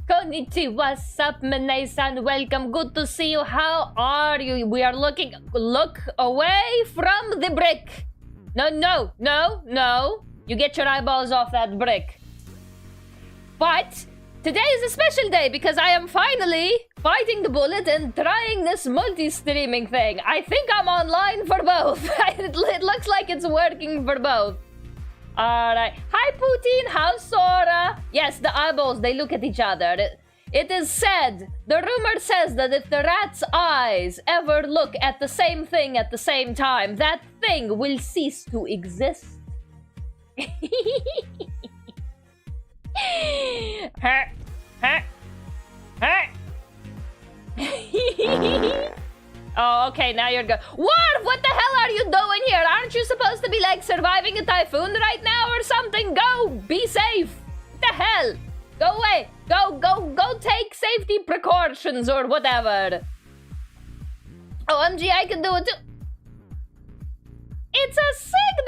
Konnichiwa, what's up, Manay-san? Welcome, good to see you. How are you? We are look away from the brick. No. You get your eyeballs off that brick. But today is a special day because I am finally biting the bullet and trying this multi-streaming thing. I think I'm online for both. It looks like it's working for both. Alright. Hi, Putin. How's Sora? Yes, the eyeballs, they look at each other. It is said, the rumor says that if the rat's eyes ever look at the same thing at the same time, that thing will cease to exist. Oh, okay, now you're good. What the hell are you doing here? Aren't you supposed to be, like, surviving a typhoon right now or something? Go! Be safe! What the hell? Go away! Go take safety precautions or whatever. OMG, I can do it too. It's a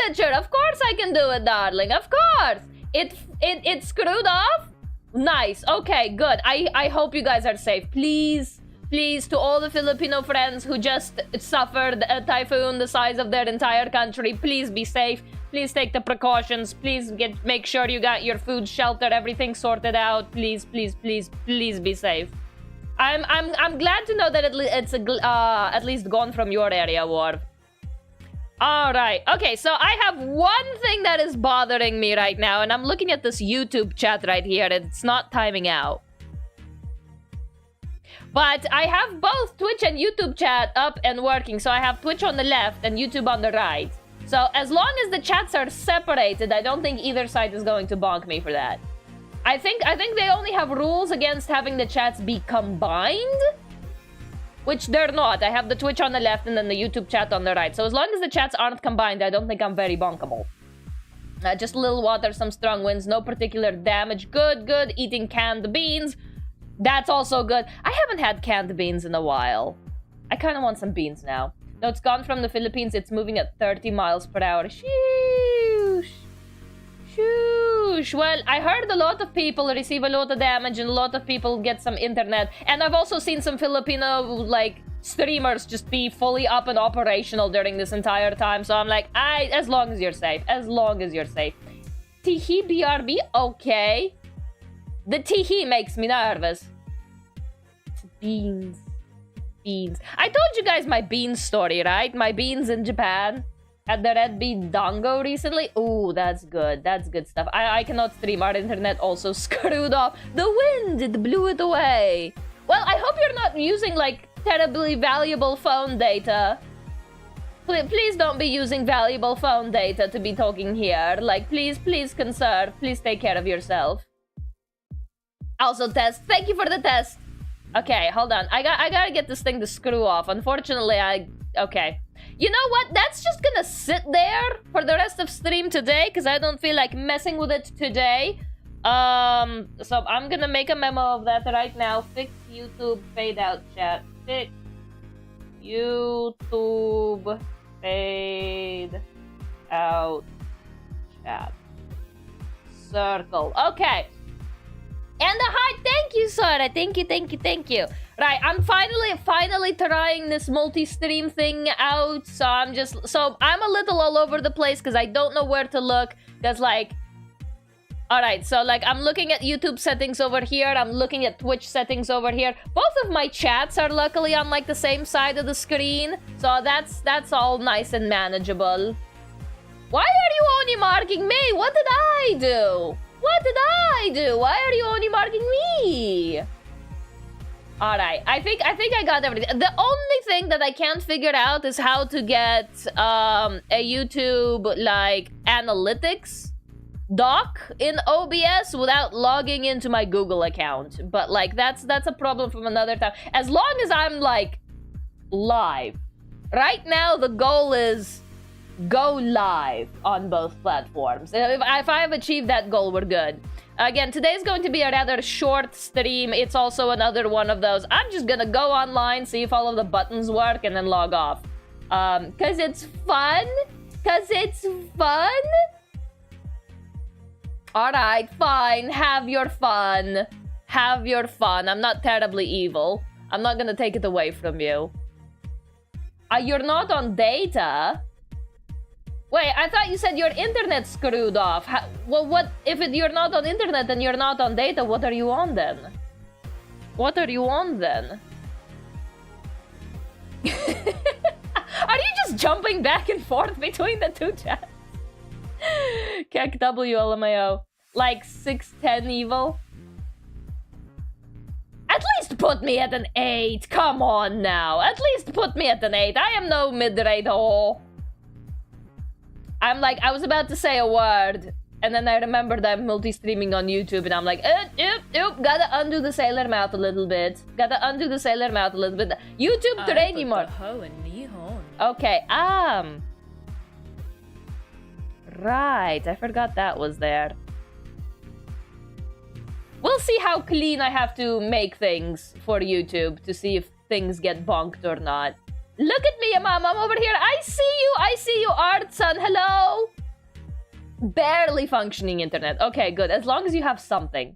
signature! Of course I can do it, darling. Of course! It screwed off? Nice. Okay, good. I hope you guys are safe. Please, to all the Filipino friends who just suffered a typhoon the size of their entire country, please be safe. Please take the precautions. Please make sure you got your food, shelter, everything sorted out. Please be safe. I'm glad to know that it's at least gone from your area, Worf. All right. Okay, so I have one thing that is bothering me right now, and I'm looking at this YouTube chat right here, and it's not timing out. But I have both Twitch and YouTube chat up and working. So I have Twitch on the left and YouTube on the right. So as long as the chats are separated, I don't think either side is going to bonk me for that. I think they only have rules against having the chats be combined, which they're not. I have the Twitch on the left and then the YouTube chat on the right. So as long as the chats aren't combined, I don't think I'm very bonkable. Just a little water, some strong winds, no particular damage. Good. Eating canned beans. That's also good. I haven't had canned beans in a while. I kind of want some beans now. No, it's gone from the Philippines. It's moving at 30 miles per hour. Sheesh. Well, I heard a lot of people receive a lot of damage and a lot of people get some internet. And I've also seen some Filipino, like, streamers just be fully up and operational during this entire time. So I'm like, as long as you're safe, as long as you're safe. Teehee BRB, okay. The teehee makes me nervous. Beans. Beans. I told you guys my beans story, right? My beans in Japan. At the Red Bee Dango recently. Ooh, that's good. That's good stuff. I cannot stream. Our internet also screwed off. The wind, it blew it away. Well, I hope you're not using, like, terribly valuable phone data. Please don't be using valuable phone data to be talking here. Like, please conserve. Please take care of yourself. Also, test. Thank you for the test. Okay, hold on. I gotta get this thing to screw off. Unfortunately, okay. You know what? That's just gonna sit there for the rest of stream today, because I don't feel like messing with it today. So I'm gonna make a memo of that right now. Fix YouTube fade out chat. Fix YouTube fade out chat. Circle. Okay. And a heart, thank you, Sora. Thank you. Right, I'm finally trying this multi-stream thing out. So I'm a little all over the place because I don't know where to look. Because, like, alright, so, like, I'm looking at YouTube settings over here. I'm looking at Twitch settings over here. Both of my chats are luckily on, like, the same side of the screen. So that's all nice and manageable. Why are you only marking me? What did I do? What did I do? Why are you only marking me? Alright, I think I got everything. The only thing that I can't figure out is how to get a YouTube, like, analytics doc in OBS without logging into my Google account. But, like, that's a problem from another time. As long as I'm, like, live. Right now, the goal is go live on both platforms. If I've achieved that goal, we're good. Again, today's going to be a rather short stream. It's also another one of those. I'm just gonna go online, see if all of the buttons work, and then log off. Cause it's fun. Alright, fine. Have your fun. I'm not terribly evil. I'm not gonna take it away from you. You're not on data? Wait, I thought you said your internet screwed off. Well, what if you're not on internet and you're not on data? What are you on then? Are you just jumping back and forth between the two chats? Kek W LMAO. Like 610 evil? At least put me at an 8. Come on now. At least put me at an 8. I am no mid-rate whore. I'm like, I was about to say a word, and then I remembered I'm multi-streaming on YouTube, and I'm like, gotta undo the sailor mouth a little bit. YouTube training more. Okay, right, I forgot that was there. We'll see how clean I have to make things for YouTube to see if things get bonked or not. Look at me, Mom. I'm over here. I see you, Art Son. Hello. Barely functioning internet. Okay, good. As long as you have something.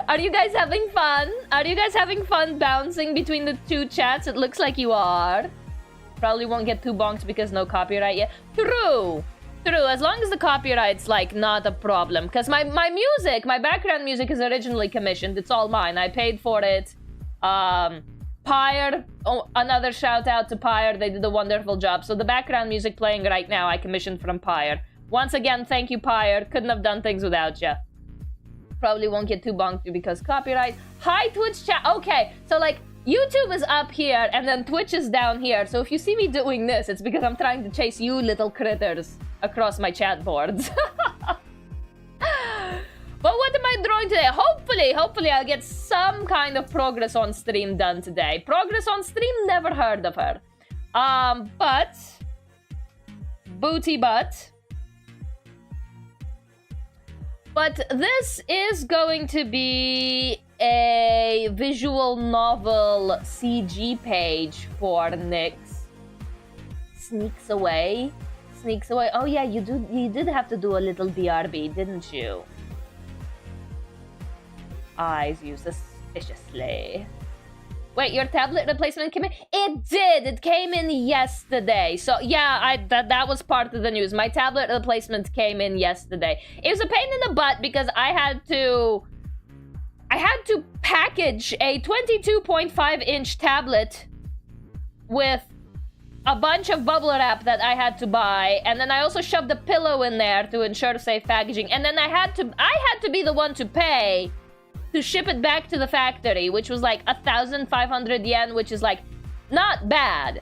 Are you guys having fun? Bouncing between the two chats? It looks like you are. Probably won't get too bonked because no copyright yet. True. As long as the copyright's, like, not a problem. Because my background music is originally commissioned. It's all mine. I paid for it. Pyre, another shout out to Pyre. They did a wonderful job. So the background music playing right now, I commissioned from Pyre. Once again, thank you, Pyre. Couldn't have done things without you. Probably won't get too bonked because copyright. Hi, Twitch chat. Okay, so, like, YouTube is up here, and then Twitch is down here. So if you see me doing this, it's because I'm trying to chase you little critters across my chat boards. But what am I drawing today? Hopefully I'll get some kind of progress on stream done today. Progress on stream, never heard of her. But this is going to be a visual novel CG page for Nyx. Sneaks away. Oh yeah, you did have to do a little BRB, didn't you? eyes you suspiciously. Wait, your tablet replacement came in? It did! It came in yesterday. So, yeah, that was part of the news. My tablet replacement came in yesterday. It was a pain in the butt because I had to package a 22.5-inch tablet with a bunch of bubble wrap that I had to buy, and then I also shoved a pillow in there to ensure safe packaging, and then I had to be the one to pay to ship it back to the factory, which was like 1,500 yen, which is like not bad,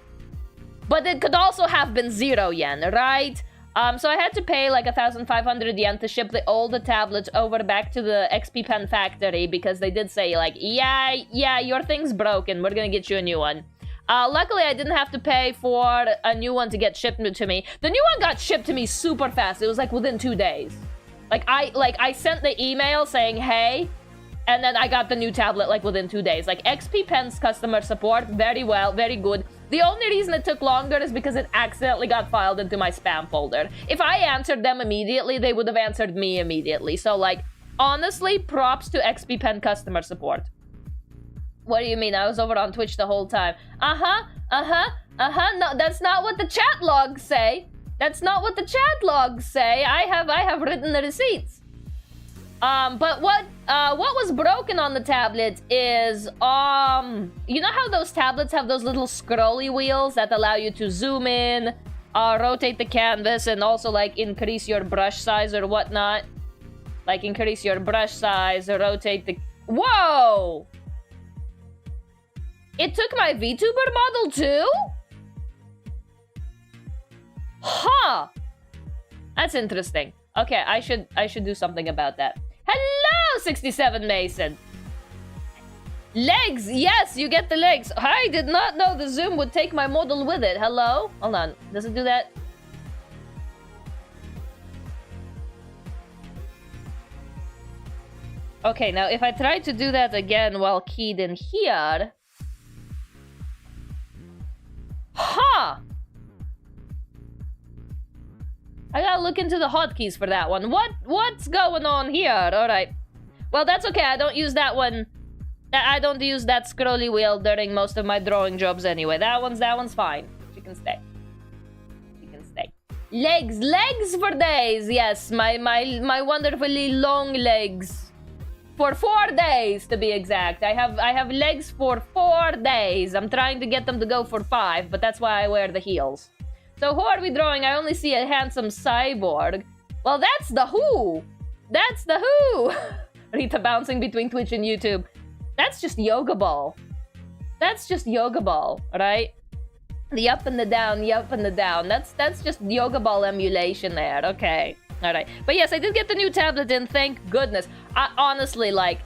but it could also have been 0 yen, right? So I had to pay like 1,500 yen to ship the older tablets over back to the XP Pen factory because they did say like, yeah, your thing's broken, we're gonna get you a new one. Luckily, I didn't have to pay for a new one to get shipped to me. The new one got shipped to me super fast. It was like within 2 days. I sent the email saying, hey, and then I got the new tablet like within 2 days. Like XP Pen's customer support, very well, very good. The only reason it took longer is because it accidentally got filed into my spam folder. If I answered them immediately, they would have answered me immediately. So like, honestly, props to XP Pen customer support. What do you mean? I was over on Twitch the whole time. No, that's not what the chat logs say. That's not what the chat logs say. I have written the receipts. But what was broken on the tablet is, you know how those tablets have those little scrolly wheels that allow you to zoom in, rotate the canvas, and also like increase your brush size or whatnot? Like increase your brush size, rotate the... Whoa! It took my VTuber model too? Huh. That's interesting. Okay, I should do something about that. Hello, 67 Mason. Legs, yes, you get the legs. I did not know the zoom would take my model with it. Hello? Hold on, does it do that? Okay, now if I try to do that again while keyed in here... Huh! I gotta look into the hotkeys for that one. What's going on here? Alright. Well, that's okay. I don't use that one. I don't use that scrolly wheel during most of my drawing jobs anyway. That one's fine. She can stay. She can stay. Legs for days. Yes, my wonderfully long legs. For 4 days, to be exact. I have legs for 4 days. I'm trying to get them to go for 5, but that's why I wear the heels. So who are we drawing? I only see a handsome cyborg. Well, that's the Who. That's the Who. Rita bouncing between Twitch and YouTube. That's just Yoga Ball. That's just Yoga Ball, right? The up and the down, the up and the down. That's just Yoga Ball emulation there. Okay. All right, but yes, I did get the new tablet in, thank goodness. I honestly, like,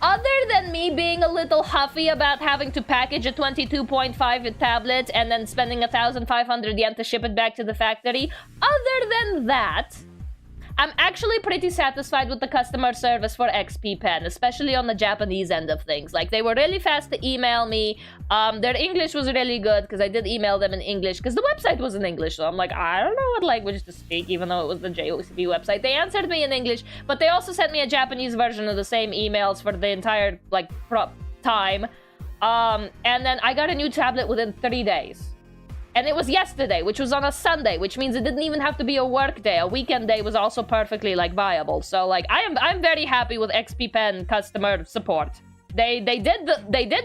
other than me being a little huffy about having to package a 22.5 tablet and then spending 1,500 yen to ship it back to the factory, other than that, I'm actually pretty satisfied with the customer service for XP Pen, especially on the Japanese end of things. Like, they were really fast to email me. Their English was really good because I did email them in English because the website was in English. So I'm like, I don't know what language to speak, even though it was the JOCB website. They answered me in English, but they also sent me a Japanese version of the same emails for the entire, like, time. And then I got a new tablet within 3 days. And it was yesterday, which was on a Sunday, which means it didn't even have to be a work day. A weekend day was also perfectly, like, viable. So, like, I'm very happy with XP Pen customer support. They did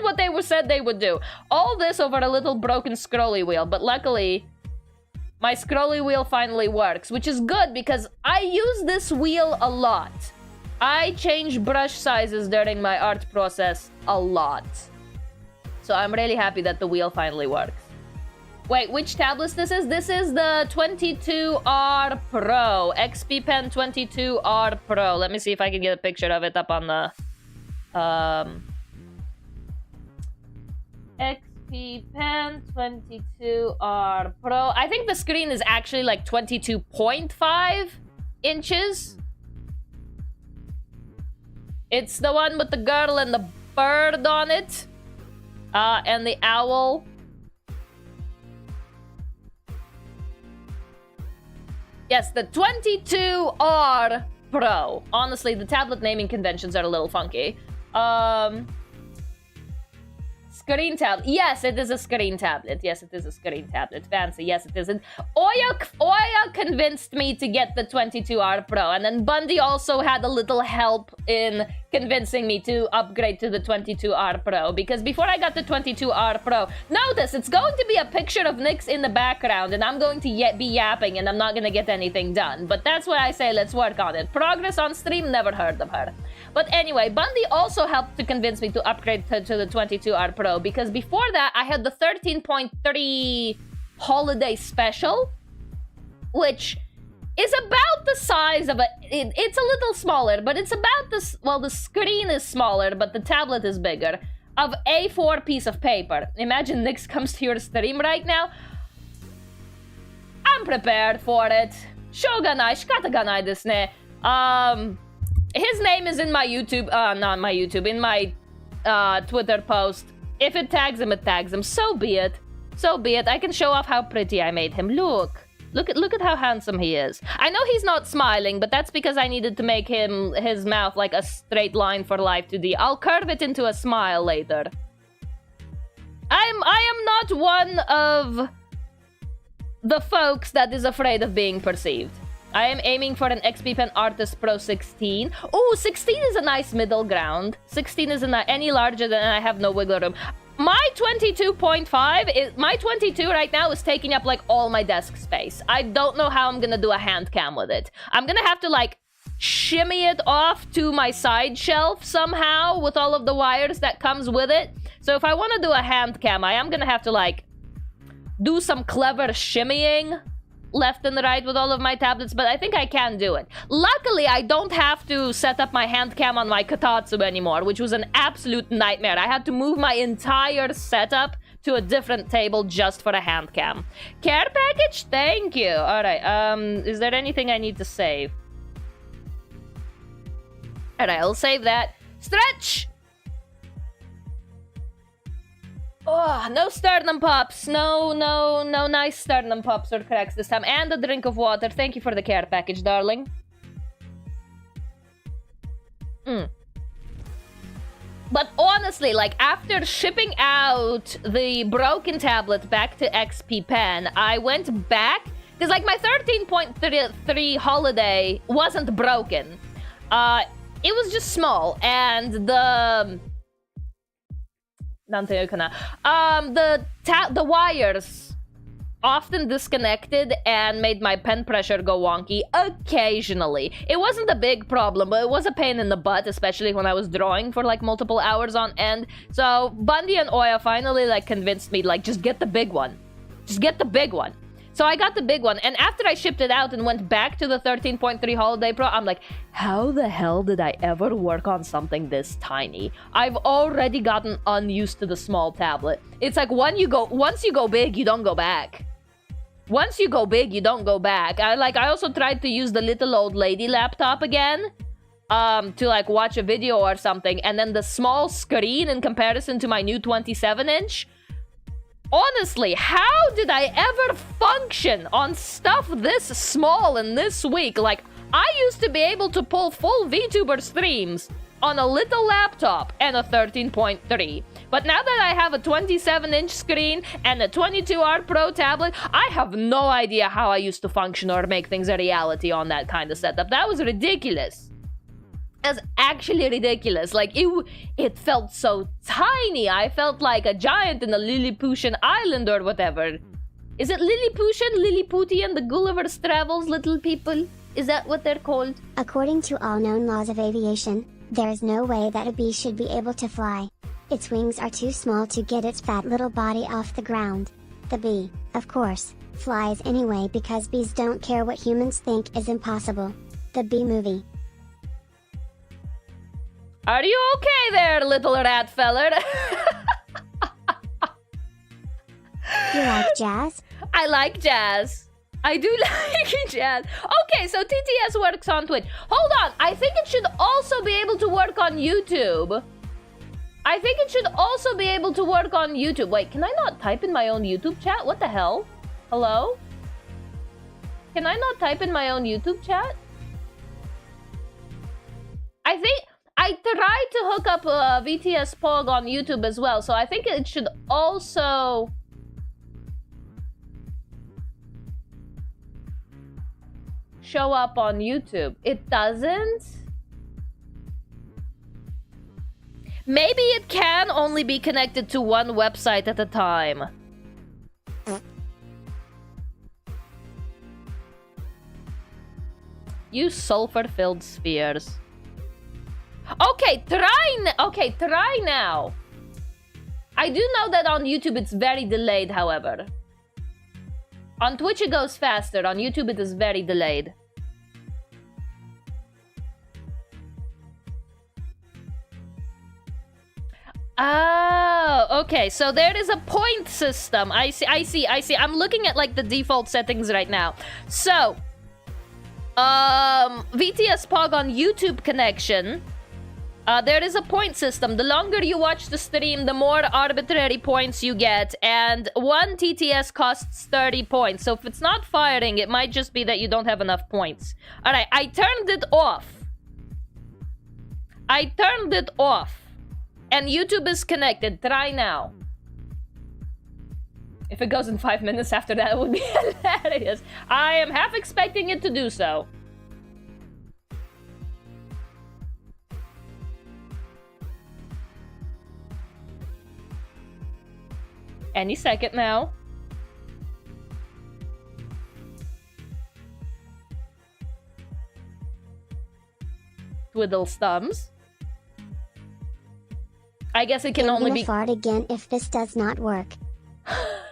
what they were said they would do. All this over a little broken scrolly wheel, but luckily my scrolly wheel finally works, which is good because I use this wheel a lot. I change brush sizes during my art process a lot. So I'm really happy that the wheel finally works. Wait, which tablet this is? This is the 22R Pro. XP Pen 22R Pro. Let me see if I can get a picture of it up on the... XP Pen 22R Pro. I think the screen is actually like 22.5 inches. It's the one with the girl and the bird on it. And the owl. Yes, the 22R Pro. Honestly, the tablet naming conventions are a little funky. Screen tablet. Yes, it is a screen tablet. Yes, it is a screen tablet. Fancy. Yes, it isn't. Oya convinced me to get the 22R Pro, and then Bundy also had a little help in convincing me to upgrade to the 22R Pro, because before I got the 22R Pro, notice it's going to be a picture of Nyx in the background, and I'm going to be yapping, and I'm not going to get anything done. But that's why I say let's work on it. Progress on stream, never heard of her. But anyway, Bundy also helped to convince me to upgrade to the 22R Pro, because before that, I had the 13.3 Holiday Special, which is about the size of it's a little smaller, but it's about this, well, the screen is smaller, but the tablet is bigger, of A4 piece of paper. Imagine Nyx comes to your stream right now. I'm prepared for it. Shoganai, shikataganai desu ne. His name is in my YouTube, not my YouTube, in my Twitter post. If it tags him, it tags him. So be it. So be it. I can show off how pretty I made him. Look at how handsome he is. I know he's not smiling, but that's because I needed to make his mouth like a straight line for Live2D. I'll curve it into a smile later. I am not one of the folks that is afraid of being perceived. I am aiming for an XP Pen Artist Pro 16. Oh, 16 is a nice middle ground. 16 isn't any larger than I have no wiggle room. My 22.5, my 22 right now is taking up like all my desk space. I don't know how I'm gonna do a hand cam with it. I'm gonna have to like shimmy it off to my side shelf somehow with all of the wires that comes with it. So if I want to do a hand cam, I am gonna have to like do some clever shimmying left and right with all of my tablets, but I think I can do it. Luckily, I don't have to set up my hand cam on my Kotatsu anymore, which was an absolute nightmare. I had to move my entire setup to a different table just for a hand cam. Care package? Thank you. All right, is there anything I need to save? All right, I'll save that. Stretch! Oh, no sternum pops. No nice sternum pops or cracks this time. And a drink of water. Thank you for the care package, darling. But honestly, like, after shipping out the broken tablet back to XP Pen, I went back, because, like, my 13.3 Holiday wasn't broken. It was just small, and the wires often disconnected and made my pen pressure go wonky occasionally. It wasn't a big problem, but it was a pain in the butt, especially when I was drawing for like multiple hours on end. So Bundy and Oya finally like convinced me, like, just get the big one. Just get the big one. So I got the big one, and after I shipped it out and went back to the 13.3 Holiday Pro, I'm like, how the hell did I ever work on something this tiny? I've already gotten unused to the small tablet. It's like once you go big, you don't go back. Once you go big, you don't go back. I also tried to use the little old lady laptop again, to like watch a video or something, and then the small screen in comparison to my new 27-inch. Honestly, how did I ever function on stuff this small and this weak? Like, I used to be able to pull full VTuber streams on a little laptop and a 13.3. But now that I have a 27-inch screen and a 22R Pro tablet, I have no idea how I used to function or make things a reality on that kind of setup. That was ridiculous. That's actually ridiculous. Like, it felt so tiny. I felt like a giant in a Lilliputian island or whatever. Is it Lilliputian, Lilliputian, the Gulliver's Travels little people? Is that what they're called? According to all known laws of aviation, there is no way that a bee should be able to fly. Its wings are too small to get its fat little body off the ground. The bee, of course, flies anyway because bees don't care what humans think is impossible. The Bee Movie. Are you okay there, little rat feller? You like jazz? I like jazz. I do like jazz. Okay, so TTS works on Twitch. Hold on, I think it should also be able to work on YouTube. I think it should also be able to work on YouTube. Wait, can I not type in my own YouTube chat? What the hell? Hello? Can I not type in my own YouTube chat? I think I tried to hook up VTS Pog on YouTube as well, so I think it should also show up on YouTube. It doesn't? Maybe it can only be connected to one website at a time. Use sulfur-filled spheres. Okay, try now. I do know that on YouTube it's very delayed, however. On Twitch it goes faster. On YouTube it is very delayed. Oh, okay. So there is a point system. I see. I'm looking at like the default settings right now. So, VTS Pog on YouTube connection. There is a point system. The longer you watch the stream, the more arbitrary points you get. And 1 TTS costs 30 points. So if it's not firing, it might just be that you don't have enough points. Alright, I turned it off. And YouTube is connected. Try now. If it goes in 5 minutes after that, it would be hilarious. I am half expecting it to do so. Any second now. Twiddle thumbs. I guess it can only be... fart again if this does not work. I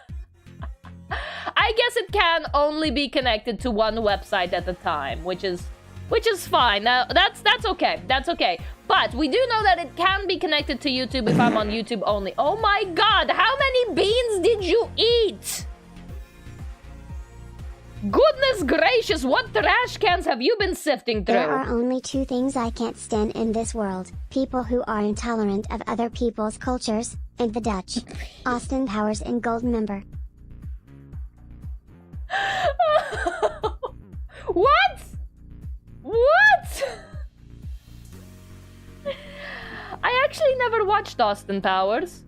guess it can only be connected to one website at a time, which is fine. Now, that's okay. That's okay. But we do know that it can be connected to YouTube if I'm on YouTube only. Oh my god, how many beans did you eat? Goodness gracious, what trash cans have you been sifting through? There are only two things I can't stand in this world. People who are intolerant of other people's cultures, and the Dutch. Austin Powers and Goldmember. What? What? I actually never watched Austin Powers.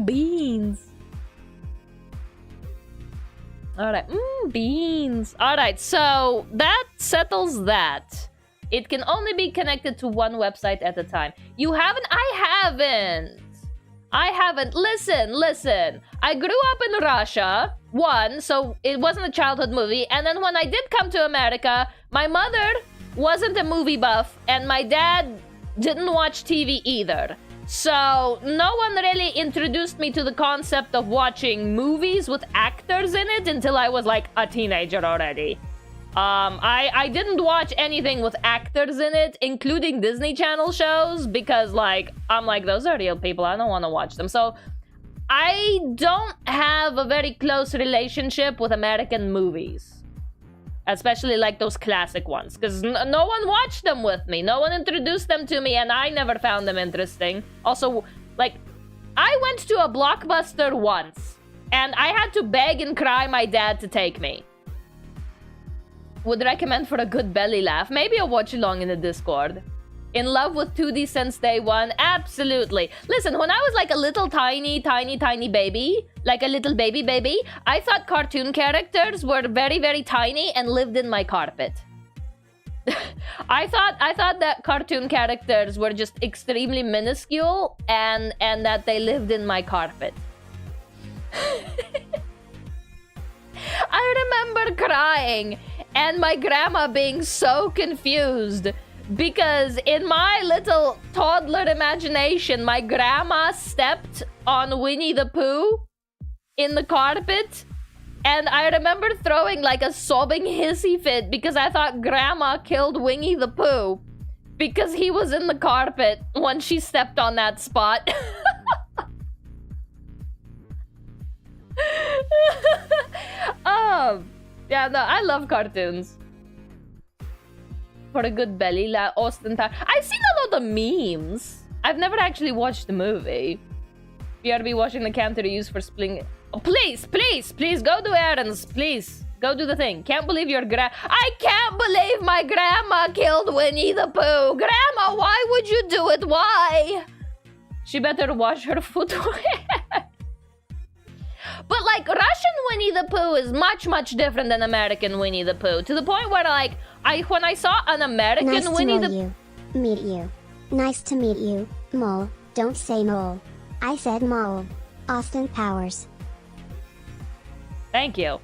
Beans. Alright, beans. Alright, so that settles that. It can only be connected to one website at a time. You haven't? I haven't. Listen. I grew up in Russia, so it wasn't a childhood movie. And then when I did come to America, my mother wasn't a movie buff, and my dad didn't watch TV either. So no one really introduced me to the concept of watching movies with actors in it until I was like a teenager already. I didn't watch anything with actors in it, including Disney Channel shows, because I'm like, those are real people, I don't want to watch them. So I don't have a very close relationship with American movies. Especially like those classic ones, because no one watched them with me. No one introduced them to me, and I never found them interesting. Also, I went to a Blockbuster once, and I had to beg and cry my dad to take me. Would recommend for a good belly laugh. Maybe a watch along in the Discord. In love with 2D since day one? Absolutely. Listen, when I was like a little tiny baby, like a little baby, I thought cartoon characters were very, very tiny and lived in my carpet. I thought that cartoon characters were just extremely minuscule and that they lived in my carpet. I remember crying and my grandma being so confused. Because in my little toddler imagination, my grandma stepped on Winnie the Pooh in the carpet. And I remember throwing like a sobbing hissy fit because I thought grandma killed Winnie the Pooh. Because he was in the carpet when she stepped on that spot. Yeah, no, I love cartoons. For a good belly laugh, Austin Powers. I've seen a lot of memes. I've never actually watched the movie. BRB washing the can to reuse for spling. Oh, please, go do errands. Please, Go do the thing. Can't believe I can't believe my grandma killed Winnie the Pooh. Grandma, why would you do it? Why? She better wash her footwear. But, like, Russian Winnie the Pooh is much, much different than American Winnie the Pooh. To the point where, like, when I saw an American Winnie the Pooh... Meet you. Nice to meet you, mole. Don't say mole. I said mole. Austin Powers. Thank you.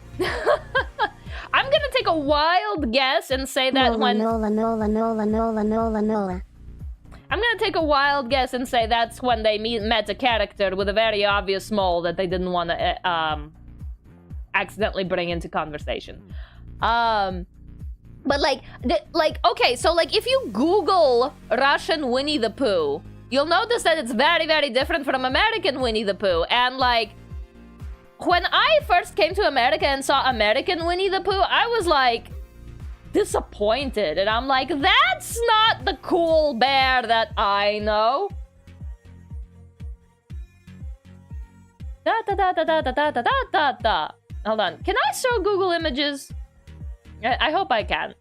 I'm gonna take a wild guess and say that Nola. I'm gonna take a wild guess and say that's when they met a character with a very obvious mole that they didn't want to accidentally bring into conversation. But okay, so like if you Google Russian Winnie the Pooh, you'll notice that it's very, very different from American Winnie the Pooh. And like, when I first came to America and saw American Winnie the Pooh, I was like disappointed. And I'm like, that's not the cool bear that I know. Hold on. Can I show Google Images? I hope I can.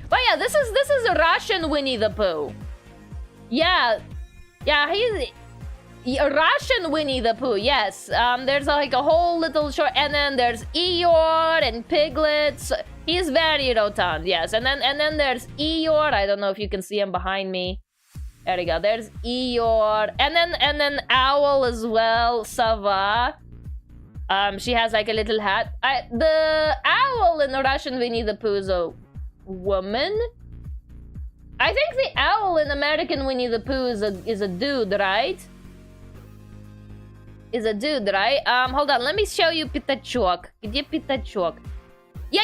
But yeah, this is a Russian Winnie the Pooh. Yeah, he's a Russian Winnie the Pooh. Yes. There's like a whole little short, and then there's Eeyore and Piglets. He's very rotund. Yes, and then there's Eeyore. I don't know if you can see him behind me. There we go. There's Eeyore, and then Owl as well. Sava. She has like a little hat. The owl in the Russian Winnie the Pooh is a woman. I think the owl in American Winnie the Pooh is a dude, right? Is a dude, right? Hold on, let me show you Pitachok. Где Pitachok? Yeah.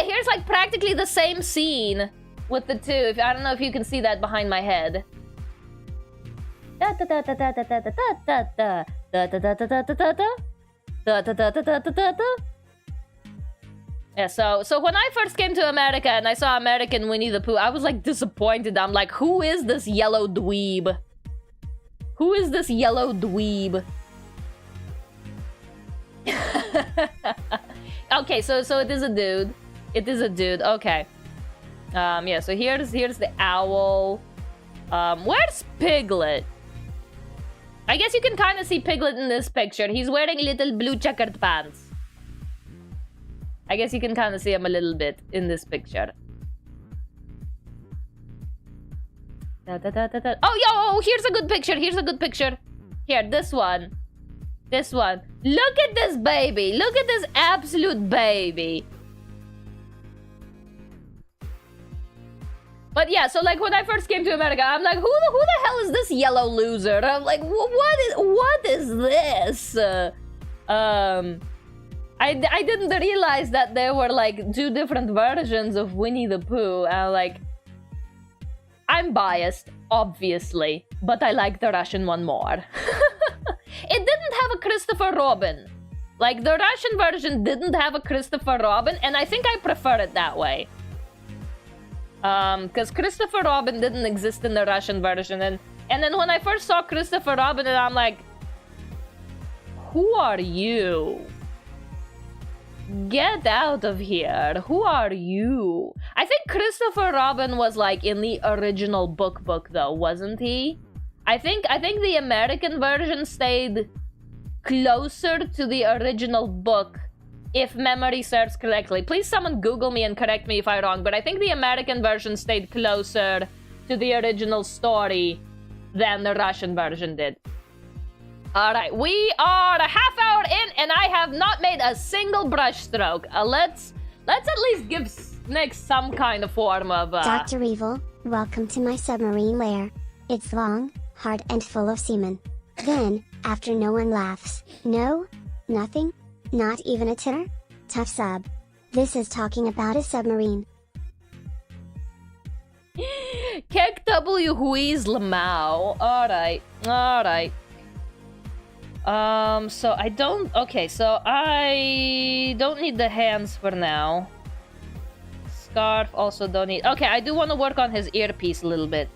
Here's like practically the same scene with the two. I don't know if you can see that behind my head. Yeah, so when I first came to America and I saw American Winnie the Pooh, I was like disappointed. I'm like, who is this yellow dweeb? Who is this yellow dweeb? Okay, so it is a dude. It is a dude. Okay. Yeah, so here's the owl. Where's Piglet? I guess you can kind of see Piglet in this picture. He's wearing little blue checkered pants. I guess you can kind of see him a little bit in this picture. Oh, here's a good picture. Here's a good picture. Here, this one. This one. Look at this baby. Look at this absolute baby. But yeah, so like when I first came to America, I'm like, who the hell is this yellow loser? I'm like, what is this? I didn't realize that there were like two different versions of Winnie the Pooh. And like, I'm biased, obviously, but I like the Russian one more. It didn't have a Christopher Robin. Like, the Russian version didn't have a Christopher Robin, and I think I prefer it that way. Because Christopher Robin didn't exist in the Russian version, and then when I first saw Christopher Robin, and I'm like, who are you? Get out of here. Who are you? I think Christopher Robin was like in the original book though, wasn't he? I think the American version stayed closer to the original book, if memory serves correctly. Please someone Google me and correct me if I'm wrong, but I think the American version stayed closer to the original story than the Russian version did. Alright, we are a half hour in and I have not made a single brush stroke. Let's at least give Nick some kind of form of... Dr. Evil, welcome to my submarine lair. It's long, hard and full of semen. Then, after no one laughs, no, nothing, not even a titter? Tough sub. This is talking about a submarine. Kek W Huiz Lamau. Alright. So I don't... Okay, so I don't need the hands for now. Scarf also don't need... Okay, I do want to work on his earpiece a little bit.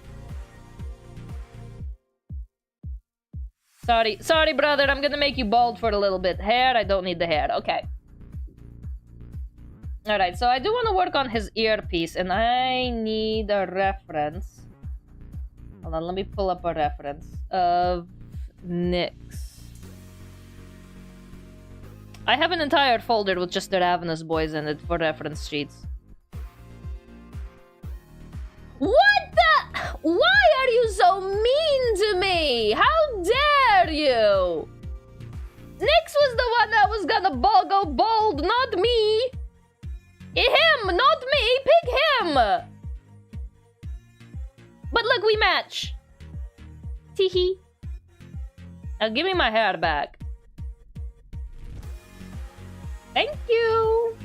Sorry, brother. I'm gonna make you bald for a little bit. Hair, I don't need the hair. Okay. Alright, so I do want to work on his earpiece, and I need a reference. Hold on, let me pull up a reference of Nyx. I have an entire folder with just the Ravenous Boys in it for reference sheets. What the? Why are you so mean to me? How dare you? Nyx was the one that was gonna go bold, not me. Him, not me. Pick him. But look, we match. Teehee. Now give me my hair back. Thank you.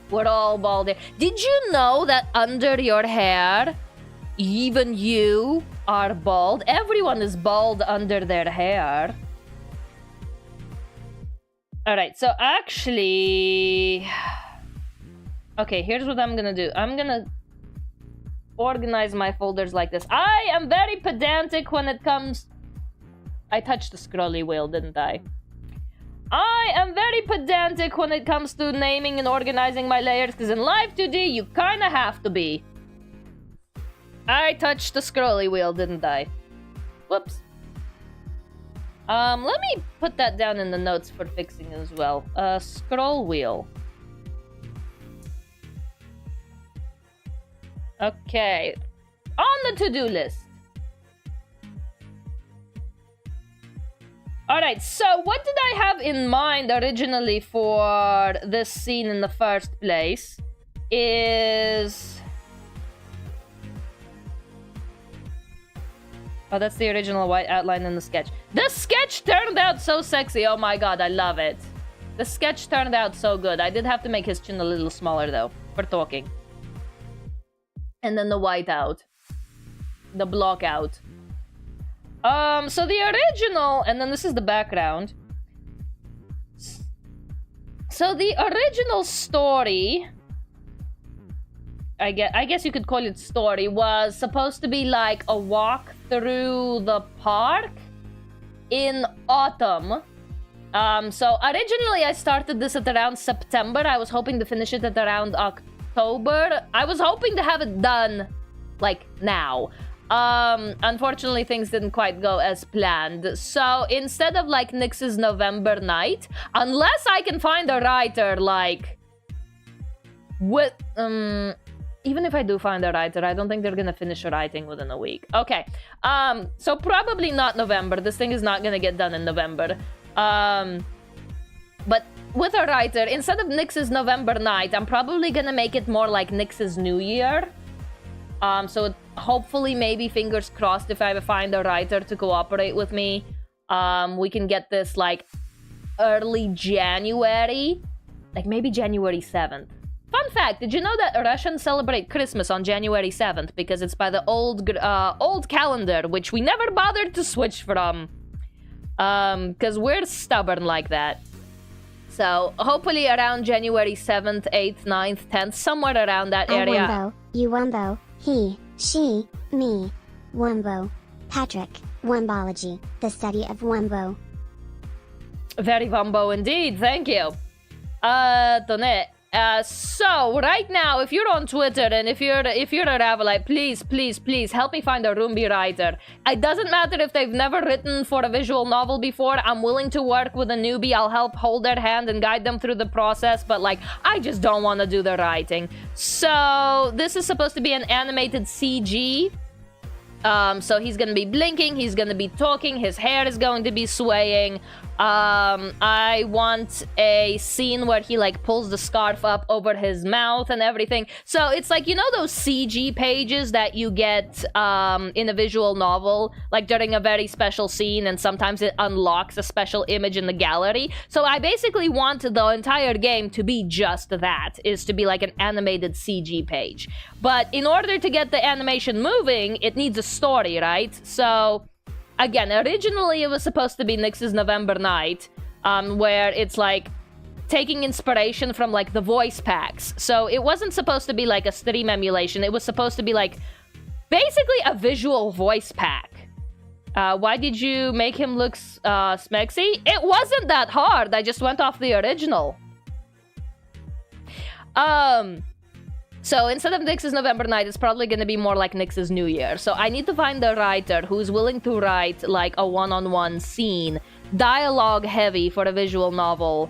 We're all bald. Did you know that under your hair, even you are bald? Everyone is bald under their hair. Alright, so actually... Okay, here's what I'm gonna do. I'm gonna organize my folders like this. I am very pedantic when it comes... I touched the scrolly wheel, didn't I? I am very pedantic when it comes to naming and organizing my layers, because in Live2D, you kinda have to be. I touched the scrolly wheel, didn't I? Whoops. Let me put that down in the notes for fixing as well. Scroll wheel. Okay. On the to-do list. Alright, so what did I have in mind originally for this scene in the first place is... Oh, that's the original white outline in the sketch. The sketch turned out so sexy. Oh my god, I love it. The sketch turned out so good. I did have to make his chin a little smaller though, for talking. And then the white out. The block out. So the original, and then this is the background. So the original story, I guess you could call it story, was supposed to be like a walk through the park in autumn. So originally I started this at around September. I was hoping to finish it at around October. I was hoping to have it done like now. Unfortunately things didn't quite go as planned. So instead of like Nyx's November night, unless I can find a writer like with even if I do find a writer, I don't think they're gonna finish writing within a week. Okay. So probably not November. This thing is not gonna get done in November. But with a writer, instead of Nyx's November night, I'm probably gonna make it more like Nyx's New Year. So hopefully, maybe fingers crossed, if I find a writer to cooperate with me, we can get this like early January, like maybe January 7th. Fun fact, did you know that Russians celebrate Christmas on January 7th? Because it's by the old calendar, which we never bothered to switch from. Because we're stubborn like that. So hopefully around January 7th, 8th, 9th, 10th, somewhere around that area. Wumbo, you Wumbo, he, she, me, Wumbo, Patrick, Wumbology, the study of Wumbo. Very Wumbo indeed, thank you. So right now, if you're on Twitter and if you're a Ravelite, please help me find a Roombi writer. It doesn't matter if they've never written for a visual novel before. I'm willing to work with a newbie. I'll help hold their hand and guide them through the process, but like I just don't want to do the writing. So this is supposed to be an animated CG. So he's gonna be blinking, he's gonna be talking, his hair is going to be swaying. I want a scene where he like pulls the scarf up over his mouth and everything. So it's like, you know those CG pages that you get in a visual novel, like during a very special scene, and sometimes it unlocks a special image in the gallery. So I basically want the entire game to be just that, is to be like an animated CG page. But in order to get the animation moving, it needs a story, right? So again, originally it was supposed to be Nyx's November night, where it's like taking inspiration from like the voice packs. So it wasn't supposed to be like a stream emulation. It was supposed to be like basically a visual voice pack. Why did you make him look smexy? It wasn't that hard. I just went off the original. So instead of Nyx's November Night, it's probably going to be more like Nyx's New Year. So I need to find a writer who's willing to write like a one-on-one scene, dialogue heavy for a visual novel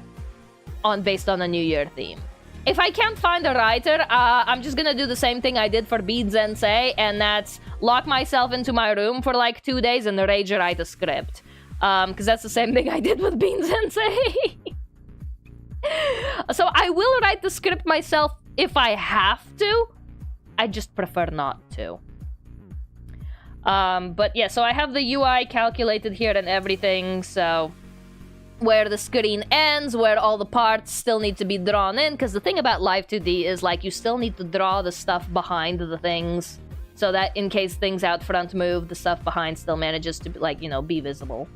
based on a New Year theme. If I can't find a writer, I'm just gonna do the same thing I did for Beat Sensei, and that's lock myself into my room for like 2 days and rage write a script. Because that's the same thing I did with Beat Sensei. So I will write the script myself if I have to. I just prefer not to. But yeah, so I have the UI calculated here and everything, so where the screen ends, where all the parts still need to be drawn in, because the thing about Live2D is like you still need to draw the stuff behind the things, so that in case things out front move, the stuff behind still manages to, like, you know, be visible.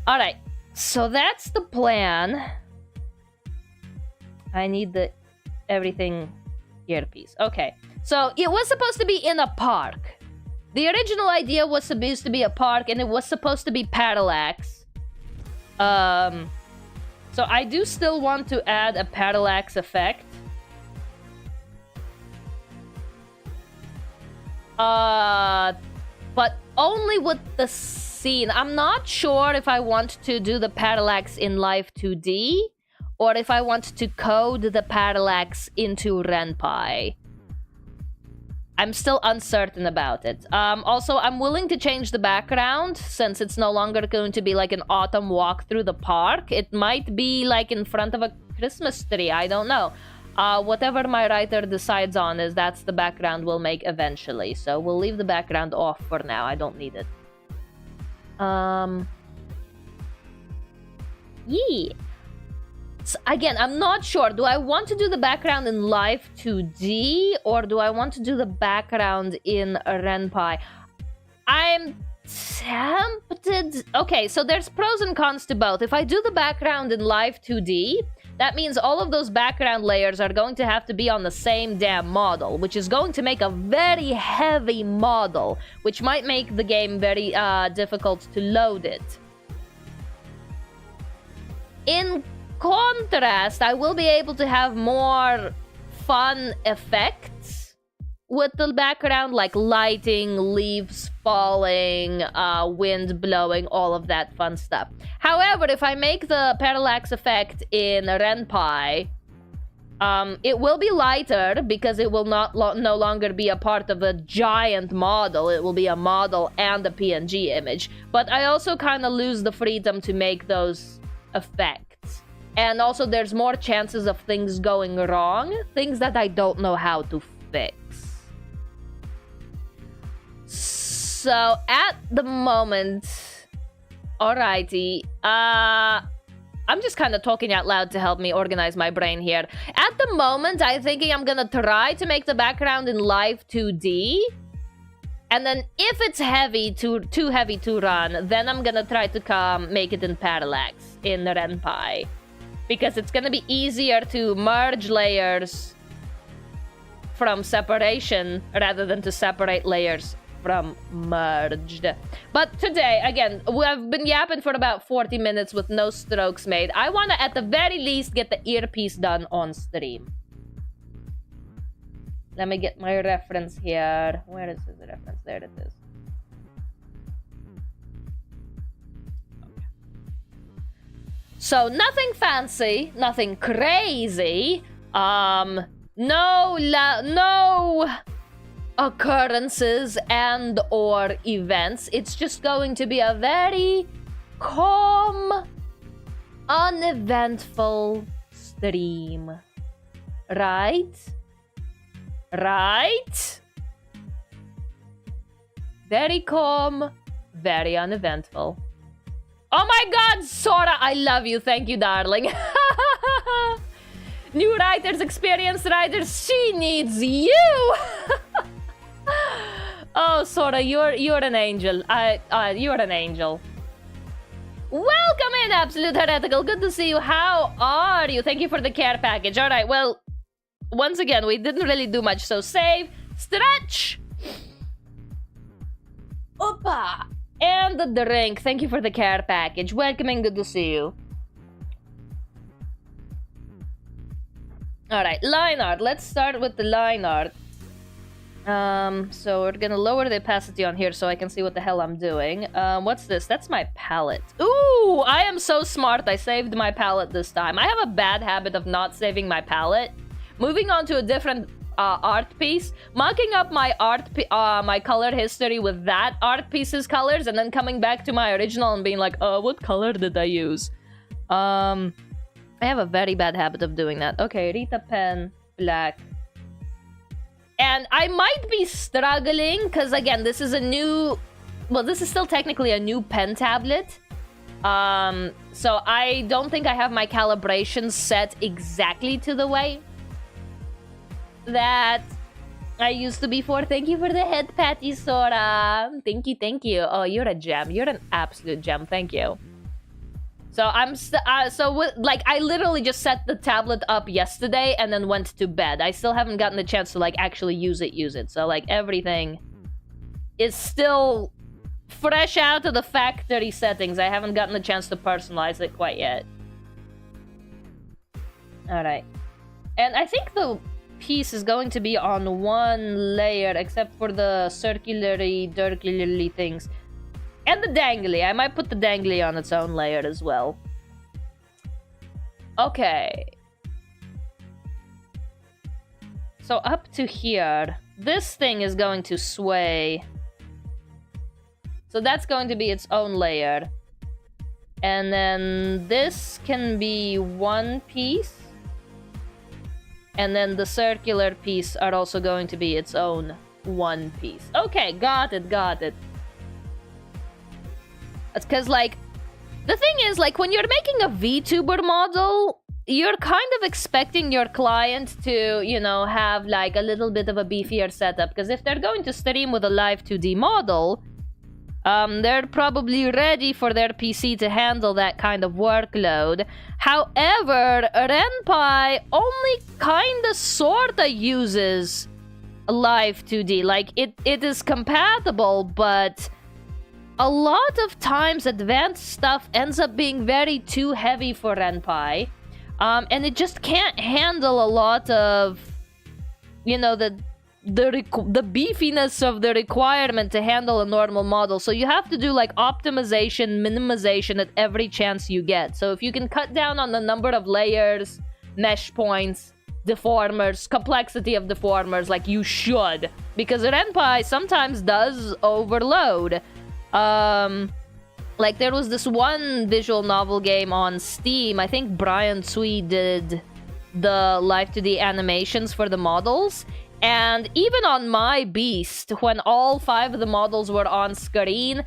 Alright, so that's the plan. I need the everything earpiece. Okay, so it was supposed to be in a park. The original idea was supposed to be a park, and it was supposed to be parallax. So I do still want to add a parallax effect. But only with the scene. I'm not sure if I want to do the parallax in Live2D or if I want to code the parallax into RenPy. I'm still uncertain about it. Also, I'm willing to change the background since it's no longer going to be like an autumn walk through the park. It might be like in front of a Christmas tree. I don't know. Whatever my writer decides on is that's the background we'll make eventually. So we'll leave the background off for now. I don't need it. Yeah. So again, I'm not sure. Do I want to do the background in Live2D or do I want to do the background in RenPy? I'm tempted. Okay, so there's pros and cons to both. If I do the background in Live2D, that means all of those background layers are going to have to be on the same damn model, which is going to make a very heavy model, which might make the game very difficult to load it. In contrast, I will be able to have more fun effects with the background, like lighting, leaves falling, wind blowing, all of that fun stuff. However, if I make the parallax effect in RenPy, it will be lighter because it will no longer be a part of a giant model. It will be a model and a PNG image. But I also kind of lose the freedom to make those effects. And also, there's more chances of things going wrong. Things that I don't know how to fix. So, at the moment... Alrighty. I'm just kind of talking out loud to help me organize my brain here. At the moment, I'm thinking I'm gonna try to make the background in Live2D. And then, if it's too heavy to run, then I'm gonna try to make it in parallax in RenPy. Because it's gonna be easier to merge layers from separation rather than to separate layers from merged. But today, again, we've been yapping for about 40 minutes with no strokes made. I want to, at the very least, get the earpiece done on stream. Let me get my reference here. Where is his reference? There it is. So, nothing fancy, nothing crazy, no occurrences and or events. It's just going to be a very calm, uneventful stream. Right? Right? Very calm, very uneventful. Oh my god, Sora, I love you. Thank you, darling. New writers, experienced writers, she needs you. Oh, Sora, you're an angel. You're an angel. Welcome in, Absolute Heretical. Good to see you. How are you? Thank you for the care package. All right, well, once again, we didn't really do much. So save, stretch. Opa! And the drink. Thank you for the care package. Welcoming, good to see you. Alright, line art. Let's start with the line art. So we're gonna lower the opacity on here so I can see what the hell I'm doing. What's this? That's my palette. Ooh, I am so smart. I saved my palette this time. I have a bad habit of not saving my palette. Moving on to a different art piece, mucking up my my color history with that art piece's colors, and then coming back to my original and being like, what color did I use? I have a very bad habit of doing that. Okay, Rita pen, black. And I might be struggling, because again, this is a new... Well, this is still technically a new pen tablet. So I don't think I have my calibration set exactly to the way that I used to before. Thank you for the head patty, Sora. Thank you, thank you. Oh, you're a gem. You're an absolute gem. Thank you. So I'm I literally just set the tablet up yesterday and then went to bed. I still haven't gotten the chance to like actually use it. So like everything is still fresh out of the factory settings. I haven't gotten the chance to personalize it quite yet. All right. And I think the piece is going to be on one layer except for the circularly, dirkly things. And the dangly. I might put the dangly on its own layer as well. Okay. So up to here. This thing is going to sway. So that's going to be its own layer. And then this can be one piece. And then the circular piece are also going to be its own one piece. Okay, got it, got it. It's because, like, the thing is, like, when you're making a VTuber model, you're kind of expecting your client to, you know, have, like, a little bit of a beefier setup. Because if they're going to stream with a Live2D model, they're probably ready for their PC to handle that kind of workload. However, Ren'Py only kinda sorta uses Live2D. Like, it is compatible, but a lot of times advanced stuff ends up being very too heavy for Ren'Py. And it just can't handle a lot of, you know, the beefiness of the requirement to handle a normal model. So you have to do like optimization, minimization at every chance you get. So if you can cut down on the number of layers, mesh points, deformers, complexity of deformers, like you should. Because Ren'Py sometimes does overload. Like there was this one visual novel game on Steam. I think Brian Tsui did the Live2D animations for the models. And even on my beast, when all 5 of the models were on screen,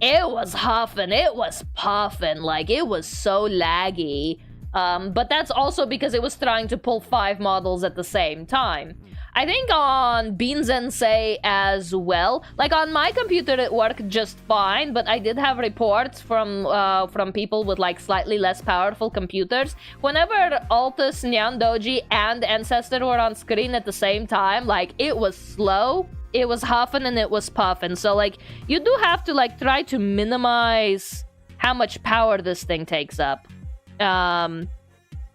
it was huffing, it was puffing, like it was so laggy. But that's also because it was trying to pull 5 models at the same time. I think on Beansensei as well. Like on my computer it worked just fine, but I did have reports from people with like slightly less powerful computers. Whenever Altus, Nyandoji, and Ancestor were on screen at the same time, like it was slow, it was huffing, and it was puffing. So like you do have to like try to minimize how much power this thing takes up.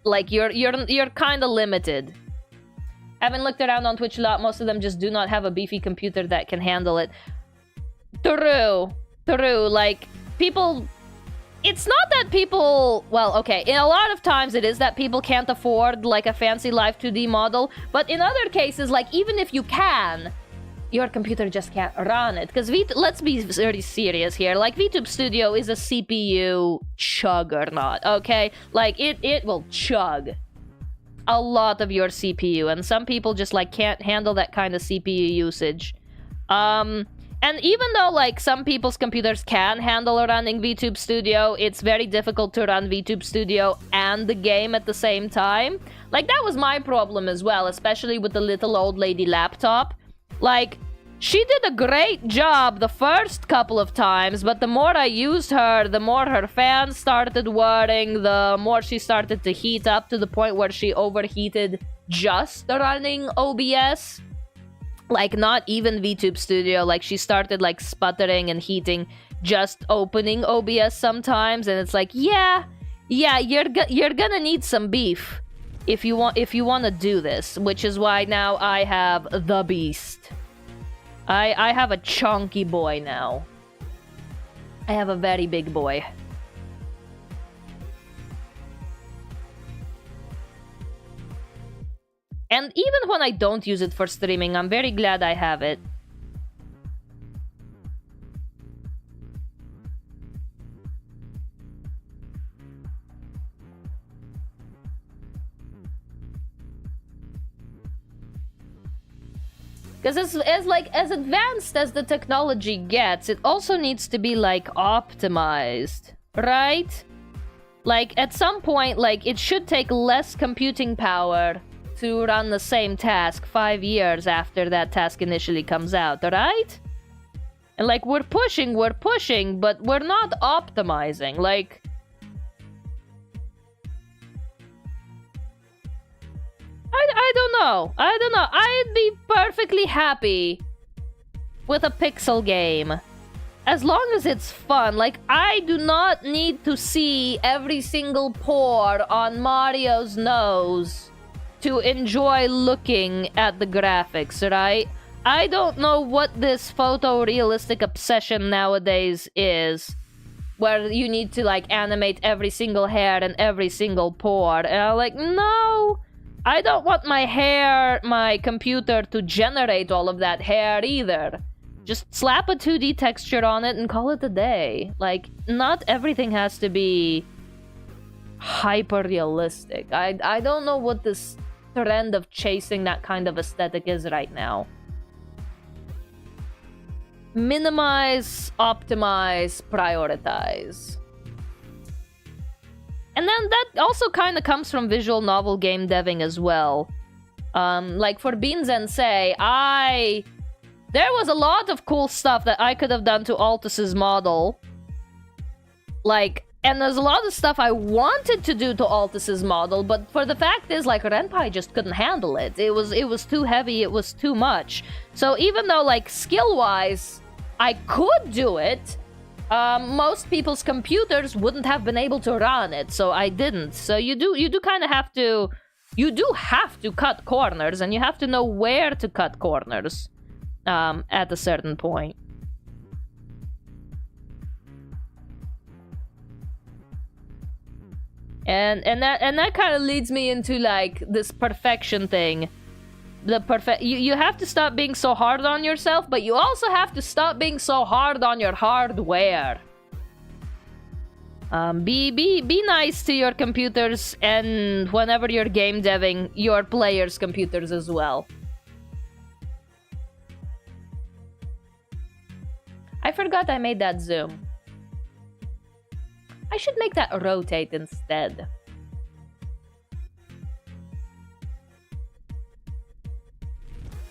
Like you're kind of limited. Haven't looked around on Twitch a lot. Most of them just do not have a beefy computer that can handle it. True. Like, people... It's not that people... Well, okay. In a lot of times, it is that people can't afford, like, a fancy Live2D model. But in other cases, like, even if you can, your computer just can't run it. Because let's be very serious here. Like, VTube Studio is a CPU juggernaut, okay? Like, it will chug a lot of your CPU, and some people just like can't handle that kind of CPU usage. And even though like some people's computers can handle running VTube Studio, it's very difficult to run VTube Studio and the game at the same time. Like that was my problem as well, especially with the little old lady laptop. Like, she did a great job the first couple of times, but the more I used her, the more her fans started whirring, the more she started to heat up to the point where she overheated just running OBS. Like, not even VTube Studio. Like, she started, like, sputtering and heating just opening OBS sometimes. And it's like, yeah, you're gonna need some beef if you want to do this. Which is why now I have the beast. I have a chunky boy now. I have a very big boy. And even when I don't use it for streaming, I'm very glad I have it. Because as advanced as the technology gets, it also needs to be, like, optimized, right? Like, at some point, like, it should take less computing power to run the same task 5 years after that task initially comes out, right? And, like, we're pushing, but we're not optimizing. Like, I don't know. I'd be perfectly happy with a pixel game. As long as it's fun. Like, I do not need to see every single pore on Mario's nose to enjoy looking at the graphics, right? I don't know what this photorealistic obsession nowadays is, where you need to, like, animate every single hair and every single pore. And I'm like, no, I don't want my computer to generate all of that hair either. Just slap a 2D texture on it and call it a day. Like, not everything has to be hyper-realistic. I don't know what this trend of chasing that kind of aesthetic is right now. Minimize, optimize, prioritize. And then that also kind of comes from visual novel game deving as well. Like for Beans and Say, there was a lot of cool stuff that I could have done to Altus's model. Like, and there's a lot of stuff I wanted to do to Altus's model, but for the fact is, like, Renpai just couldn't handle it. It was too heavy, it was too much. So even though, like, skill-wise, I could do it, most people's computers wouldn't have been able to run it, so I didn't. So you do kind of have to... You do have to cut corners, and you have to know where to cut corners at a certain point. And that kind of leads me into, like, this perfection thing. You have to stop being so hard on yourself, but you also have to stop being so hard on your hardware. Be nice to your computers, and whenever you're game deving, your players' computers as well. I forgot I made that zoom. I should make that rotate instead.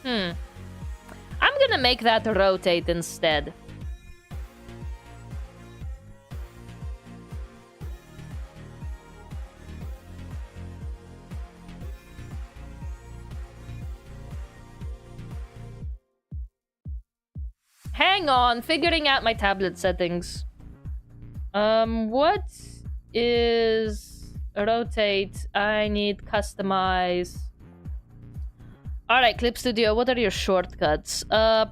I'm gonna make that rotate instead. Hang on, figuring out my tablet settings. What is rotate? I need customize. Alright, Clip Studio, what are your shortcuts?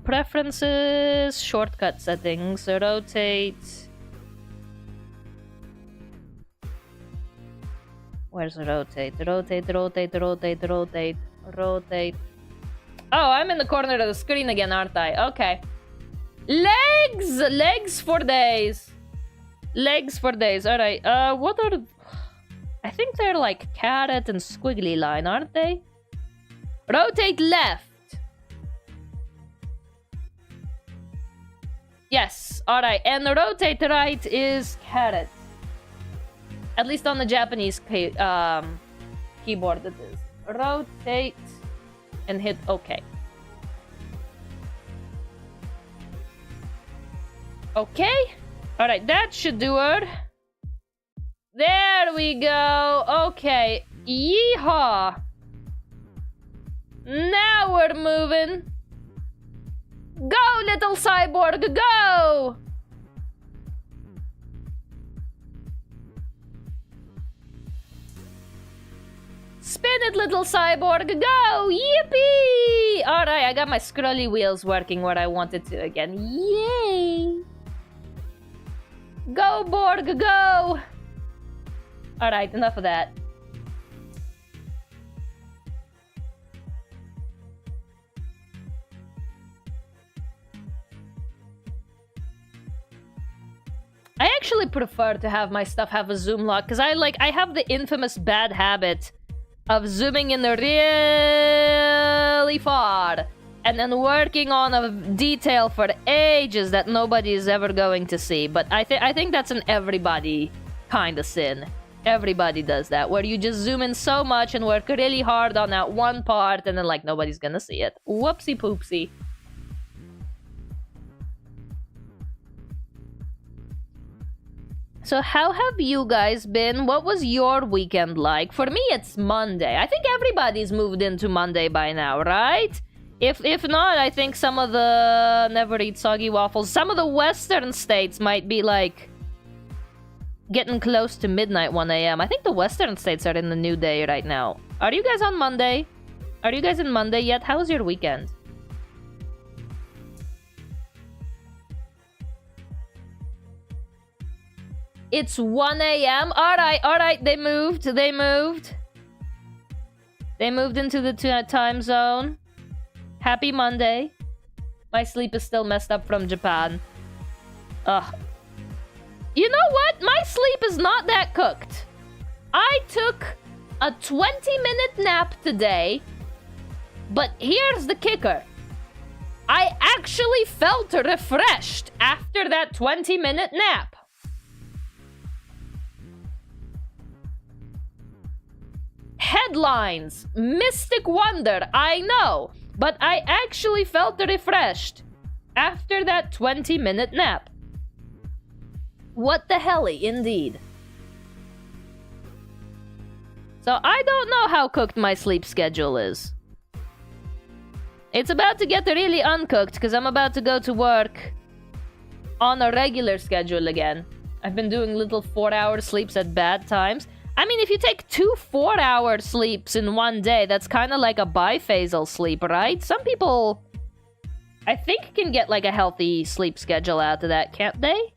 Preferences, shortcut settings, rotate. Where's rotate? Rotate. Oh, I'm in the corner of the screen again, aren't I? Okay. Legs for days. Legs for days. Alright, what are... I think they're like caret and squiggly line, aren't they? Rotate left. Yes, alright. And rotate right is caret. At least on the Japanese keyboard it is. Rotate and hit OK. Okay. Alright, that should do it. There we go. Okay. Yeehaw. Now we're moving. Go, little cyborg, go! Spin it, little cyborg, go! Yippee! Alright, I got my scrolly wheels working where I wanted to again. Yay! Go, Borg, go! Alright, enough of that. I actually prefer to have my stuff have a zoom lock, because I have the infamous bad habit of zooming in really far and then working on a detail for ages that nobody is ever going to see. But I think that's an everybody kind of sin. Everybody does that, where you just zoom in so much and work really hard on that one part and then like nobody's gonna see it. Whoopsie poopsie. So how have you guys been? What was your weekend like? For me, it's Monday. I think everybody's moved into Monday by now, right? If not, I think some of the never eat soggy waffles, some of the western states might be like getting close to midnight, 1 a.m. I think the western states are in the new day right now. Are you guys on Monday? Are you guys in Monday yet? How was your weekend? It's 1 a.m. Alright, they moved. They moved into the time zone. Happy Monday. My sleep is still messed up from Japan. Ugh. You know what? My sleep is not that cooked. I took a 20-minute nap today, but here's the kicker. I actually felt refreshed after that 20-minute nap. Headlines, mystic wonder, I know, but I actually felt refreshed after that 20-minute nap. What the helly, indeed. So I don't know how cooked my sleep schedule is. It's about to get really uncooked because I'm about to go to work on a regular schedule again. I've been doing little 4-hour sleeps at bad times. I mean, if you take 2 4-hour sleeps in one day, that's kind of like a biphasal sleep, right? Some people, I think, can get like a healthy sleep schedule out of that, can't they?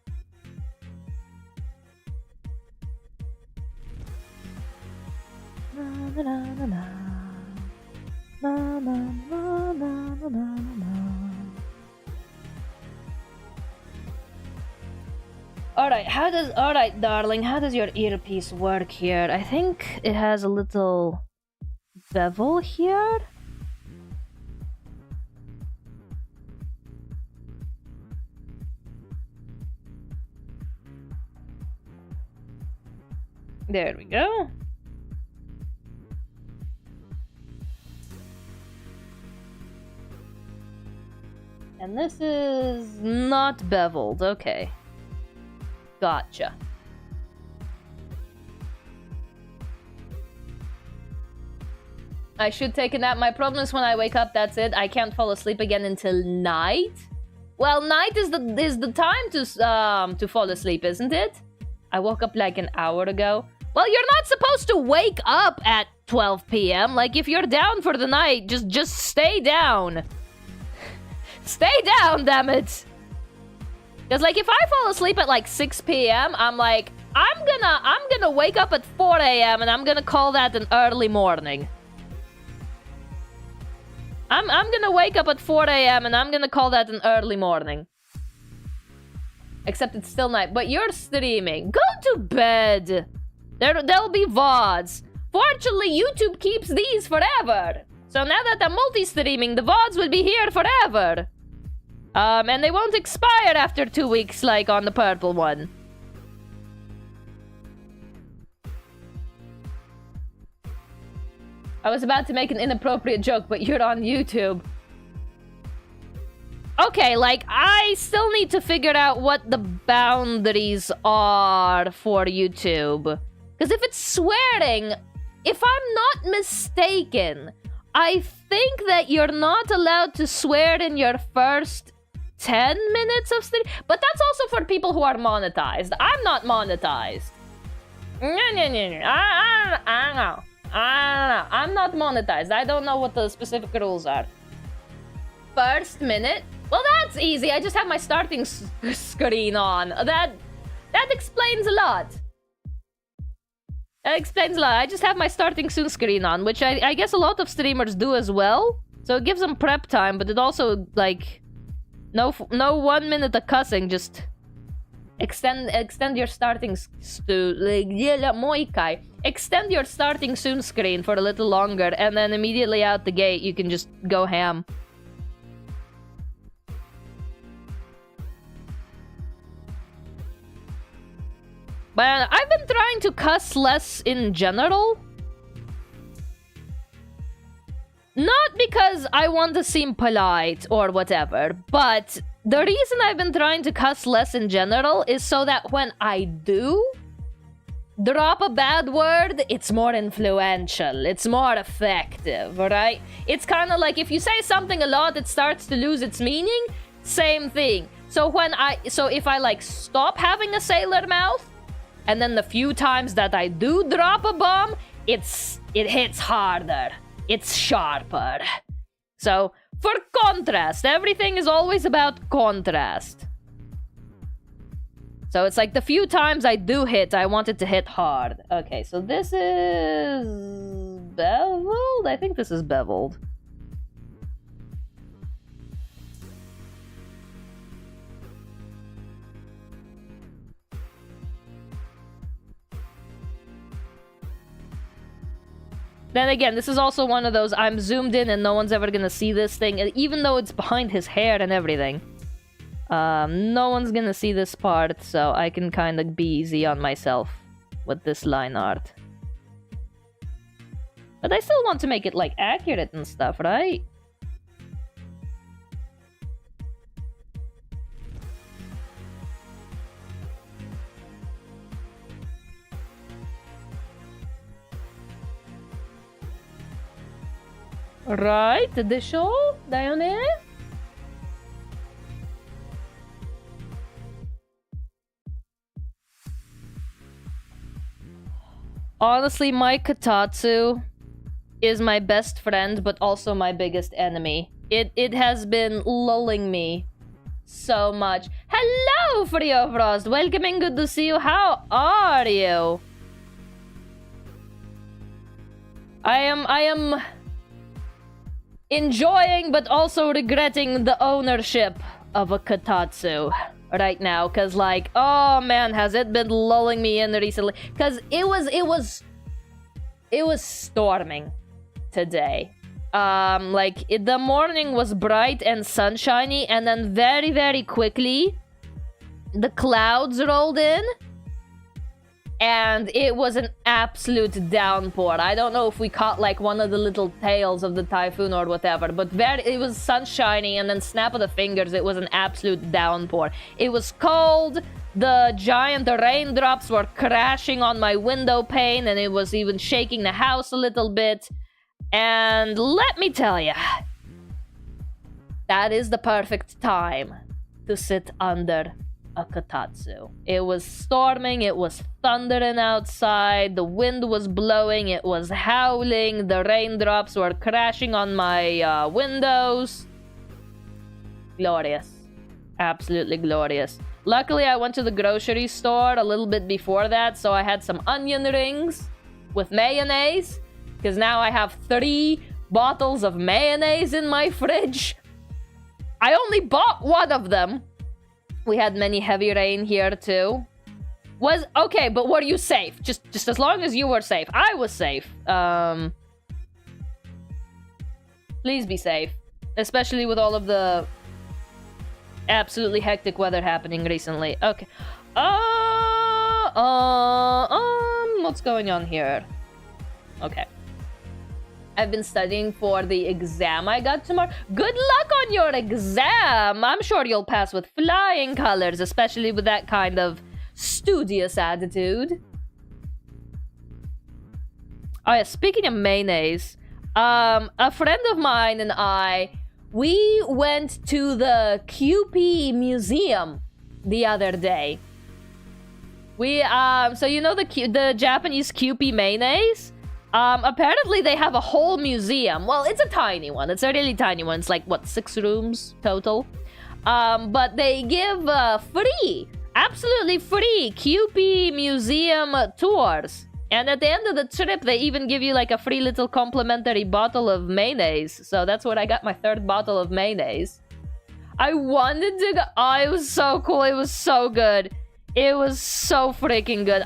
Alright, darling, how does your earpiece work here? I think it has a little bevel here. There we go. And this is not beveled, okay. Gotcha. I should take a nap. My problem is when I wake up, that's it. I can't fall asleep again until night. Well, night is the time to fall asleep, isn't it? I woke up like an hour ago. Well, you're not supposed to wake up at 12 p.m. Like, if you're down for the night, just stay down. Stay down, damn it. Because, like, if I fall asleep at, like, 6 p.m., I'm like, I'm gonna wake up at 4 a.m. and I'm gonna call that an early morning. I'm gonna wake up at 4 a.m. and I'm gonna call that an early morning. Except it's still night. But you're streaming. Go to bed. There'll be VODs. Fortunately, YouTube keeps these forever. So now that I'm multi-streaming, the VODs will be here forever. And they won't expire after 2 weeks, like on the purple one. I was about to make an inappropriate joke, but you're on YouTube. Okay, like, I still need to figure out what the boundaries are for YouTube. Because if it's swearing, if I'm not mistaken, I think that you're not allowed to swear in your first 10 minutes of stream. But that's also for people who are monetized. I'm not monetized. I don't know. I'm not monetized. I don't know what the specific rules are. First minute? Well, that's easy. I just have my starting screen on. That explains a lot. That explains a lot. I just have my starting soon screen on, which I guess a lot of streamers do as well. So it gives them prep time, but it also, like... No 1 minute of cussing, just... Extend your starting extend your starting soon screen for a little longer, and then immediately out the gate you can just go ham. But I've been trying to cuss less in general. Not because I want to seem polite or whatever, but the reason I've been trying to cuss less in general is so that when I do drop a bad word, it's more influential, it's more effective, right? It's kind of like if you say something a lot, it starts to lose its meaning. Same thing. So if I like stop having a sailor mouth, and then the few times that I do drop a bomb, it hits harder. It's sharper. So, for contrast, everything is always about contrast. So it's like the few times I do hit, I want it to hit hard. Okay, so this is... beveled? I think this is beveled. Then again, this is also one of those I'm zoomed in and no one's ever gonna see this thing, even though it's behind his hair and everything. No one's gonna see this part, so I can kind of be easy on myself with this line art. But I still want to make it, like, accurate and stuff, right? Right, the show, Diane? Honestly, my Katatsu is my best friend, but also my biggest enemy. It has been lulling me so much. Hello, Frio Frost! Welcoming, good to see you. How are you? I am enjoying but also regretting the ownership of a Katatsu right now, because, like, oh man, has it been lulling me in recently, because it was storming today. The morning was bright and sunshiny, and then very, very quickly the clouds rolled in and it was an absolute downpour. I don't know if we caught like one of the little tails of the typhoon or whatever, but it was sunshiny, and then snap of the fingers, it was an absolute downpour. It was cold, the giant raindrops were crashing on my window pane, and it was even shaking the house a little bit. And let me tell you, that is the perfect time to sit under a Katatsu. It was storming, it was thundering outside, the wind was blowing, it was howling, the raindrops were crashing on my windows. Glorious. Absolutely glorious. Luckily, I went to the grocery store a little bit before that, so I had some onion rings with mayonnaise, because now I have 3 bottles of mayonnaise in my fridge. I only bought one of them. We had many heavy rain here too. Okay, but were you safe? Just as long as you were safe. I was safe. Please be safe. Especially with all of the absolutely hectic weather happening recently. Okay. What's going on here? Okay. I've been studying for the exam I got tomorrow. Good luck on your exam! I'm sure you'll pass with flying colors, especially with that kind of studious attitude. Oh yeah, speaking of mayonnaise, a friend of mine and I We went to the QP museum the other day. We so you know the Japanese QP mayonnaise? Apparently they have a whole museum. Well, it's a tiny one. It's a really tiny one. It's like what, 6 rooms total? But they give free, absolutely free QP museum tours. And at the end of the trip, they even give you like a free little complimentary bottle of mayonnaise. So that's what I got, my 3rd bottle of mayonnaise. I wanted to go. Oh, it was so cool. It was so good. It was so freaking good.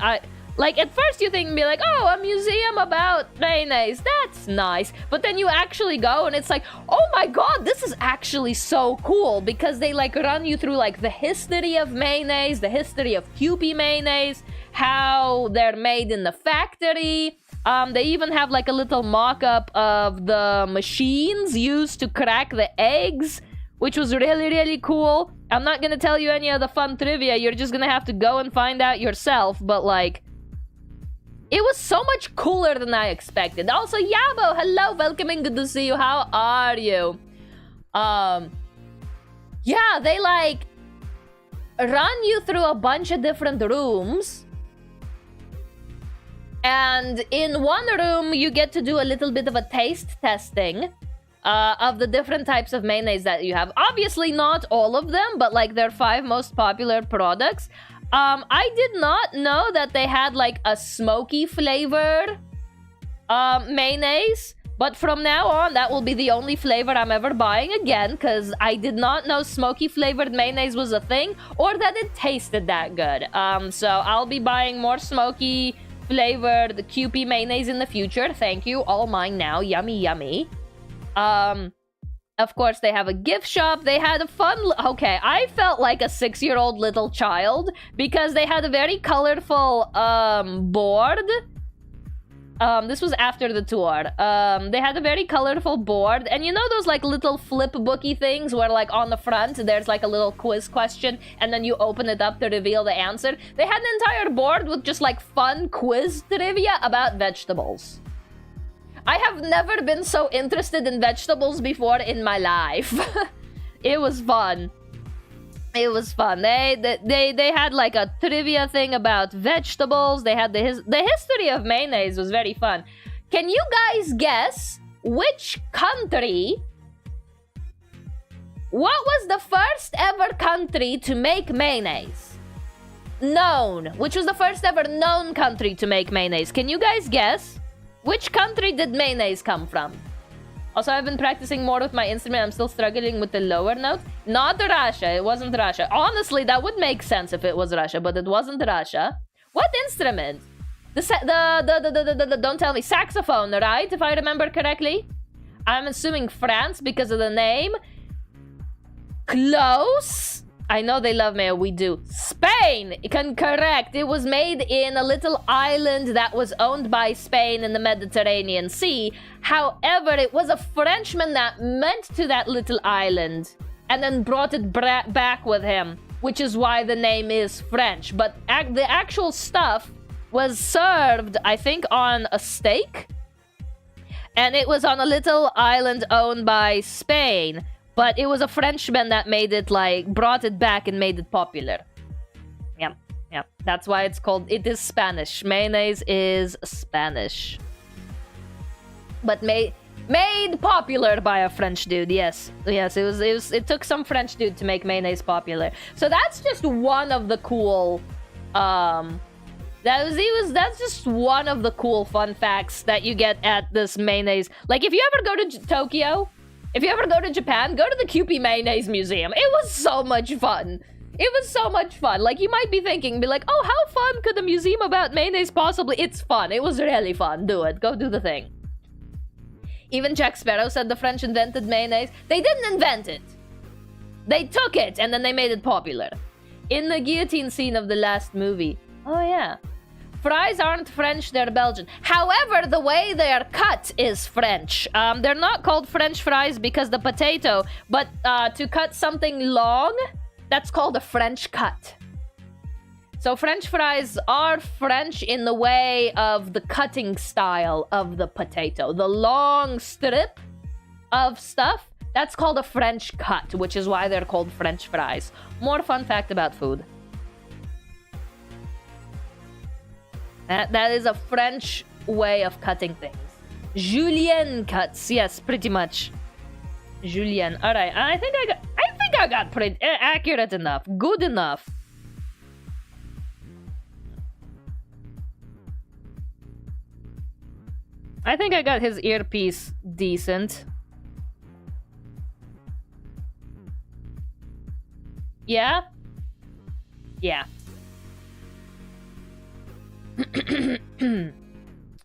Like, at first you think, be like, oh, a museum about mayonnaise. That's nice. But then you actually go and it's like, oh my god, this is actually so cool. Because they, like, run you through, like, the history of mayonnaise, the history of QP mayonnaise, how they're made in the factory. They even have, like, a little mock-up of the machines used to crack the eggs, which was really, really cool. I'm not gonna tell you any of the fun trivia. You're just gonna have to go and find out yourself. But, like, it was so much cooler than I expected. Also, Yabo, hello, welcoming, good to see you. How are you? Yeah, they, like, run you through a bunch of different rooms. And in one room, you get to do a little bit of a taste testing of the different types of mayonnaise that you have. Obviously, not all of them, but, like, their 5 most popular products. I did not know that they had, like, a smoky flavored mayonnaise. But from now on, that will be the only flavor I'm ever buying again, because I did not know smoky flavored mayonnaise was a thing, or that it tasted that good. So I'll be buying more smoky flavored QP mayonnaise in the future. Thank you. All mine now. Yummy, yummy. Of course, they have a gift shop. They had a fun... Okay, I felt like a 6-year-old little child because they had a very colorful board. This was after the tour. They had a very colorful board. And you know those like little flip booky things where like on the front there's like a little quiz question and then you open it up to reveal the answer? They had an entire board with just like fun quiz trivia about vegetables. I have never been so interested in vegetables before in my life. It was fun. It was fun. They had like a trivia thing about vegetables. They had the history of mayonnaise was very fun. Can you guys guess which country? What was the first ever country to make mayonnaise? Known. Which was the first ever known country to make mayonnaise? Can you guys guess? Which country did mayonnaise come from? Also, I've been practicing more with my instrument. I'm still struggling with the lower notes. Not Russia. It wasn't Russia. Honestly, that would make sense if it was Russia, but it wasn't Russia. What instrument? The don't tell me, saxophone, right? If I remember correctly. I'm assuming France because of the name. Close. I know they love mayo. We do. Spain! Correct. It was made in a little island that was owned by Spain in the Mediterranean Sea. However, it was a Frenchman that went to that little island and then brought it back with him, which is why the name is French. But the actual stuff was served, I think, on a steak. And it was on a little island owned by Spain. But it was a Frenchman that made it, like, brought it back and made it popular. Yeah, yeah. That's why it's called, it is Spanish. Mayonnaise is Spanish. But made popular by a French dude, yes. Yes, it took some French dude to make mayonnaise popular. So that's just one of the cool, that's just one of the cool fun facts that you get at this mayonnaise. Like, if you ever go to Tokyo... If you ever go to Japan, go to the QP Mayonnaise Museum. It was so much fun. It was so much fun. Like, you might be thinking, be like, oh, how fun could a museum about mayonnaise possibly... It's fun. It was really fun. Do it. Go do the thing. Even Jack Sparrow said the French invented mayonnaise. They didn't invent it. They took it, and then they made it popular. In the guillotine scene of the last movie. Oh, yeah. Fries aren't French, they're Belgian. However, the way they are cut is French. They're not called French fries because the potato, but to cut something long, that's called a French cut. So French fries are French in the way of the cutting style of the potato. The long strip of stuff, That's called a French cut, which is why they're called French fries. More fun fact about food. That is a French way of cutting things. Julienne cuts, yes, pretty much. Julienne. All right, I think I got pretty accurate enough, good enough. I think I got his earpiece decent. Yeah? Yeah.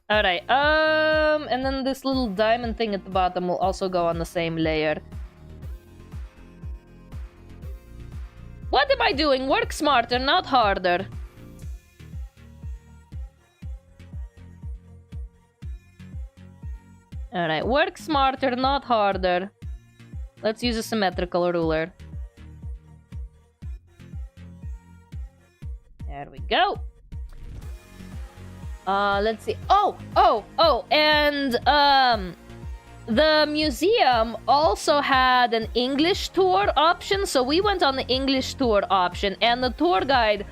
Alright, and then this little diamond thing at the bottom will also go on the same layer. What am I doing? Work smarter, not harder. Alright, work smarter, not harder. Let's use a symmetrical ruler. There we go. Let's see. And the museum also had an English tour option, so we went on the English tour option, and the tour guide,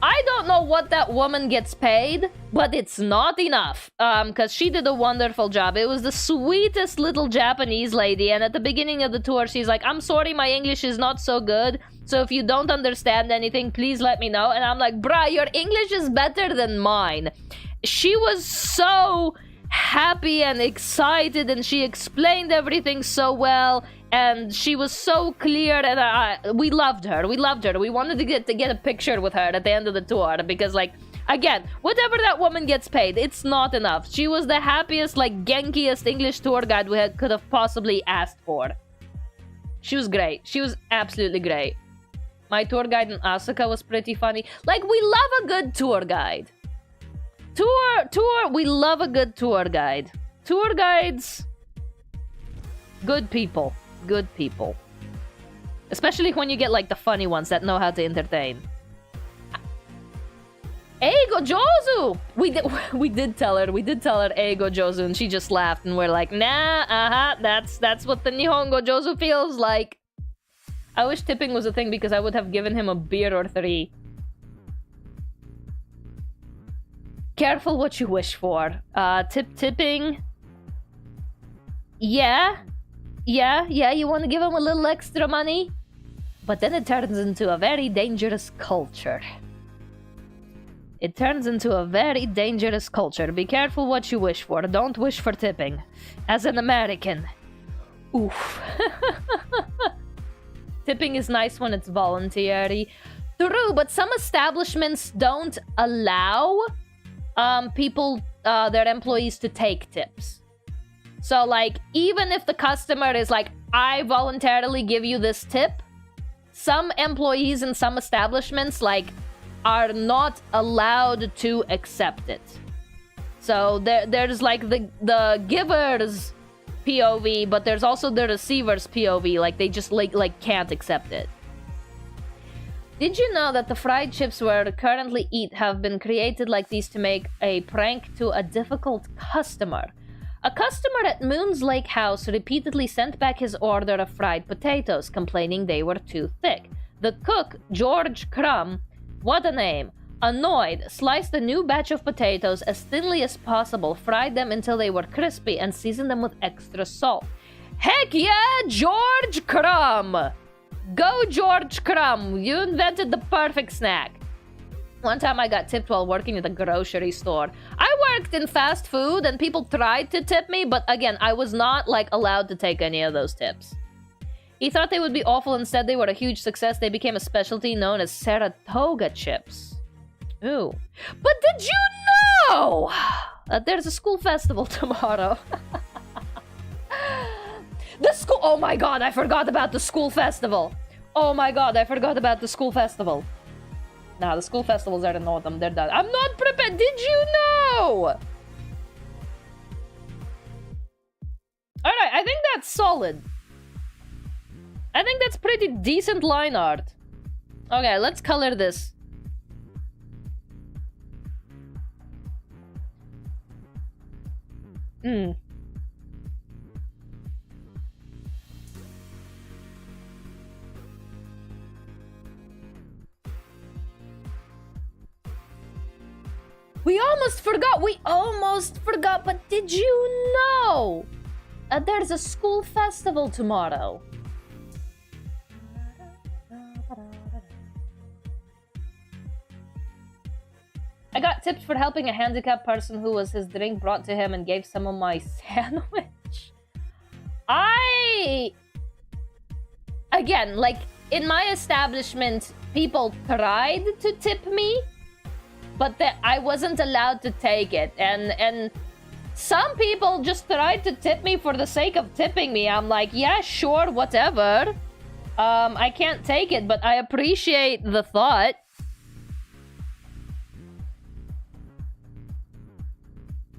I don't know what that woman gets paid, but it's not enough, because she did a wonderful job. It was the sweetest little Japanese lady, and at the beginning of the tour, she's like, I'm sorry, my English is not so good, so if you don't understand anything, please let me know. And I'm like, bruh, your English is better than mine. She was so happy and excited, and she explained everything so well, and she was so clear, and we loved her. We loved her. We wanted to get a picture with her at the end of the tour, because, like, again, whatever that woman gets paid, it's not enough. She was the happiest, like, genkiest English tour guide we could have possibly asked for. She was great. She was absolutely great. My tour guide in Asuka was pretty funny. Like, we love a good tour guide. We love a good tour guide. Tour guides, good people. Good people. Especially when you get, like, the funny ones that know how to entertain. Eigo Jozu! We did tell her Eigo Jozu, and she just laughed, and we're like, nah, that's what the Nihongo Jozu feels like. I wish tipping was a thing, because I would have given him a beer or 3. Careful what you wish for. Tipping. Yeah, you want to give him a little extra money? But then it turns into a very dangerous culture. It turns into a very dangerous culture. Be careful what you wish for. Don't wish for tipping. As an American. Oof. Tipping is nice when it's voluntary. True, but some establishments don't allow their employees to take tips. So, like, even if the customer is like, I voluntarily give you this tip, some employees in some establishments, like, are not allowed to accept it. So there's like the giver's POV, but there's also the receiver's POV. Like, they just like can't accept it. Did you know that the fried chips we currently eat have been created like these to make a prank to a difficult customer? A customer at Moon's Lake House repeatedly sent back his order of fried potatoes, complaining they were too thick. The cook, George Crumb, what a name, annoyed, sliced a new batch of potatoes as thinly as possible, fried them until they were crispy, and seasoned them with extra salt. Heck yeah, George Crumb! Go, George Crumb! You invented the perfect snack. One time I got tipped while working at a grocery store. I worked in fast food and people tried to tip me, but again, I was not, like, allowed to take any of those tips. He thought they would be awful. Instead, they were a huge success. They became a specialty known as Saratoga chips. Ooh. But did you know that there's a school festival tomorrow? The school... Oh my god, I forgot about the school festival. Oh my god, I forgot about the school festival. Nah, the school festivals are in autumn. They're done. I'm not prepared. Did you know? Alright, I think that's solid. I think that's pretty decent line art. Okay, let's color this. We almost forgot, but did you know there's a school festival tomorrow? I got tips for helping a handicapped person who was his drink brought to him and gave some of my sandwich. Again, like, in my establishment, people tried to tip me, but I wasn't allowed to take it. And some people just tried to tip me for the sake of tipping me. I'm like, yeah, sure, whatever. I can't take it, but I appreciate the thought.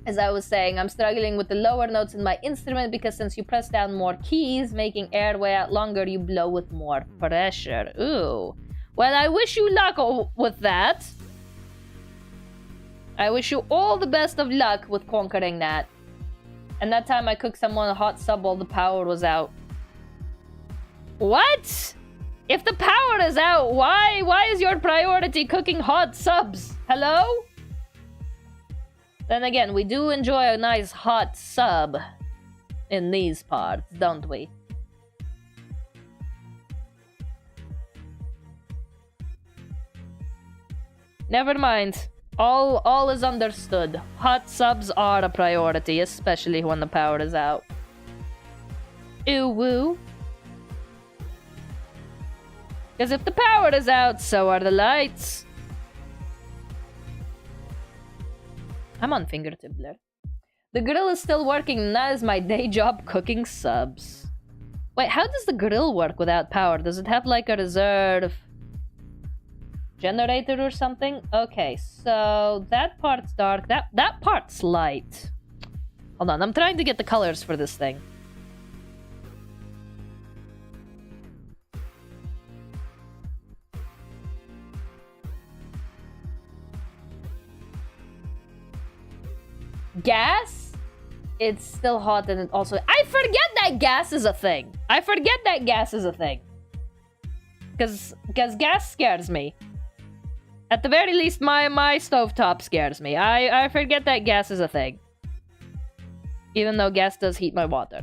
As I was saying, I'm struggling with the lower notes in my instrument because since you press down more keys, making air way out longer, you blow with more pressure. Ooh. Well, I wish you luck with that. I wish you all the best of luck with conquering that. And that time I cooked someone a hot sub while the power was out. What? If the power is out, why is your priority cooking hot subs? Hello? Then again, we do enjoy a nice hot sub in these parts, don't we? Never mind. All is understood. Hot subs are a priority, especially when the power is out. Ew woo. Because if the power is out, so are the lights. I'm on fingertip blur. The grill is still working, and that is my day job cooking subs. Wait, how does the grill work without power? Does it have like a reserve generator or something? Okay, so that part's dark. That part's light. Hold on, I'm trying to get the colors for this thing. Gas? It's still hot and it also... I forget that gas is a thing. Because gas scares me. At the very least, my stovetop scares me. I forget that gas is a thing. Even though gas does heat my water.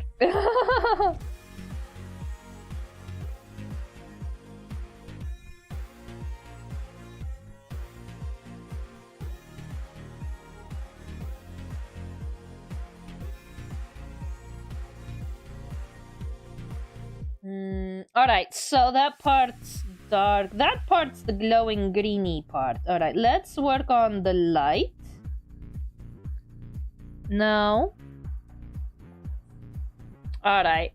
Alright, so that part's dark. That part's the glowing greeny part. Alright, let's work on the light. No. Alright.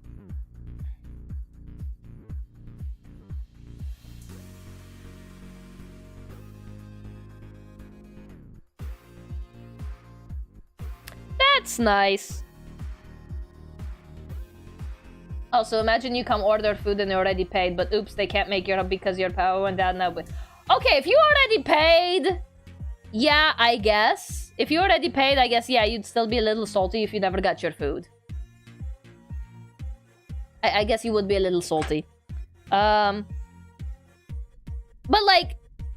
That's nice. Oh, so imagine you come order food and you're already paid, but oops, they can't make your up because your power went down now. Okay, if you already paid, yeah, I guess. If you already paid, I guess, yeah, you'd still be a little salty if you never got your food. I guess you would be a little salty. But like,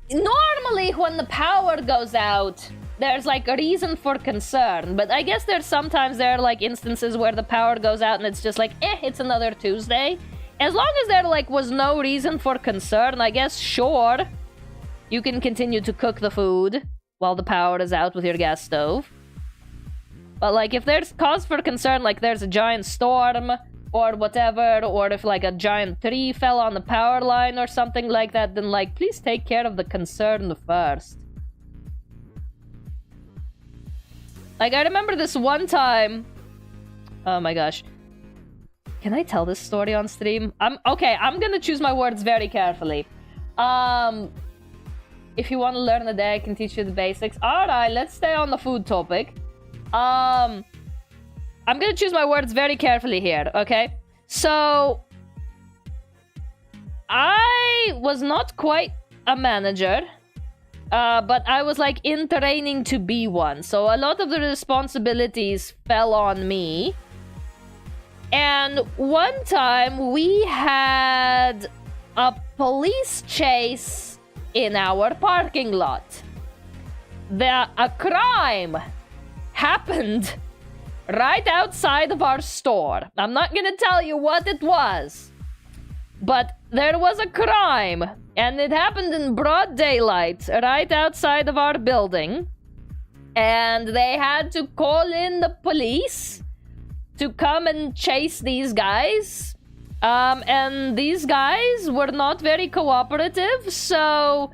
normally when the power goes out, there's like a reason for concern, but I guess there are like instances where the power goes out and it's just like, it's another Tuesday. As long as there like was no reason for concern, I guess sure, you can continue to cook the food while the power is out with your gas stove. But like if there's cause for concern, like there's a giant storm or whatever, or if like a giant tree fell on the power line or something like that, then like please take care of the concern first. Like, I remember this one time... Oh my gosh. Can I tell this story on stream? Okay, I'm gonna choose my words very carefully. If you want to learn a day, I can teach you the basics. Alright, let's stay on the food topic. I'm gonna choose my words very carefully here, okay? So... I was not quite a manager. But I was like in training to be one. So a lot of the responsibilities fell on me. And one time we had a police chase in our parking lot. a crime happened right outside of our store. I'm not gonna tell you what it was, but there was a crime, and it happened in broad daylight right outside of our building, and they had to call in the police to come and chase these guys. And these guys were not very cooperative, so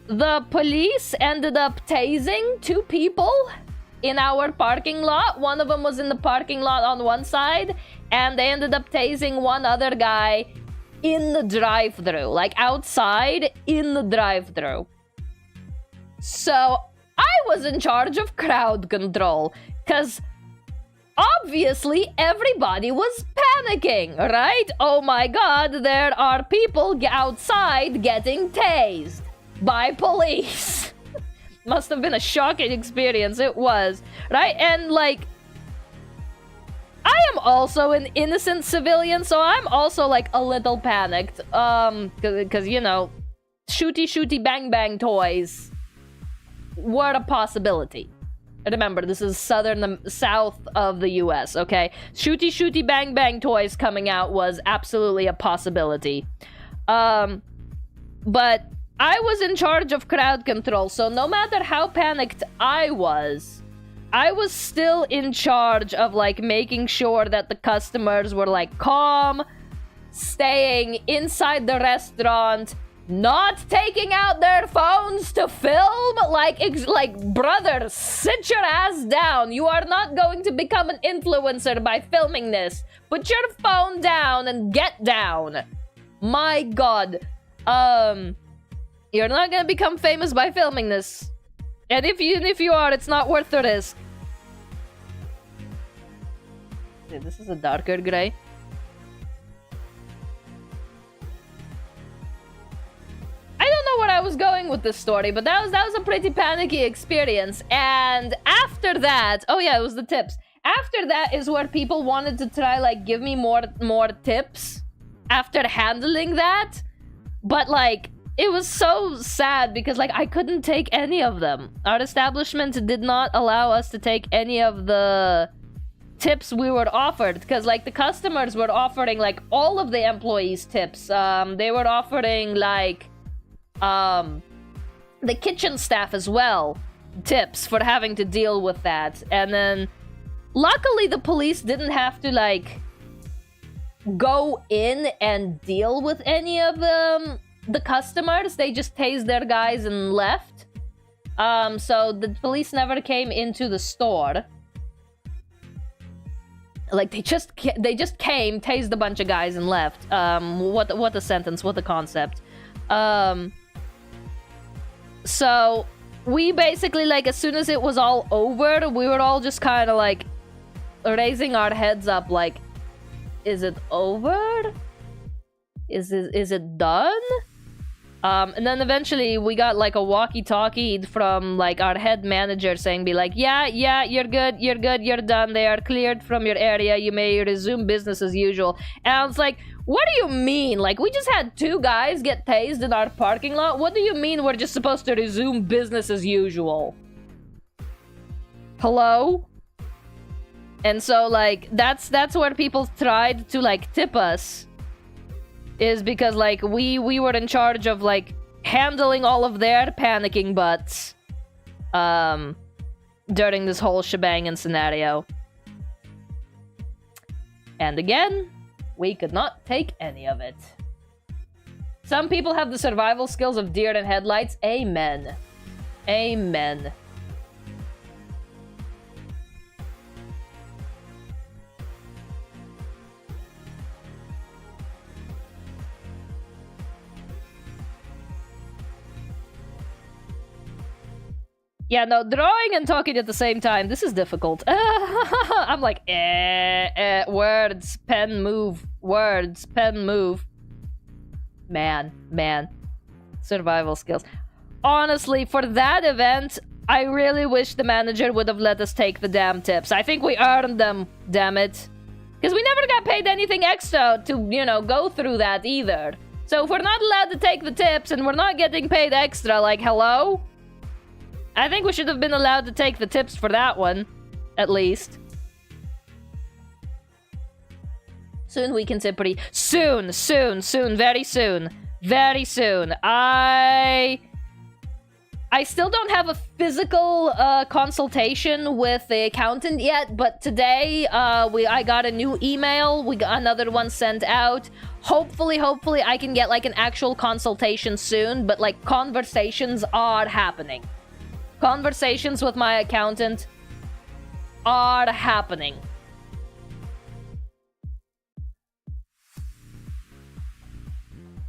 the police ended up tasing 2 people in our parking lot. One of them was in the parking lot on one side, and they ended up tasing one other guy in the drive-thru, like outside in the drive-thru. So I was in charge of crowd control, because obviously everybody was panicking, right? Oh my god, there are people outside getting tased by police. Must have been a shocking experience. It was, right? And like, I am also an innocent civilian, so I'm also like a little panicked. Because you know, shooty bang toys were a possibility. Remember, this is south of the US, okay? Shooty bang toys coming out was absolutely a possibility. But I was in charge of crowd control, so no matter how panicked I was still in charge of, like, making sure that the customers were, like, calm, staying inside the restaurant, not taking out their phones to film. Like, brother, sit your ass down. You are not going to become an influencer by filming this. Put your phone down and get down. My god. You're not gonna become famous by filming this. And if you are, it's not worth the risk. Dude, this is a darker gray. I don't know where I was going with this story, but that was a pretty panicky experience. And after that, oh yeah, it was the tips. After that is where people wanted to try, like, give me more tips after handling that. But, like, it was so sad because, like, I couldn't take any of them. Our establishment did not allow us to take any of the tips we were offered, because, like, the customers were offering, like, all of the employees tips. They were offering, like, the kitchen staff as well tips for having to deal with that. And then luckily the police didn't have to, like, go in and deal with any of the customers. They just tased their guys and left. So the police never came into the store. Like, they just came, tased a bunch of guys and left. What a sentence, what a concept. So we basically, like, as soon as it was all over, we were all just kind of, like, raising our heads up, like, is it over? Is it done? And then eventually we got, like, a walkie-talkie from, like, our head manager saying, yeah, you're good, you're done, they are cleared from your area, you may resume business as usual. And I was like, what do you mean? Like, we just had 2 guys get tased in our parking lot? What do you mean we're just supposed to resume business as usual? Hello? And so, like, that's where people tried to, like, tip us. Is because, like, we were in charge of, like, handling all of their panicking butts during this whole shebang and scenario. And again, we could not take any of it. Some people have the survival skills of deer in headlights. Amen. Amen. Yeah, no, drawing and talking at the same time, this is difficult. I'm like, words, pen, move, words, pen, move. Man. Survival skills. Honestly, for that event, I really wish the manager would have let us take the damn tips. I think we earned them, damn it. Because we never got paid anything extra to, you know, go through that either. So if we're not allowed to take the tips and we're not getting paid extra, like, hello? I think we should have been allowed to take the tips for that one, at least. Soon we can tip soon, very soon. Very soon. I still don't have a physical consultation with the accountant yet, but today I got a new email. We got another one sent out. Hopefully I can get like an actual consultation soon, but like conversations are happening. Conversations with my accountant are happening.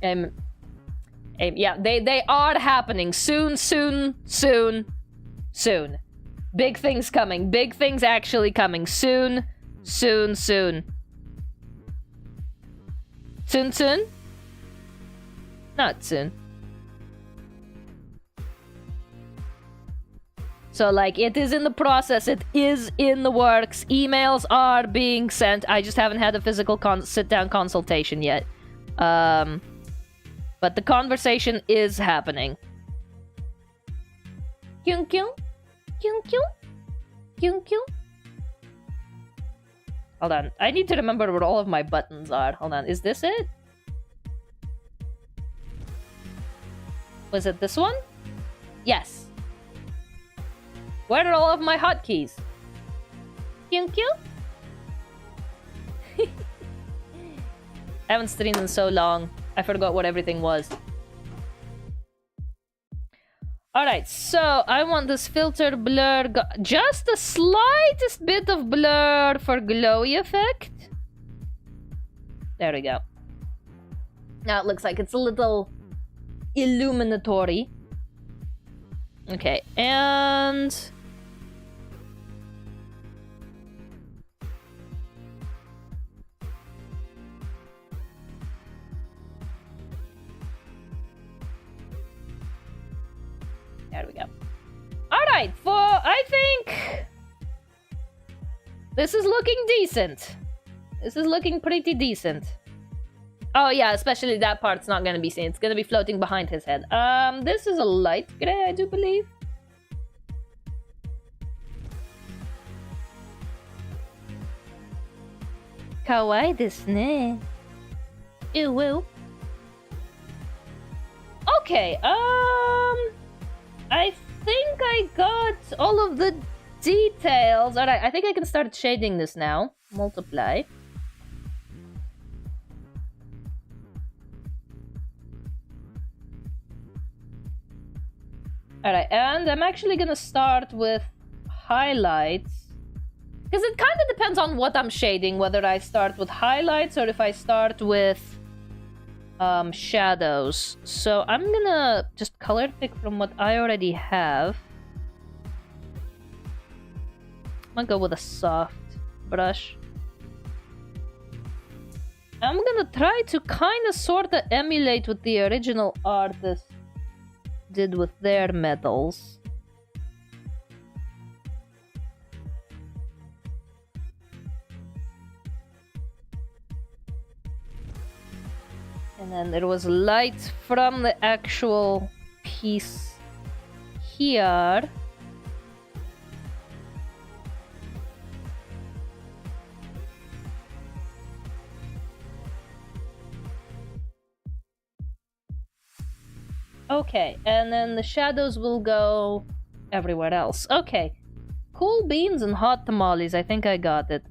Yeah, they are happening soon. Big things coming. Big things actually coming soon. Soon. Not soon. So, like, it is in the process. It is in the works. Emails are being sent. I just haven't had a physical sit-down consultation yet. But the conversation is happening. Kyung kyung. Kyung kyung. Kyung kyung. Hold on. I need to remember where all of my buttons are. Hold on. Is this it? Was it this one? Yes. Where are all of my hotkeys? Kyung kyung. I haven't streamed in so long. I forgot what everything was. Alright, so I want this filter blur... just the slightest bit of blur for glowy effect. There we go. Now it looks like it's a little illuminatory. Okay, and... there we go. Alright, I think... this is looking decent. This is looking pretty decent. Oh yeah, especially that part's not gonna be seen. It's gonna be floating behind his head. This is a light gray, I do believe. Kawaii desu ne. Ew. Okay, I think I got all of the details. Alright, I think I can start shading this now. Multiply. Alright, and I'm actually gonna start with highlights. Because it kind of depends on what I'm shading, whether I start with highlights or if I start with shadows. So I'm gonna just color pick from what I already have. I'm gonna go with a soft brush. I'm gonna try to kind of sort of emulate what the original artist did with their metals. And then there was light from the actual piece here. Okay, and then the shadows will go everywhere else. Okay. Cool beans and hot tamales. I think I got it.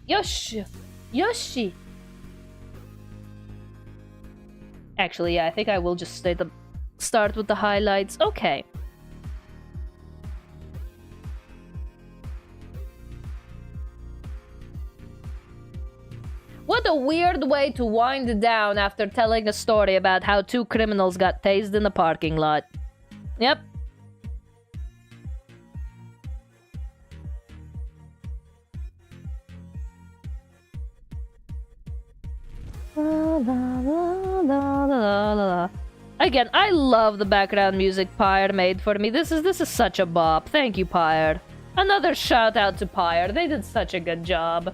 Yoshi! Actually, yeah, I think I will just start with the highlights. Okay. What a weird way to wind down after telling a story about how two criminals got tased in a parking lot. Yep. Again, I love the background music Pyre made for me. This is such a bop. Thank you, Pyre. Another shout out to Pyre. They did such a good job.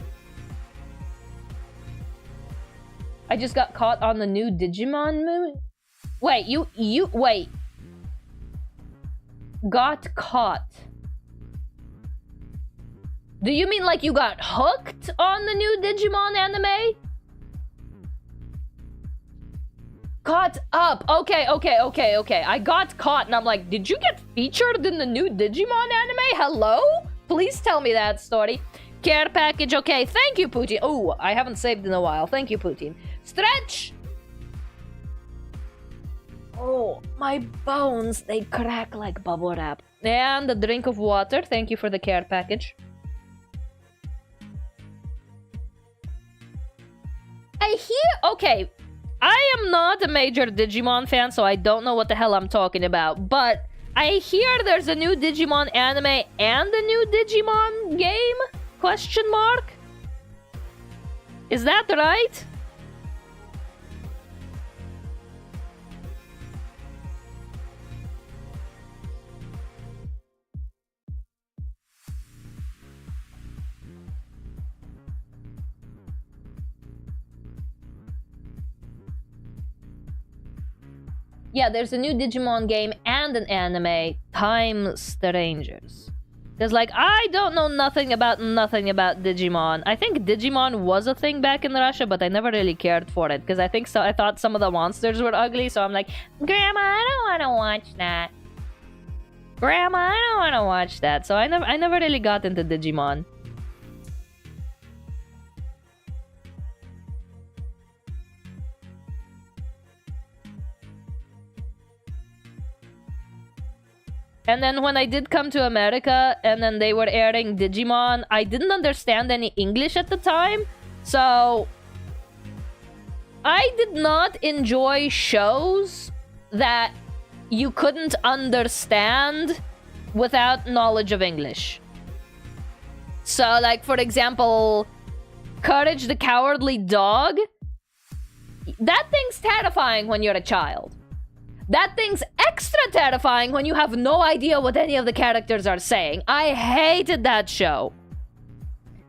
I just got caught on the new Digimon movie. Wait, wait. Got caught. Do you mean like you got hooked on the new Digimon anime? Caught up. Okay. I got caught and I'm like, did you get featured in the new Digimon anime? Hello? Please tell me that story. Care package. Okay, thank you, Poutine. Oh, I haven't saved in a while. Thank you, Poutine. Stretch. Oh, my bones. They crack like bubble wrap. And a drink of water. Thank you for the care package. I hear... Okay. I am not a major Digimon fan, so I don't know what the hell I'm talking about. But I hear there's a new Digimon anime and a new Digimon game? Question mark? Is that right? Yeah, there's a new Digimon game and an anime, Time Strangers. Because, like, I don't know nothing about Digimon. I think Digimon was a thing back in Russia, but I never really cared for it. Because I thought some of the monsters were ugly, so I'm like, Grandma, I don't want to watch that. Grandma, I don't want to watch that. So I never really got into Digimon. And then when I did come to America and then they were airing Digimon, I didn't understand any English at the time. So I did not enjoy shows that you couldn't understand without knowledge of English. So, like, for example, Courage the Cowardly Dog. That thing's terrifying when you're a child. That thing's extra terrifying when you have no idea what any of the characters are saying. I hated that show.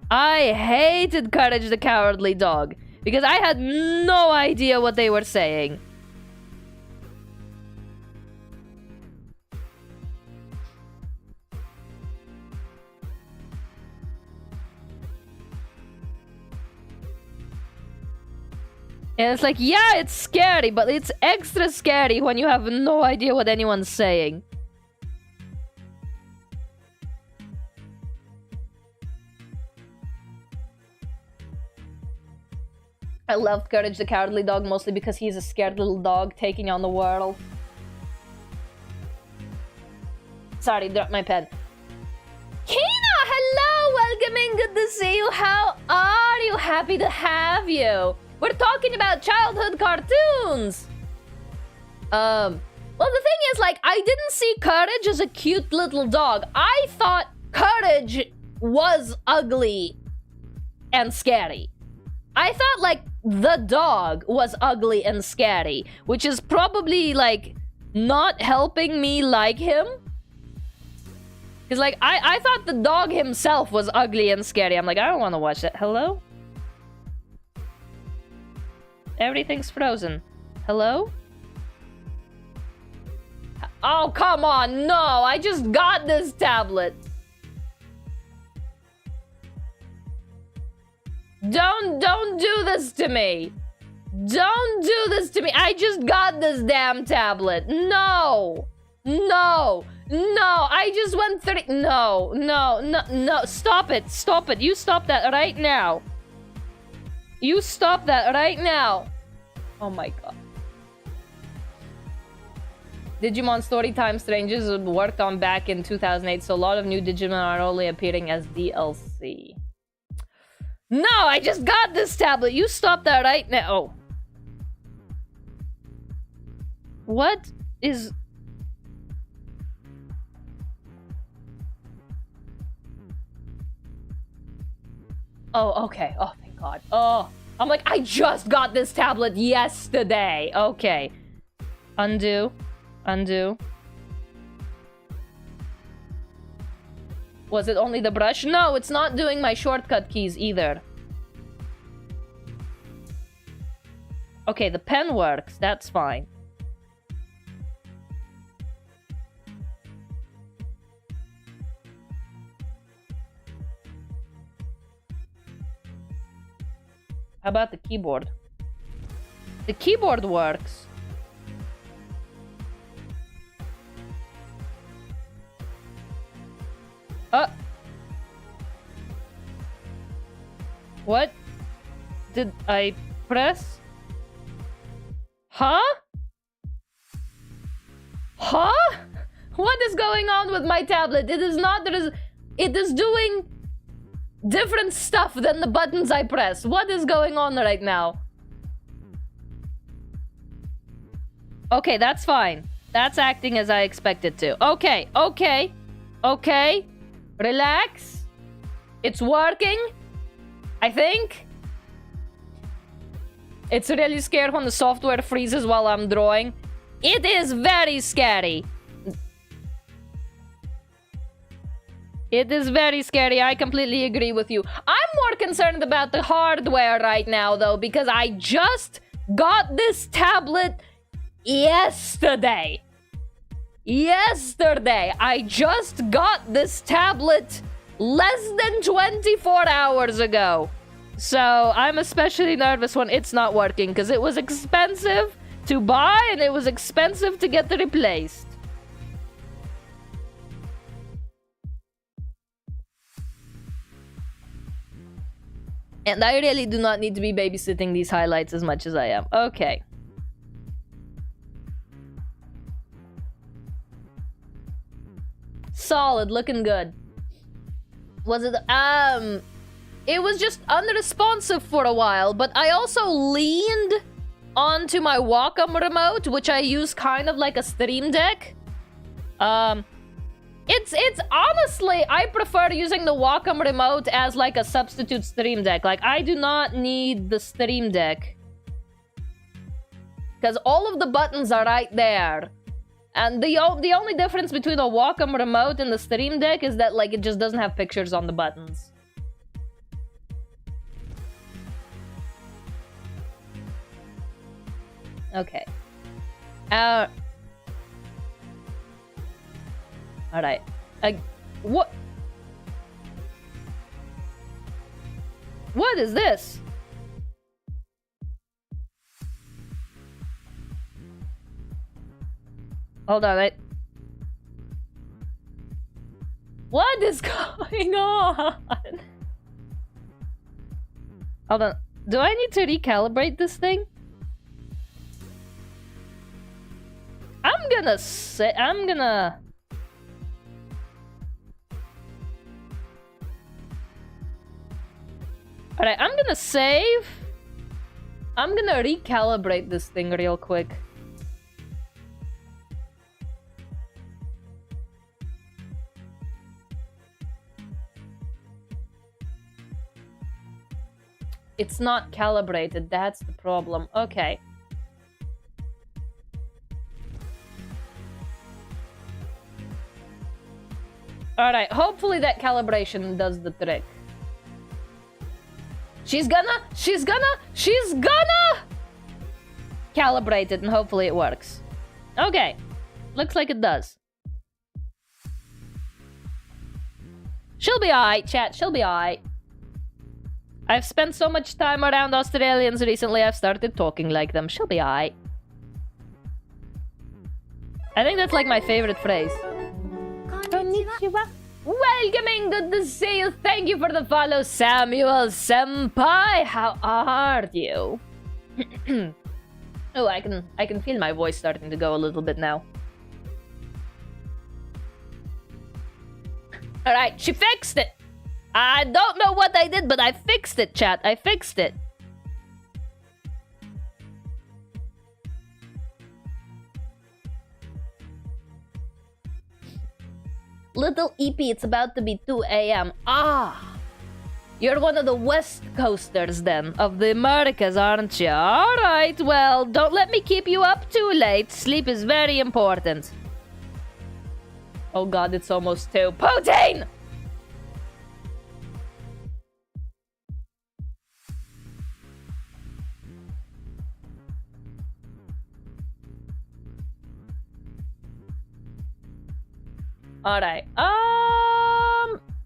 I hated Courage the Cowardly Dog because I had no idea what they were saying. And it's like, yeah, it's scary, but it's extra scary when you have no idea what anyone's saying. I loved Courage the Cowardly Dog mostly because he's a scared little dog taking on the world. Sorry, dropped my pen. Kina, hello! Welcoming, good to see you. How are you? Happy to have you. We're talking about childhood cartoons! Well, the thing is, like, I didn't see Courage as a cute little dog. I thought Courage was ugly and scary. I thought, like, the dog was ugly and scary, which is probably, like, not helping me like him. Because, like, I thought the dog himself was ugly and scary. I'm like, I don't want to watch that. Hello? Everything's frozen. Hello? Oh, come on. No, I just got this tablet. Don't do this to me. Don't do this to me. I just got this damn tablet. No. No. No. I just went through... No. Stop it. Stop it. You stop that right now. You stop that right now. Oh my god. Digimon Storytime Strangers was worked on back in 2008, so a lot of new Digimon are only appearing as DLC. No, I just got this tablet. You stop that right now. Oh. What is... Oh, okay. Oh, thank god. Oh. I'm like, I just got this tablet yesterday. Okay. Undo. Undo. Was it only the brush? No, it's not doing my shortcut keys either. Okay, the pen works. That's fine. How about the keyboard? The keyboard works. What did I press? Huh? Huh? What is going on with my tablet? It is not, it is doing different stuff than the buttons I press. What is going on right now? Okay, that's fine. That's acting as I expected to. Okay, okay, okay. Relax. It's working, I think. It's really scared when the software freezes while I'm drawing. It is very scary. It is very scary. I completely agree with you. I'm more concerned about the hardware right now, though, because I just got this tablet yesterday. Yesterday. I just got this tablet less than 24 hours ago. So I'm especially nervous when it's not working, because it was expensive to buy and it was expensive to get replaced. And I really do not need to be babysitting these highlights as much as I am. Okay. Solid, looking good. Was it, it was just unresponsive for a while, but I also leaned onto my Wacom remote, which I use kind of like a Stream Deck. It's honestly, I prefer using the Wacom remote as like a substitute Stream Deck. Like, I do not need the Stream Deck, because all of the buttons are right there. And the only difference between a Wacom remote and the Stream Deck is that, like, it just doesn't have pictures on the buttons. Okay. Alright. What? What is this? Hold on, what is going on? Hold on. Do I need to recalibrate this thing? I'm gonna... Alright, I'm gonna save. I'm gonna recalibrate this thing real quick. It's not calibrated, that's the problem. Okay. Alright, hopefully that calibration does the trick. She's gonna calibrate it, and hopefully it works. Okay. Looks like it does. She'll be alright, chat. She'll be alright. I've spent so much time around Australians recently, I've started talking like them. She'll be alright. I think that's like my favorite phrase. Konnichiwa. Welcoming, good to see you. Thank you for the follow, Samuel Senpai. How are you? Oh, I can feel my voice starting to go a little bit now. All right, she fixed it. I don't know what I did, but I fixed it, chat. I fixed it. Little EP, it's about to be 2 a.m. Ah! You're one of the West Coasters, then, of the Americas, aren't you? Alright, well, don't let me keep you up too late. Sleep is very important. Oh god, it's almost 2. Poutine! Alright.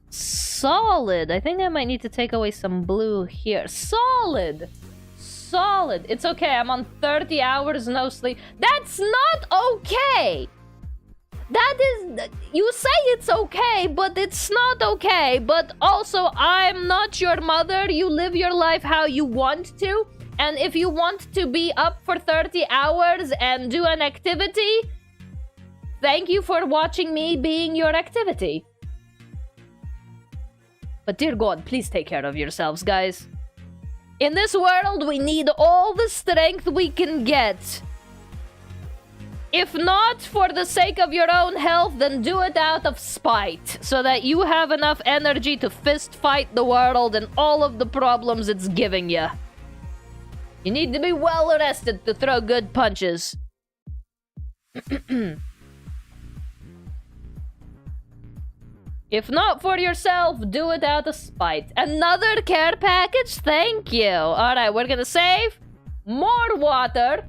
Solid. I think I might need to take away some blue here. Solid. Solid. It's okay. I'm on 30 hours, no sleep. That's not okay. That is... You say it's okay, but it's not okay. But also, I'm not your mother. You live your life how you want to. And if you want to be up for 30 hours and do an activity, thank you for watching me being your activity. But dear God, please take care of yourselves, guys. In this world, we need all the strength we can get. If not for the sake of your own health, then do it out of spite, so that you have enough energy to fist fight the world and all of the problems it's giving you. You need to be well rested to throw good punches. If not for yourself, do it out of spite. Another care package? Thank you. Alright, we're gonna save more water.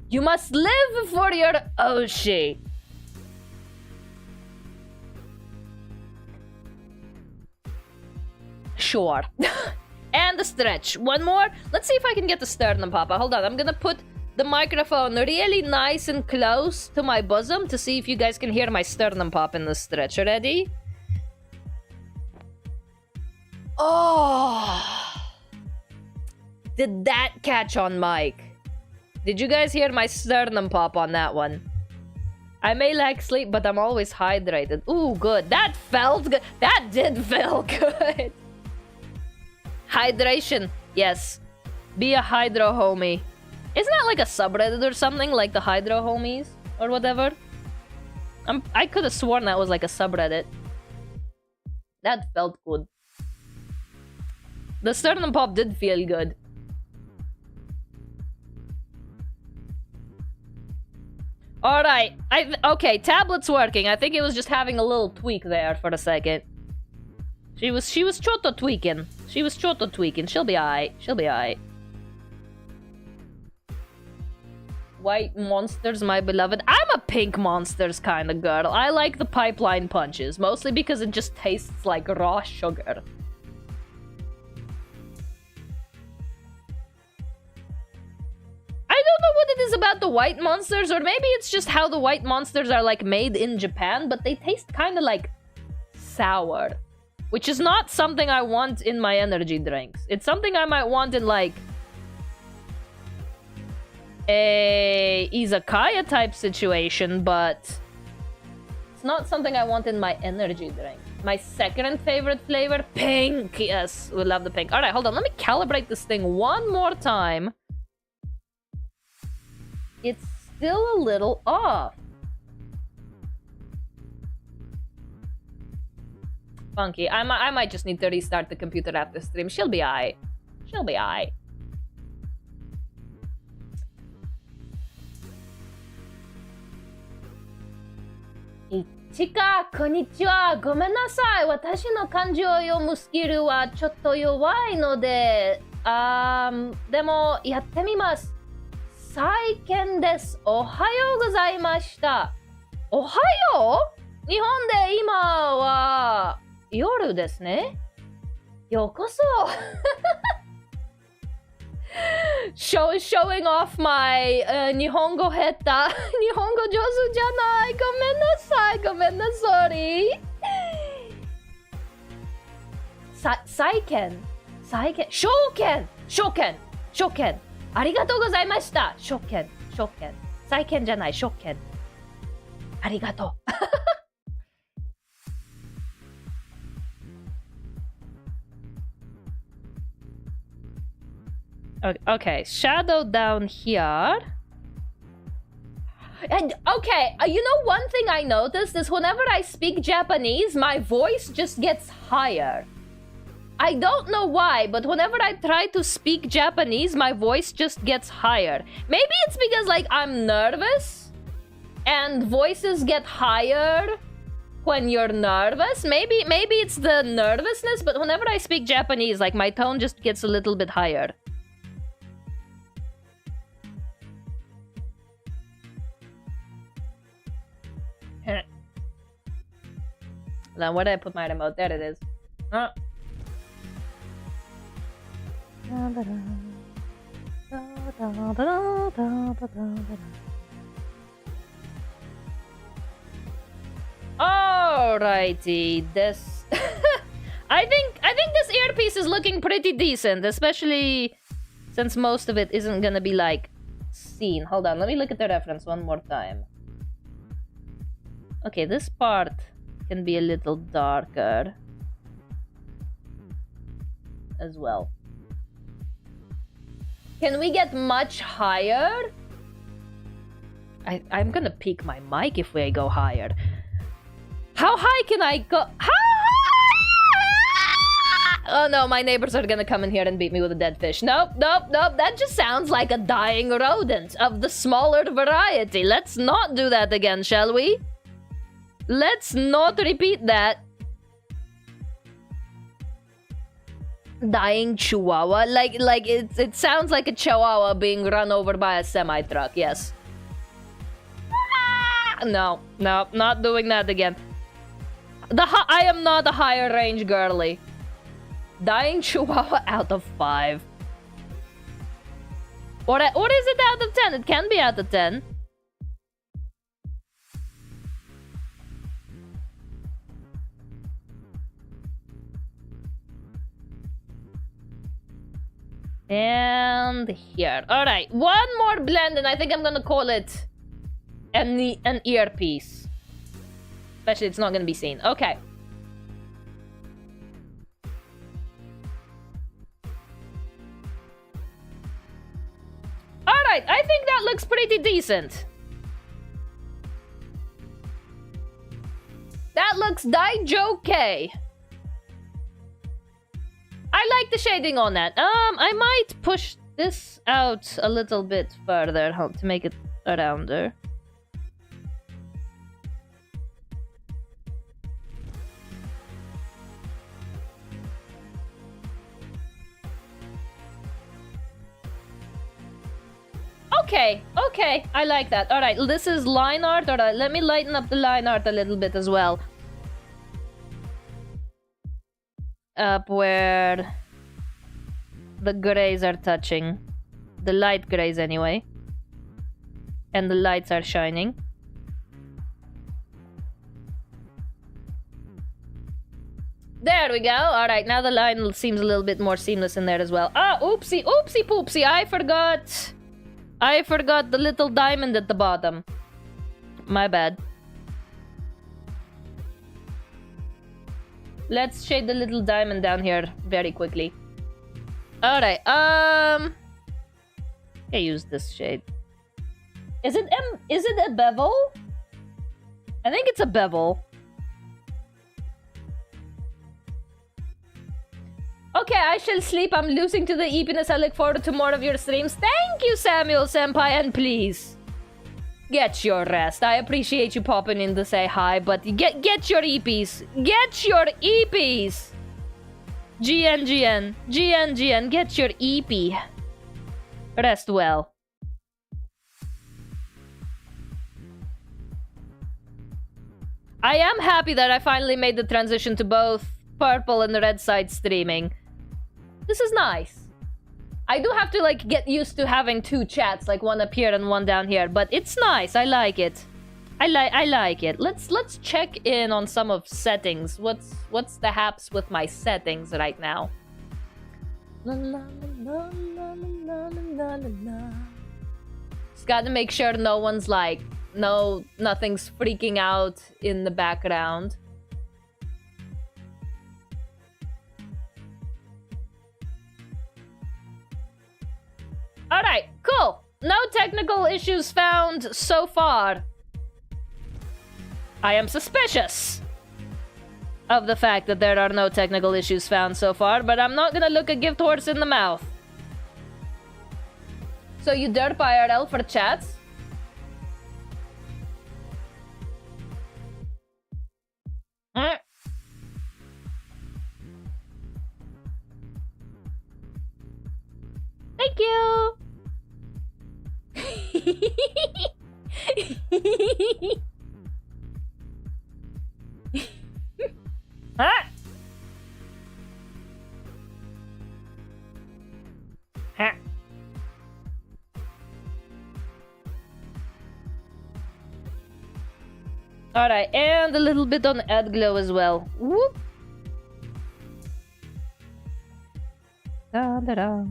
You must live for your Oshi. Sure. And the stretch. One more. Let's see if I can get the sternum papa. Hold on. I'm gonna put the microphone really nice and close to my bosom to see if you guys can hear my sternum pop in the stretch. Ready? Oh. Did that catch on mic? Did you guys hear my sternum pop on that one? I may lack sleep, but I'm always hydrated. Ooh, good. That felt good. That did feel good. Hydration. Yes. Be a hydro homie. Isn't that like a subreddit or something? Like the hydro homies? Or whatever? I could have sworn that was like a subreddit. That felt good. The sternum pop did feel good. Alright, okay, tablet's working. I think it was just having a little tweak there for a second. She was choto tweaking. She was choto tweaking. She'll be alright. She'll be alright. White monsters, my beloved. I'm a pink monsters kind of girl. I like the pipeline punches, mostly because it just tastes like raw sugar. I don't know what it is about the white monsters, or maybe it's just how the white monsters are like made in Japan, but they taste kind of like sour, which is not something I want in my energy drinks. It's something I might want in like a izakaya type situation, but it's not something I want in my energy drink. My second favorite flavor, pink. Yes, we love the pink. All right, hold on. Let me calibrate this thing one more time. It's still a little off. Funky. I might just need to restart the computer after stream. She'll be aight. She'll be aight. Chika, konnichiwa. ごめんなさい。私の感情を読むスキルはちょっと弱いので、でもやってみます。再見です。おはようございました。おはよう？日本で今は夜ですね。ようこそ。showing off my 日本語下手。日本語上手じゃない。ごめんなさい。ごめんなさい。再見。再見。証券。証券。証券。ありがとうございました。証券。証券。再見じゃない。証券。ありがとう。Okay, shadow down here. And okay, you know one thing I noticed is whenever I speak Japanese, my voice just gets higher. I don't know why, but whenever I try to speak Japanese, my voice just gets higher. Maybe it's because like I'm nervous and voices get higher when you're nervous. Maybe it's the nervousness, but whenever I speak Japanese, like my tone just gets a little bit higher. Now, where did I put my remote? There it is. Alrighty, this I think this earpiece is looking pretty decent, especially since most of it isn't gonna be like seen. Hold on, let me look at the reference one more time. Okay, this part can be a little darker as well. Can we get much higher? I'm gonna peak my mic if we go higher. How high can I go? How high? Oh no, my neighbors are gonna come in here and beat me with a dead fish. Nope, nope, nope. That just sounds like a dying rodent of the smaller variety. Let's not do that again, shall we? Let's not repeat that. Dying chihuahua? Like it sounds like a chihuahua being run over by a semi-truck, yes. No, no, not doing that again. I am not a higher range girly. Dying chihuahua out of 5. Or is it out of 10? It can be out of 10. And here. Alright, one more blend and I think I'm gonna call it an earpiece. Especially it's not gonna be seen. Okay. Alright, I think that looks pretty decent. That looks okay. I like the shading on that. I might push this out a little bit further to make it rounder. Okay, okay, I like that. Alright, this is line art. Alright, let me lighten up the line art a little bit as well. Up where the grays are touching. The light grays anyway. And the lights are shining. There we go. Alright, now the line seems a little bit more seamless in there as well. Ah, oopsie, oopsie poopsie. I forgot the little diamond at the bottom. My bad. Let's shade the little diamond down here very quickly. Alright, I use this shade. Is it a bevel? I think it's a bevel. Okay, I shall sleep. I'm losing to the eepiness. I look forward to more of your streams. Thank you, Samuel Senpai, and please get your rest. I appreciate you popping in to say hi, but get your EPs. Get your EPs. GN, get your EP. Rest well. I am happy that I finally made the transition to both purple and red side streaming. This is nice. I do have to like get used to having two chats, like one up here and one down here, but it's nice. I like it. I like it. Let's check in on some of settings. What's the haps with my settings right now? Just got to make sure no one's like nothing's freaking out in the background. Alright, cool. No technical issues found so far. I am suspicious of the fact that there are no technical issues found so far, but I'm not gonna look a gift horse in the mouth. So you derp IRL for chats? Thank you! Alright, and a little bit on Ad Glow as well. Whoop. Da, da, da.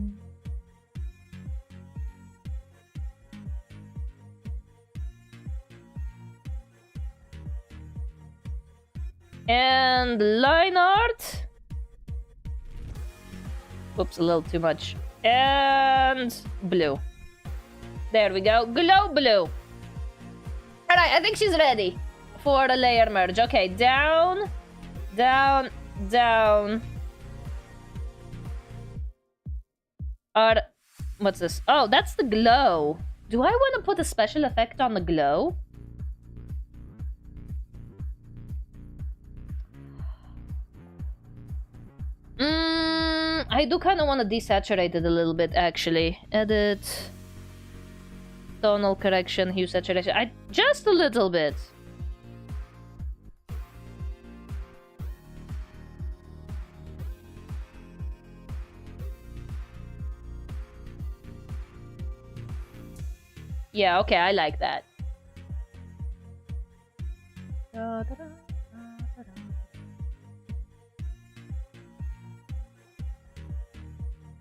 And line art. Oops, a little too much. And blue. There we go. Glow blue. Alright, I think she's ready for the layer merge. Okay, down, down, down. What's this? Oh, that's the glow. Do I want to put a special effect on the glow? I do kind of want to desaturate it a little bit, actually. Edit. Tonal correction, hue saturation. Just a little bit. Yeah, okay, I like that.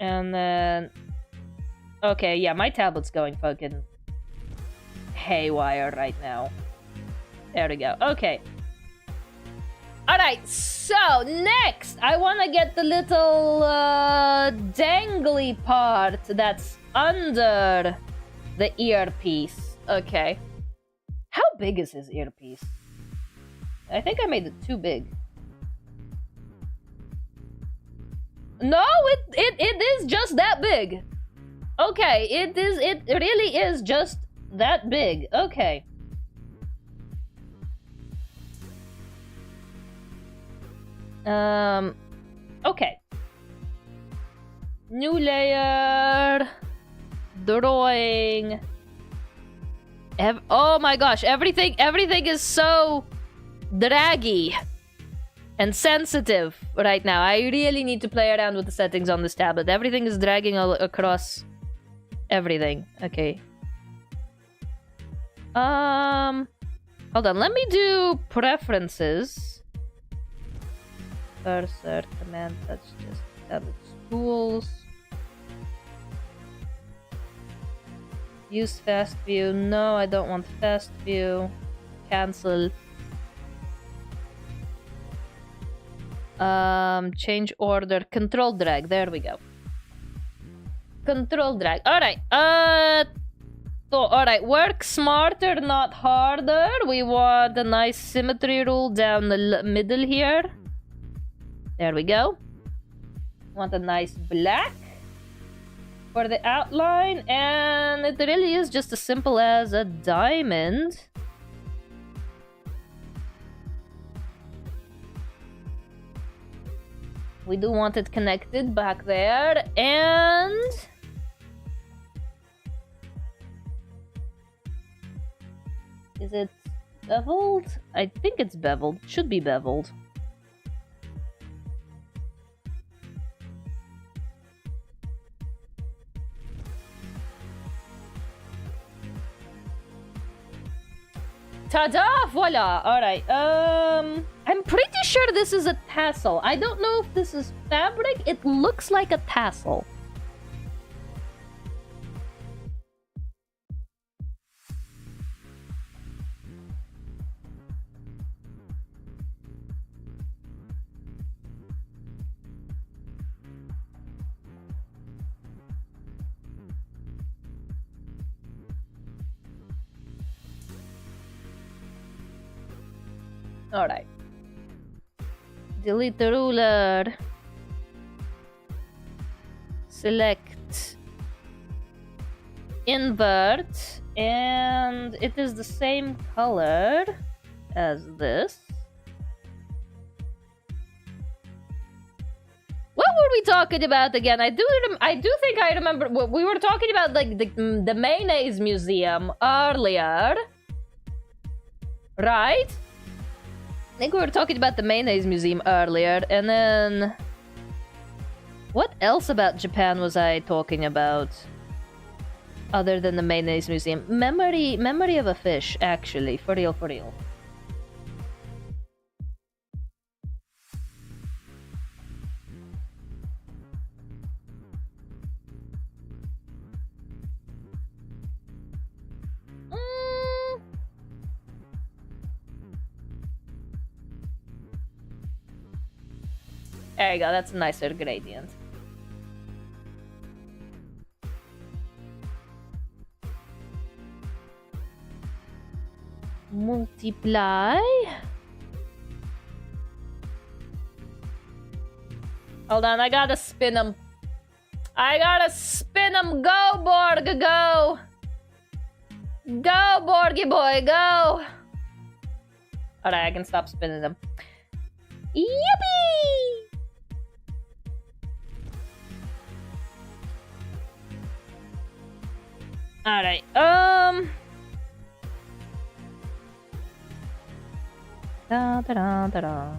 And then... Okay, yeah, my tablet's going fucking haywire right now. There we go. Okay. Alright, so next I want to get the little dangly part that's under the earpiece. Okay. How big is his earpiece? I think I made it too big. No, it is just that big. Okay, it really is just that big. Okay. Okay. New layer. Drawing. Oh my gosh, everything is so draggy and sensitive right now. I really need to play around with the settings on this tablet. Everything is dragging all across everything. Okay. Hold on, let me do preferences. Cursor, command, that's just tablet tools. Use fast view. No, I don't want fast view. Cancel. Change order. Control drag. There we go. Control drag. Alright. Alright. Work smarter, not harder. We want a nice symmetry rule down the middle here. There we go. Want a nice black for the outline, and it really is just as simple as a diamond. We do want it connected back there, and is it beveled? I think it's beveled. It should be beveled. Ta-da! Voila! Alright, I'm pretty sure this is a tassel. I don't know if this is fabric. It looks like a tassel. Alright. Delete the ruler. Select. Invert. And it is the same color as this. What were we talking about again? I do think I remember. We were talking about like the mayonnaise museum earlier. Right? I think we were talking about the mayonnaise museum earlier, and then... What else about Japan was I talking about? Other than the mayonnaise museum? Memory of a fish, actually. For real, for real. There you go, that's a nicer gradient. Multiply. Hold on, I gotta spin them. I gotta spin them. Go, Borg, go. Go, Borgy boy, go. Alright, I can stop spinning them. Yippee! Alright, Da da da da da.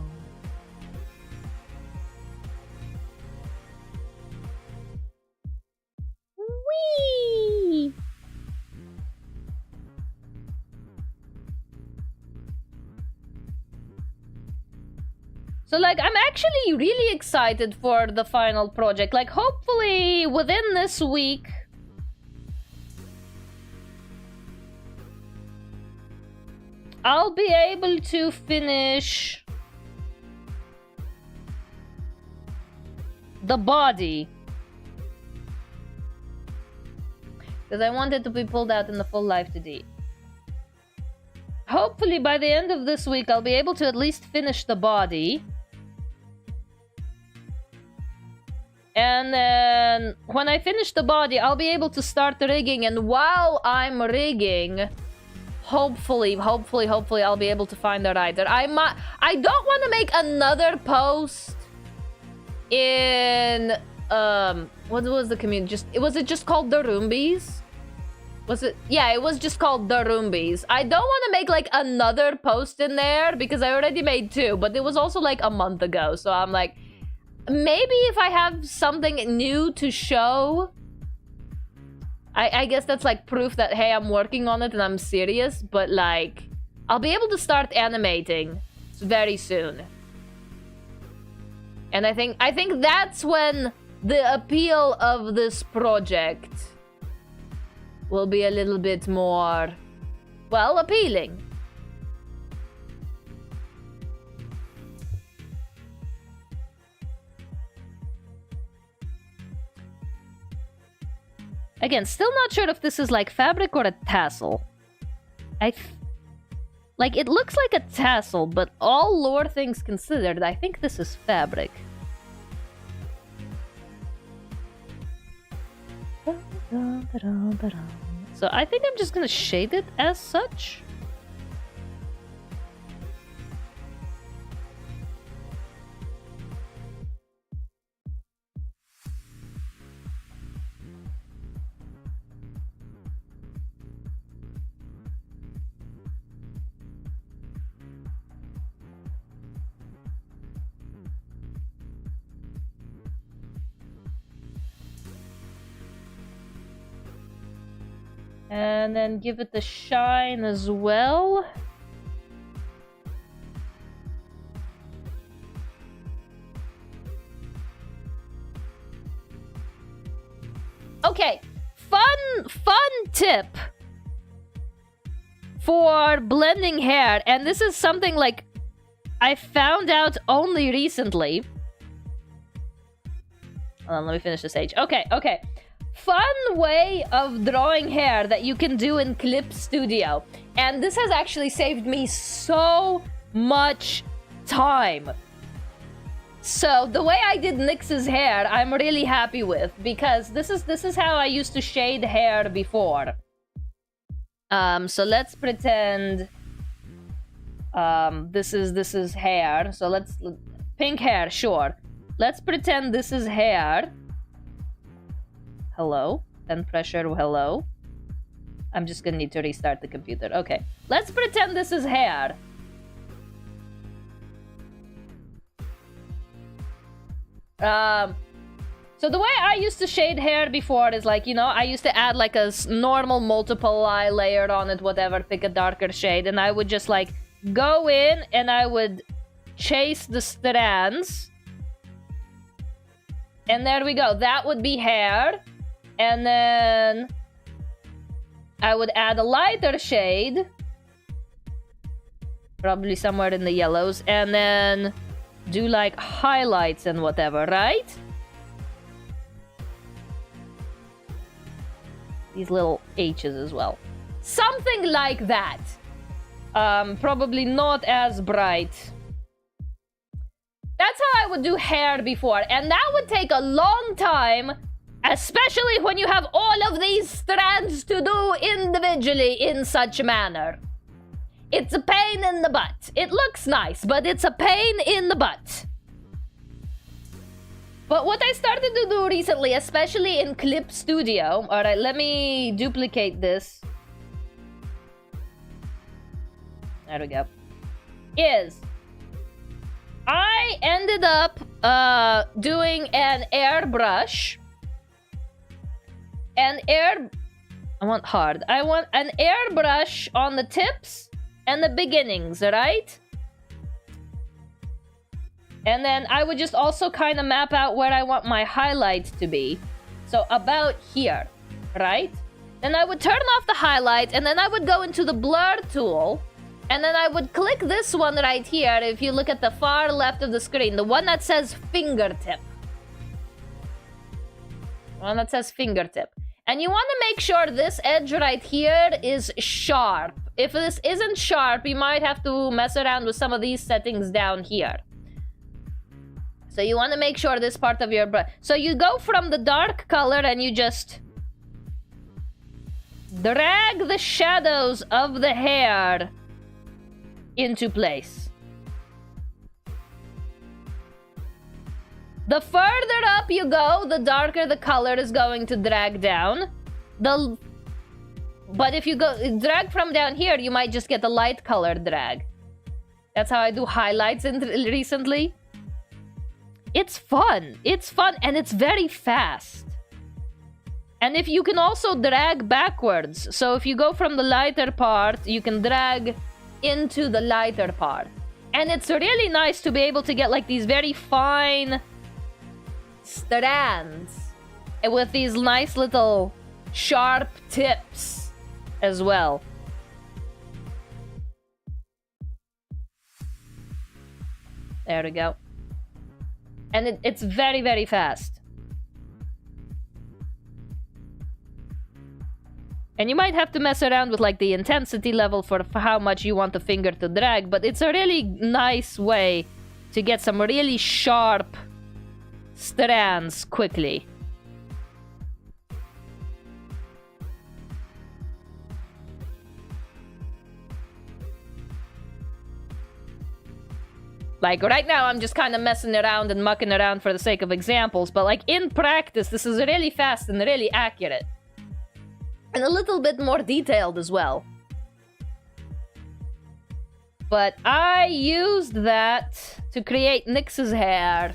Whee! So, like, I'm actually really excited for the final project. Like, hopefully within this week, I'll be able to finish the body. Because I want it to be pulled out in the full Live2D. Hopefully by the end of this week, I'll be able to at least finish the body. And then when I finish the body, I'll be able to start rigging. And while I'm rigging, hopefully, I'll be able to find the writer. I don't want to make another post in what was the community? Was it just called the Roombies? Was it? Yeah, it was just called the Roombies. I don't want to make like another post in there because I already made 2, but it was also like a month ago. So I'm like, maybe if I have something new to show, I guess that's like proof that, hey, I'm working on it and I'm serious. But like, I'll be able to start animating very soon. And I think that's when the appeal of this project will be a little bit more, well, appealing. Again, still not sure if this is like fabric or a tassel. Like, it looks like a tassel, but all lore things considered, I think this is fabric. So I think I'm just gonna shade it as such. And then give it the shine as well. Okay, fun tip for blending hair. And this is something like I found out only recently. Hold on, let me finish this page. Okay. Fun way of drawing hair that you can do in Clip Studio. And this has actually saved me so much time. So the way I did Nyx's hair, I'm really happy with, because this is how I used to shade hair before. So let's pretend this is hair. So let's pink hair, sure. Let's pretend this is hair. Hello, then pressure hello. I'm just gonna need to restart the computer. Okay, let's pretend this is hair. So the way I used to shade hair before is like, you know, I used to add like a normal multiple eye layer on it, whatever, pick a darker shade, and I would just like go in and I would chase the strands. And there we go, that would be hair. And then I would add a lighter shade, probably somewhere in the yellows, and then do like highlights and whatever, right? These little H's as well. Something like that. Probably not as bright. That's how I would do hair before, and that would take a long time, especially when you have all of these strands to do individually in such a manner. It's a pain in the butt. It looks nice, but it's a pain in the butt. But what I started to do recently, especially in Clip Studio... Alright, let me duplicate this. There we go. Is... I ended up doing an airbrush. I want hard. I want an airbrush on the tips and the beginnings, right? And then I would just also kind of map out where I want my highlight to be. So about here, right? Then I would turn off the highlight, and then I would go into the blur tool. And then I would click this one right here, if you look at the far left of the screen. The one that says fingertip. One that says fingertip. And you want to make sure this edge right here is sharp. If this isn't sharp, you might have to mess around with some of these settings down here. So you want to make sure this part of your brush... So you go from the dark color and you just... drag the shadows of the hair into place. The further up you go, the darker the color is going to drag down. But if you go drag from down here, you might just get the light color drag. That's how I do highlights recently. It's fun. It's fun and it's very fast. And if you can also drag backwards. So if you go from the lighter part, you can drag into the lighter part. And it's really nice to be able to get like these very fine strands with these nice little sharp tips as well. There we go. And it's very, very fast. And you might have to mess around with like the intensity level for how much you want the finger to drag, but it's a really nice way to get some really sharp strands quickly. Like right now I'm just kind of messing around and mucking around for the sake of examples, but like in practice this is really fast and really accurate. And a little bit more detailed as well. But I used that to create Nyx's hair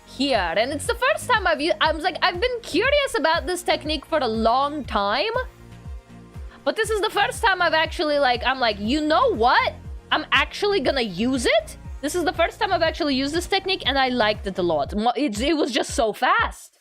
here. And it's the first time I've been curious about this technique for a long time. But this is the first time I've actually I'm like, you know what? I'm actually gonna use it. This is the first time I've actually used this technique and I liked it a lot. It was just so fast.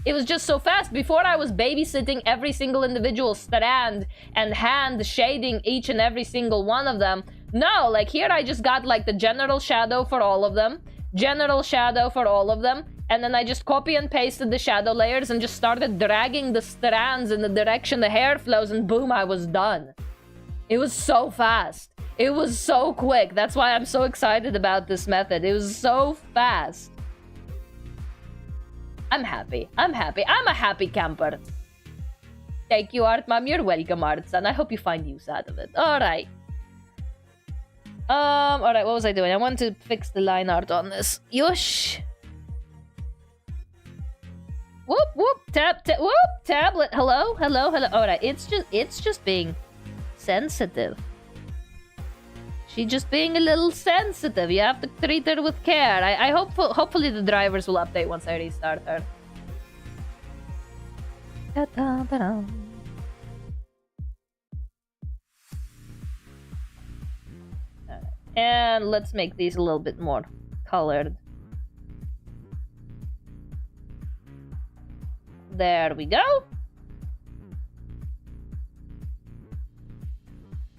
It was just so fast. Before I was babysitting every single individual strand and hand shading each and every single one of them. No, like here I just got like the general shadow for all of them. General shadow for all of them. And then I just copy and pasted the shadow layers and just started dragging the strands in the direction the hair flows and boom, I was done. It was so fast. It was so quick. That's why I'm so excited about this method. It was so fast. I'm happy. I'm happy. I'm a happy camper. Thank you, Art Mom. You're welcome, Artson. I hope you find use out of it. Alright. Alright, what was I doing? I want to fix the line art on this. Yosh. Whoop, whoop, whoop, tablet. Hello, hello, hello. Alright, it's just being sensitive. She's just being a little sensitive. You have to treat her with care. I hope, hopefully the drivers will update once I restart her. Ta-da-da-da. And let's make these a little bit more colored. There we go.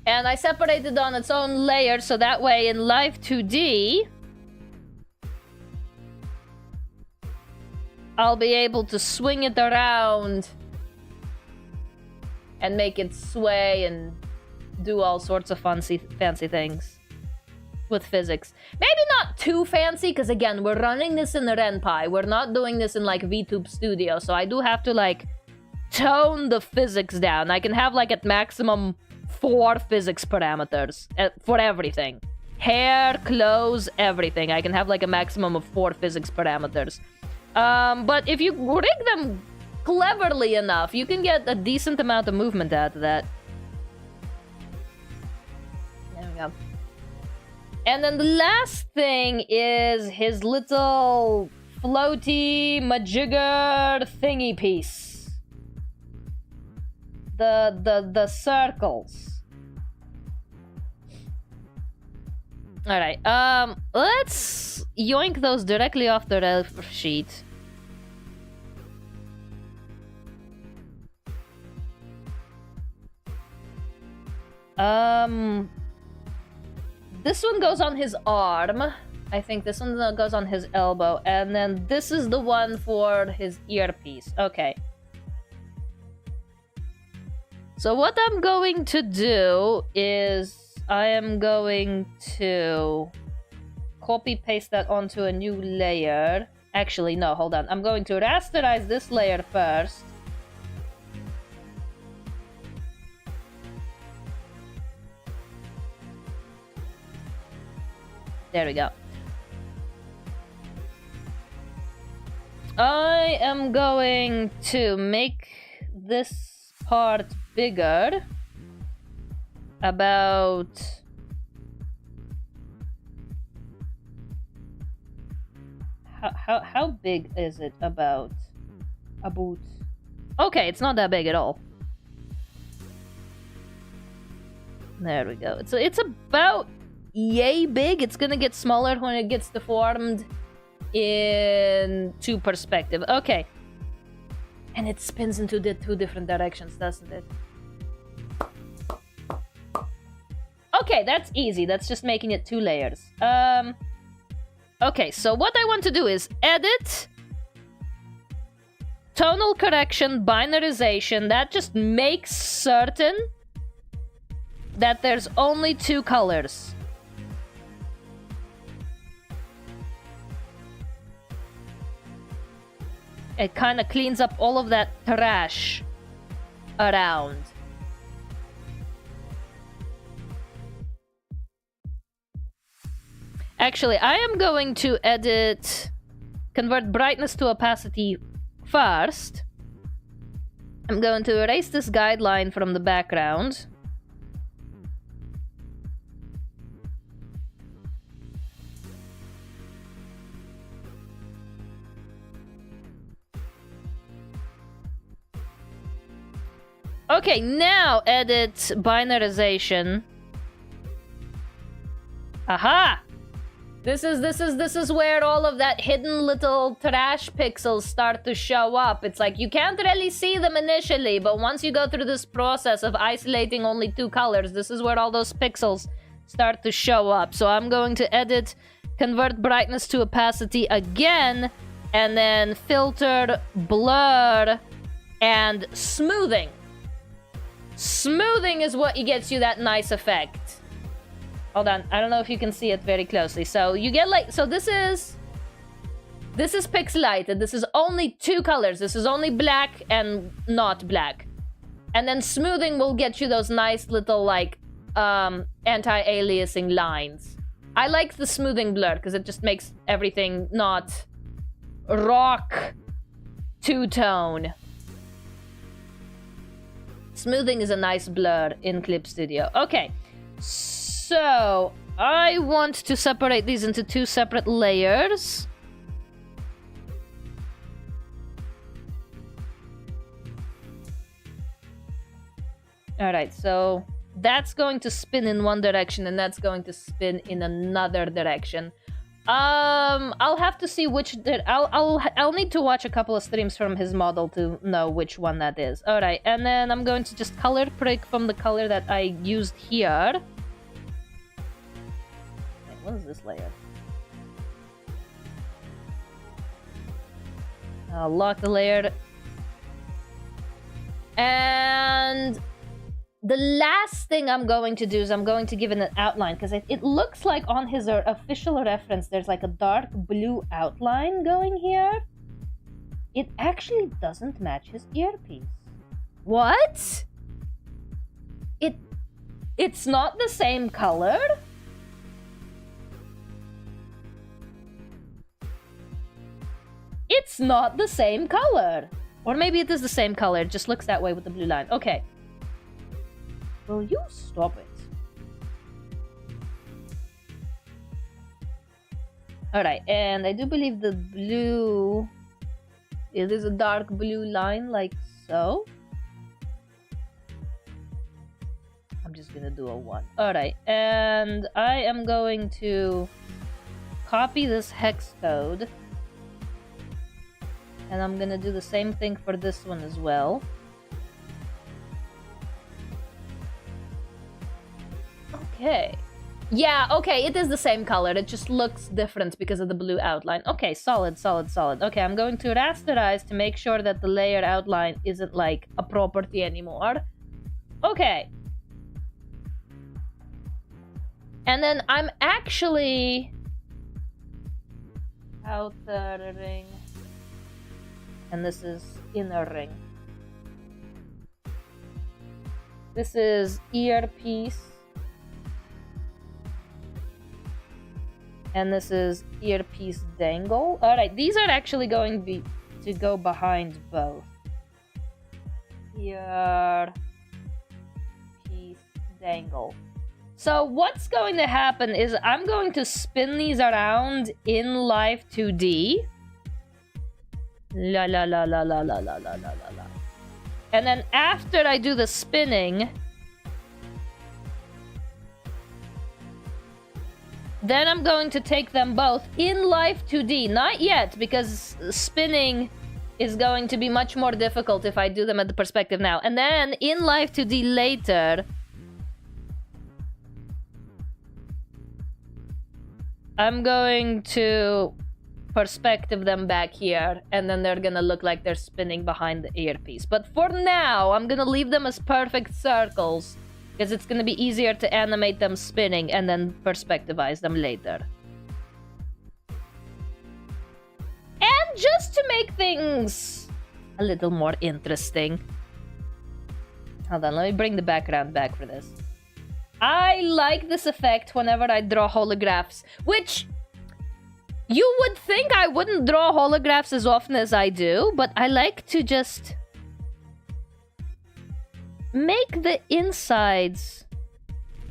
And I separated on its own layer, so that way in Live2D, I'll be able to swing it around and make it sway and do all sorts of fancy things with physics. Maybe not too fancy, because again, we're running this in the RenPy. We're not doing this in like VTube Studio, so I do have to like tone the physics down. I can have like at maximum 4 physics parameters for everything. Hair, clothes, everything. I can have like a maximum of 4 physics parameters. But if you rig them cleverly enough, you can get a decent amount of movement out of that. There we go. And then the last thing is his little floaty majigger thingy piece. The circles. Alright, let's yoink those directly off the ref sheet. This one goes on his arm. I think this one goes on his elbow. And then this is the one for his earpiece. Okay. So what I'm going to do is I am going to copy-paste that onto a new layer. Actually, no, hold on. I'm going to rasterize this layer first. There we go. I am going to make this part bigger. About... How big is it? About... Okay, it's not that big at all. There we go. It's about yay big. It's gonna get smaller when it gets deformed into perspective. Okay. And it spins into the 2 different directions, doesn't it? Okay, that's easy. That's just making it 2 layers. Okay, so what I want to do is edit, tonal correction, binarization. That just makes certain that there's only 2 colors. It kind of cleans up all of that trash around. Actually, I am going to convert brightness to opacity first. I'm going to erase this guideline from the background. Okay, now edit binarization. Aha! This is where all of that hidden little trash pixels start to show up. It's like you can't really see them initially, but once you go through this process of isolating only 2 colors, this is where all those pixels start to show up. So I'm going to edit, convert brightness to opacity again, and then filter, blur, and smoothing. Smoothing is what gets you that nice effect. Hold on, I don't know if you can see it very closely. So you get like, so this is pixelated. This is only 2 colors. This is only black and not black. And then smoothing will get you those nice little like anti-aliasing lines. I like the smoothing blur because it just makes everything not rock two-tone. Smoothing is a nice blur in Clip Studio. Okay, so I want to separate these into 2 separate layers. Alright, so that's going to spin in one direction and that's going to spin in another direction. I'll have to see which... I'll need to watch a couple of streams from his model to know which one that is. Alright, and then I'm going to just color pick from the color that I used here. Wait, what is this layer? I'll lock the layer. And the last thing I'm going to do is I'm going to give it an outline, because it looks like on his official reference there's like a dark blue outline going here. It actually doesn't match his earpiece. What? It's not the same color? It's not the same color. Or maybe it is the same color, it just looks that way with the blue line. Okay. Will you stop it? Alright, and I do believe the blue... It is a dark blue line, like so. I'm just gonna do a 1. Alright, and I am going to copy this hex code. And I'm gonna do the same thing for this one as well. Okay. Yeah, okay, it is the same color. It just looks different because of the blue outline. Okay, solid, solid, solid. Okay, I'm going to rasterize to make sure that the layer outline isn't like a property anymore. Okay. And then I'm actually... outer ring. And this is inner ring. This is earpiece. And this is earpiece dangle. Alright, these are actually going to go behind both. Earpiece dangle. So what's going to happen is I'm going to spin these around in Live2D. La la la la la la la la la la. And then after I do the spinning, then I'm going to take them both in Live2D. Not yet, because spinning is going to be much more difficult if I do them at the perspective now. And then in Live2D later, I'm going to perspective them back here, and then they're gonna look like they're spinning behind the earpiece. But for now, I'm gonna leave them as perfect circles, because it's gonna be easier to animate them spinning and then perspectivize them later. And just to make things a little more interesting. Hold on, let me bring the background back for this. I like this effect whenever I draw holographs, which... You would think I wouldn't draw holographs as often as I do, but I like to just make the insides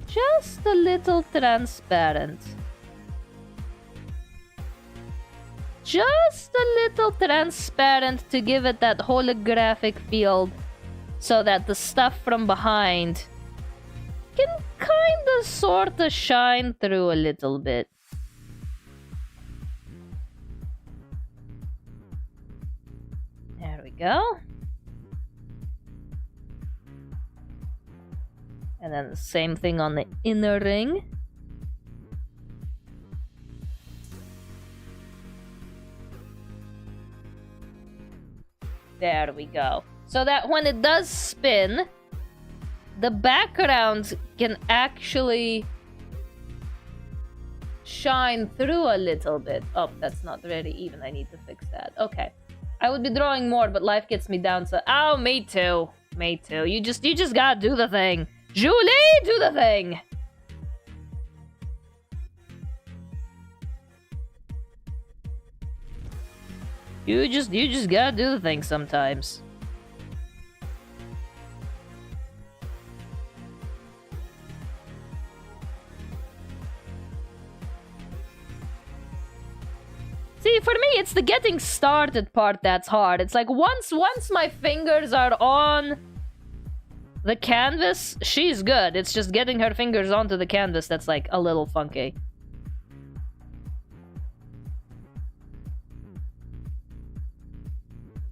just a little transparent. Just a little transparent to give it that holographic feel, so that the stuff from behind can kinda sorta shine through a little bit. There we go. And then the same thing on the inner ring. There we go. So that when it does spin, the background can actually shine through a little bit. Oh, that's not very even. I need to fix that. Okay. I would be drawing more, but life gets me down, so... Oh, me too. Me too. You just gotta do the thing. Julie, do the thing! You just gotta do the thing sometimes. See, for me, it's the getting started part that's hard. It's like once my fingers are on the canvas, she's good. It's just getting her fingers onto the canvas that's like a little funky.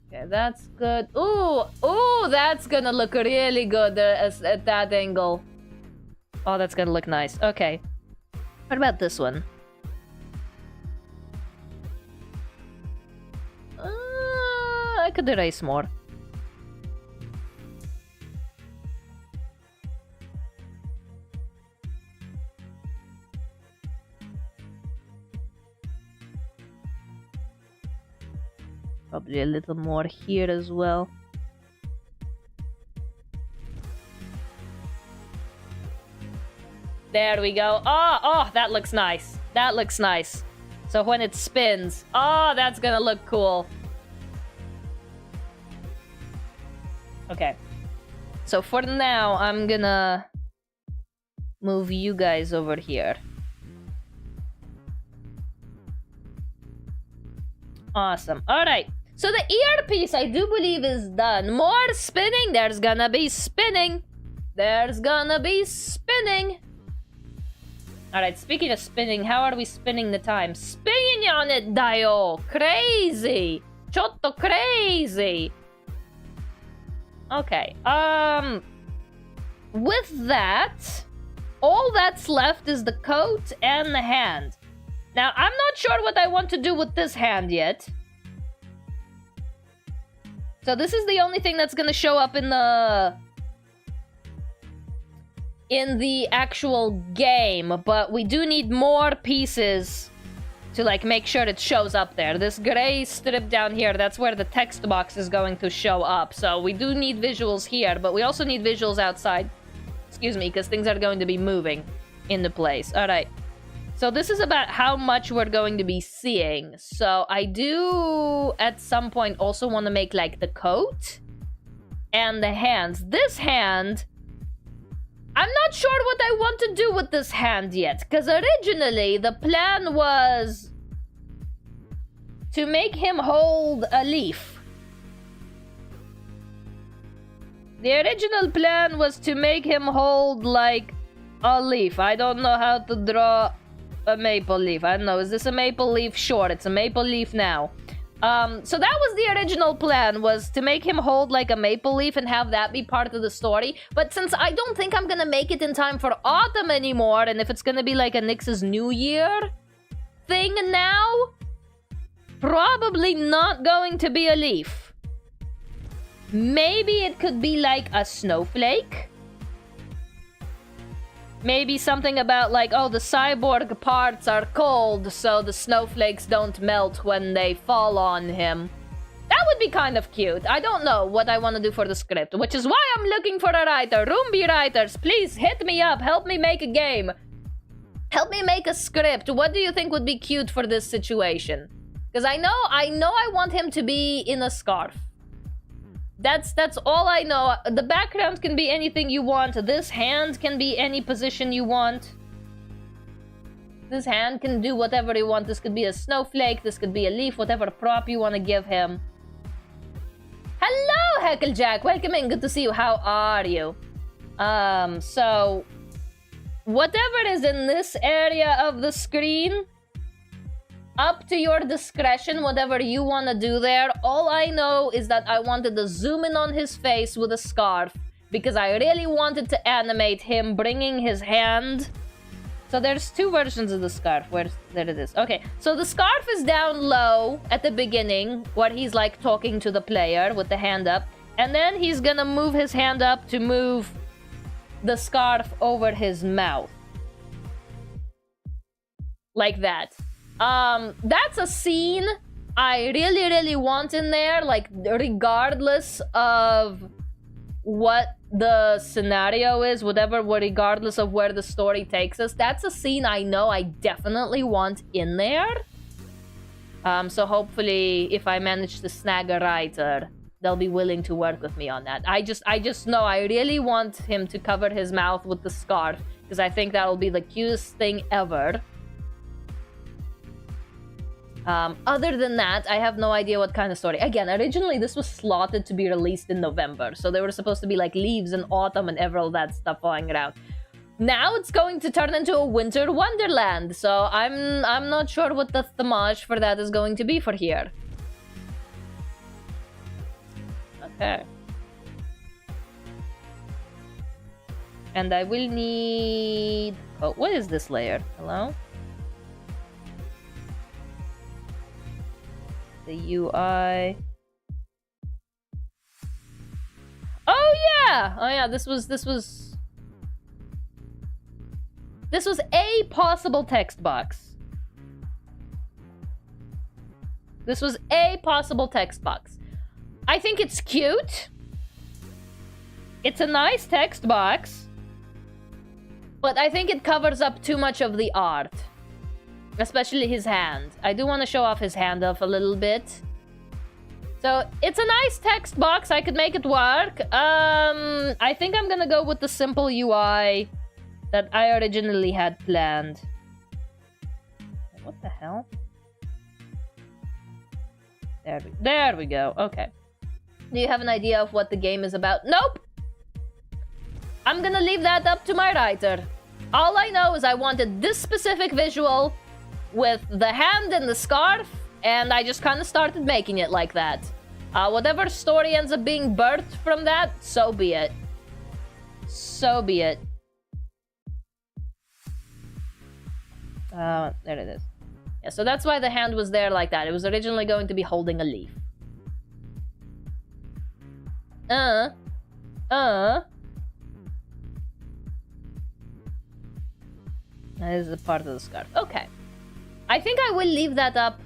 Okay, that's good. Ooh, that's gonna look really good at that angle. Oh, that's gonna look nice. Okay. What about this one? could erase more. Probably a little more here as well. There we go. Oh, that looks nice. That looks nice. So when it spins, oh, that's gonna look cool. Okay. So for now, I'm gonna move you guys over here. Awesome. Alright. So the earpiece, I do believe, is done. More spinning. There's gonna be spinning. There's gonna be spinning. Alright, speaking of spinning, how are we spinning the time? Spinning on it, Dio! Crazy! Chotto crazy! Okay, with that, all that's left is the coat and the hand. Now, I'm not sure what I want to do with this hand yet. So this is the only thing that's gonna show up in the actual game, but we do need more pieces to like make sure it shows up there. This gray strip down here, that's where the text box is going to show up. So we do need visuals here, but we also need visuals outside. Excuse me, because things are going to be moving into place. All right. So this is about how much we're going to be seeing. So I do at some point also want to make like the coat and the hands. This hand, I'm not sure what I want to do with this hand yet, because originally the plan was to make him hold a leaf. The original plan was to make him hold like a leaf. I don't know how to draw a maple leaf. I don't know. Is this a maple leaf? Sure, it's a maple leaf now. So that was the original plan, was to make him hold like a maple leaf and have that be part of the story. But since I don't think I'm gonna make it in time for autumn anymore, and if it's gonna be like a Nyx's New Year thing now, probably not going to be a leaf. Maybe it could be like a snowflake. Maybe something about like, oh, the cyborg parts are cold, so the snowflakes don't melt when they fall on him. That would be kind of cute. I don't know what I want to do for the script, which is why I'm looking for a writer. Roomby writers, please hit me up. Help me make a game. Help me make a script. What do you think would be cute for this situation? Because I know I want him to be in a scarf. That's all I know. The background can be anything you want. This hand can be any position you want. This hand can do whatever you want. This could be a snowflake. This could be a leaf. Whatever prop you want to give him. Hello, Hecklejack. Welcome in. Good to see you. How are you? So whatever is in this area of the screen, up to your discretion, whatever you want to do there. All I know is that I wanted to zoom in on his face with a scarf because I really wanted to animate him bringing his hand. So there's two versions of the scarf. There it is. Okay, so the scarf is down low at the beginning where he's like talking to the player with the hand up. And then he's gonna move his hand up to move the scarf over his mouth. Like that. That's a scene I really want in there, like regardless of what the scenario is, regardless of where the story takes us. That's a scene I know I definitely want in there. So hopefully if I manage to snag a writer, they'll be willing to work with me on that. I just know I really want him to cover his mouth with the scarf because I think that'll be the cutest thing ever. Other than that, I have no idea what kind of story. Again, originally this was slotted to be released in November, so there were supposed to be like leaves and autumn and all that stuff flying around. Now it's going to turn into a winter wonderland, so I'm not sure what the themage for that is going to be for here. Okay. And I will need... Oh, what is this layer? Hello? The UI. Oh yeah, this was a possible text box. This was a possible text box. I think it's cute. It's a nice text box. But I think it covers up too much of the art. Especially his hand. I do want to show off his hand off a little bit. So, it's a nice text box. I could make it work. I think I'm gonna go with the simple UI that I originally had planned. What the hell? There we go. Okay. Do you have an idea of what the game is about? Nope! I'm gonna leave that up to my writer. All I know is I wanted this specific visual with the hand and the scarf, and I just kind of started making it like that. Whatever story ends up being birthed from that, so be it. So be it. There it is. Yeah, so that's why the hand was there like that. It was originally going to be holding a leaf. That is a part of the scarf. Okay. I think I will leave that up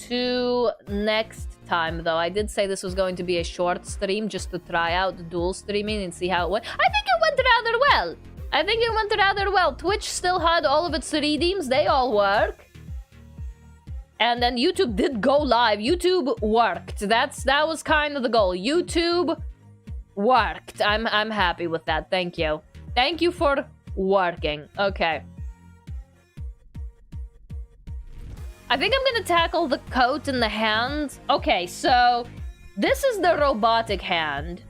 to next time, though. I did say this was going to be a short stream just to try out the dual streaming and see how it went. I think it went rather well. I think it went rather well. Twitch still had all of its redeems. They all work. And then YouTube did go live. YouTube worked. That was kind of the goal. YouTube worked. I'm happy with that. Thank you. Thank you for working. Okay. I think I'm gonna tackle the coat and the hand. Okay, so this is the robotic hand.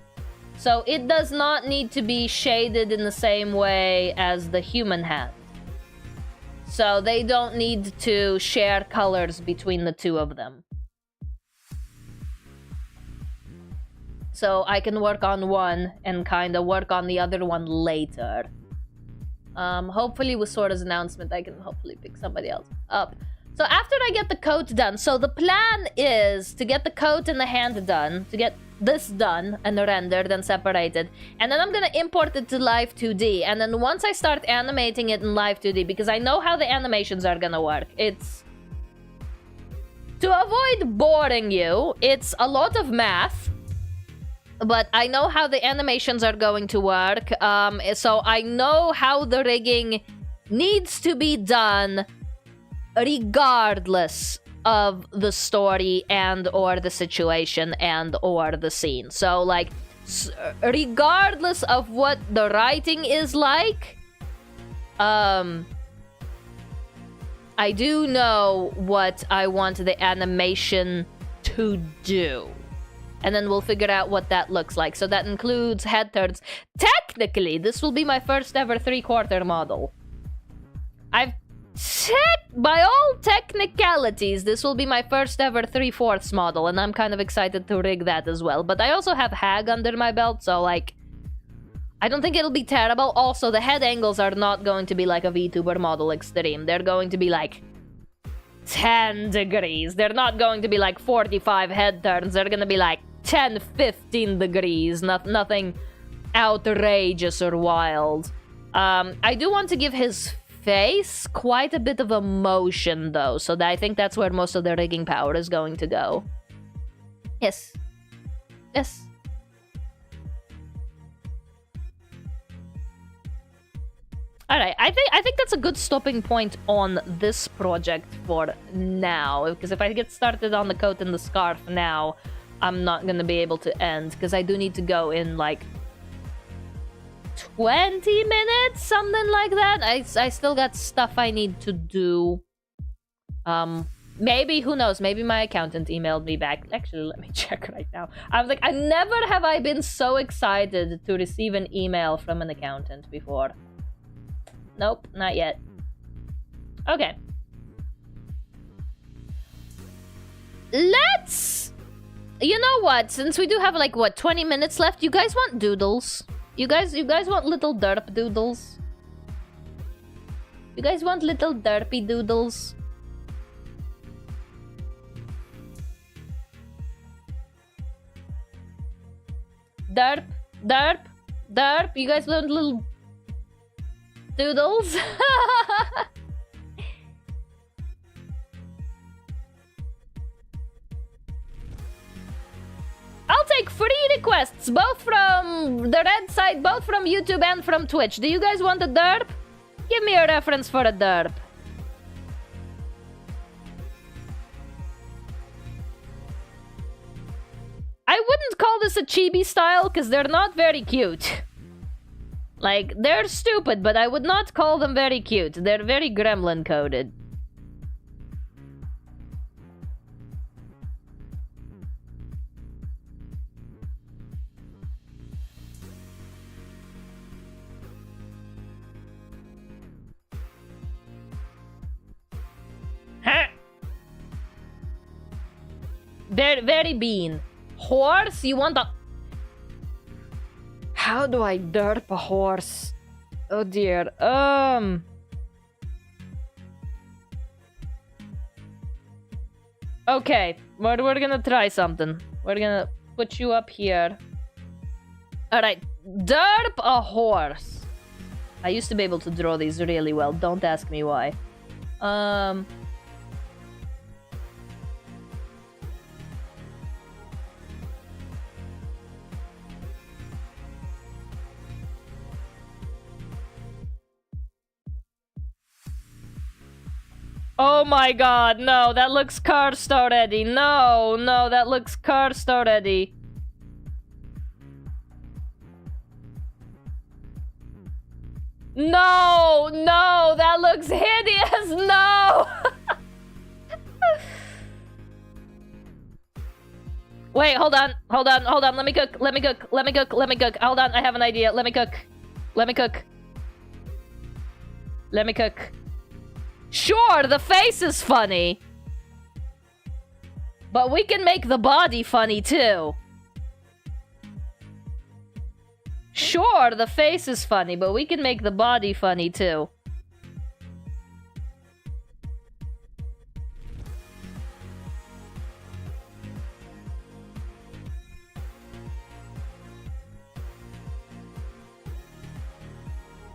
So it does not need to be shaded in the same way as the human hand. So they don't need to share colors between the two of them. So I can work on one and kind of work on the other one later. Hopefully with Sora's announcement, I can hopefully pick somebody else up. So after I get the coat done, so the plan is to get the coat and the hand done, to get this done and rendered and separated, and then I'm gonna import it to Live2D, and then once I start animating it in Live2D, because I know how the animations are gonna work, it's... To avoid boring you, it's a lot of math, but I know how the animations are going to work, so I know how the rigging needs to be done regardless of the story and or the situation and or the scene. So like regardless of what the writing is like, I do know what I want the animation to do, and then we'll figure out what that looks like. So that includes head turns. Technically this will be my first ever 3/4 model. By all technicalities, this will be my first ever 3/4 model, and I'm kind of excited to rig that as well. But I also have Hag under my belt, so like, I don't think it'll be terrible. Also, the head angles are not going to be like a VTuber model extreme. They're going to be like 10 degrees. They're not going to be like 45 head turns. They're going to be like 10, 15 degrees. Nothing outrageous or wild. I do want to give his face quite a bit of emotion, though, so I think that's where most of the rigging power is going to go. Yes. Yes. Alright, I think that's a good stopping point on this project for now, because if I get started on the coat and the scarf now, I'm not gonna be able to end, because I do need to go in like 20 minutes, something like that. I still got stuff I need to do. Maybe, who knows, maybe my accountant emailed me back. Actually, let me check right now. I was like, I never have I been so excited to receive an email from an accountant before. Nope, not yet. Okay. Let's... You know what, since we do have like, what, 20 minutes left, you guys want doodles? You guys want little derp doodles? You guys want little derpy doodles? Derp Derp? Derp? You guys want little doodles? I'll take free requests, both from the red side, both from YouTube and from Twitch. Do you guys want a derp? Give me a reference for a derp. I wouldn't call this a chibi style, because they're not very cute. Like, they're stupid, but I would not call them very cute. They're very gremlin coded. Huh? Very bean. Horse? You want a... How do I derp a horse? Oh dear. Okay, we're gonna try something. We're gonna put you up here. Alright, derp a horse. I used to be able to draw these really well. Don't ask me why. Oh my god, no, that looks cursed already. No, no, that looks cursed already. No, no, that looks hideous. No. Wait, hold on. Let me cook. Hold on, I have an idea. Let me cook. Sure, the face is funny. But we can make the body funny too. Sure, the face is funny, but we can make the body funny too.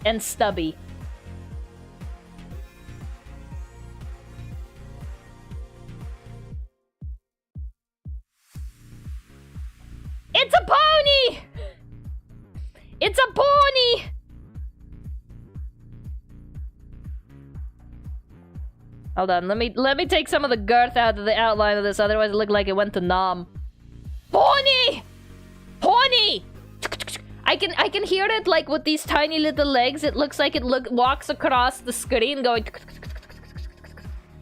And stubby. It's a pony! It's a pony! Hold on, let me take some of the girth out of the outline of this, otherwise it looked like it went to Nom. Pony! Pony! I can hear it like with these tiny little legs. It looks like it walks across the screen going.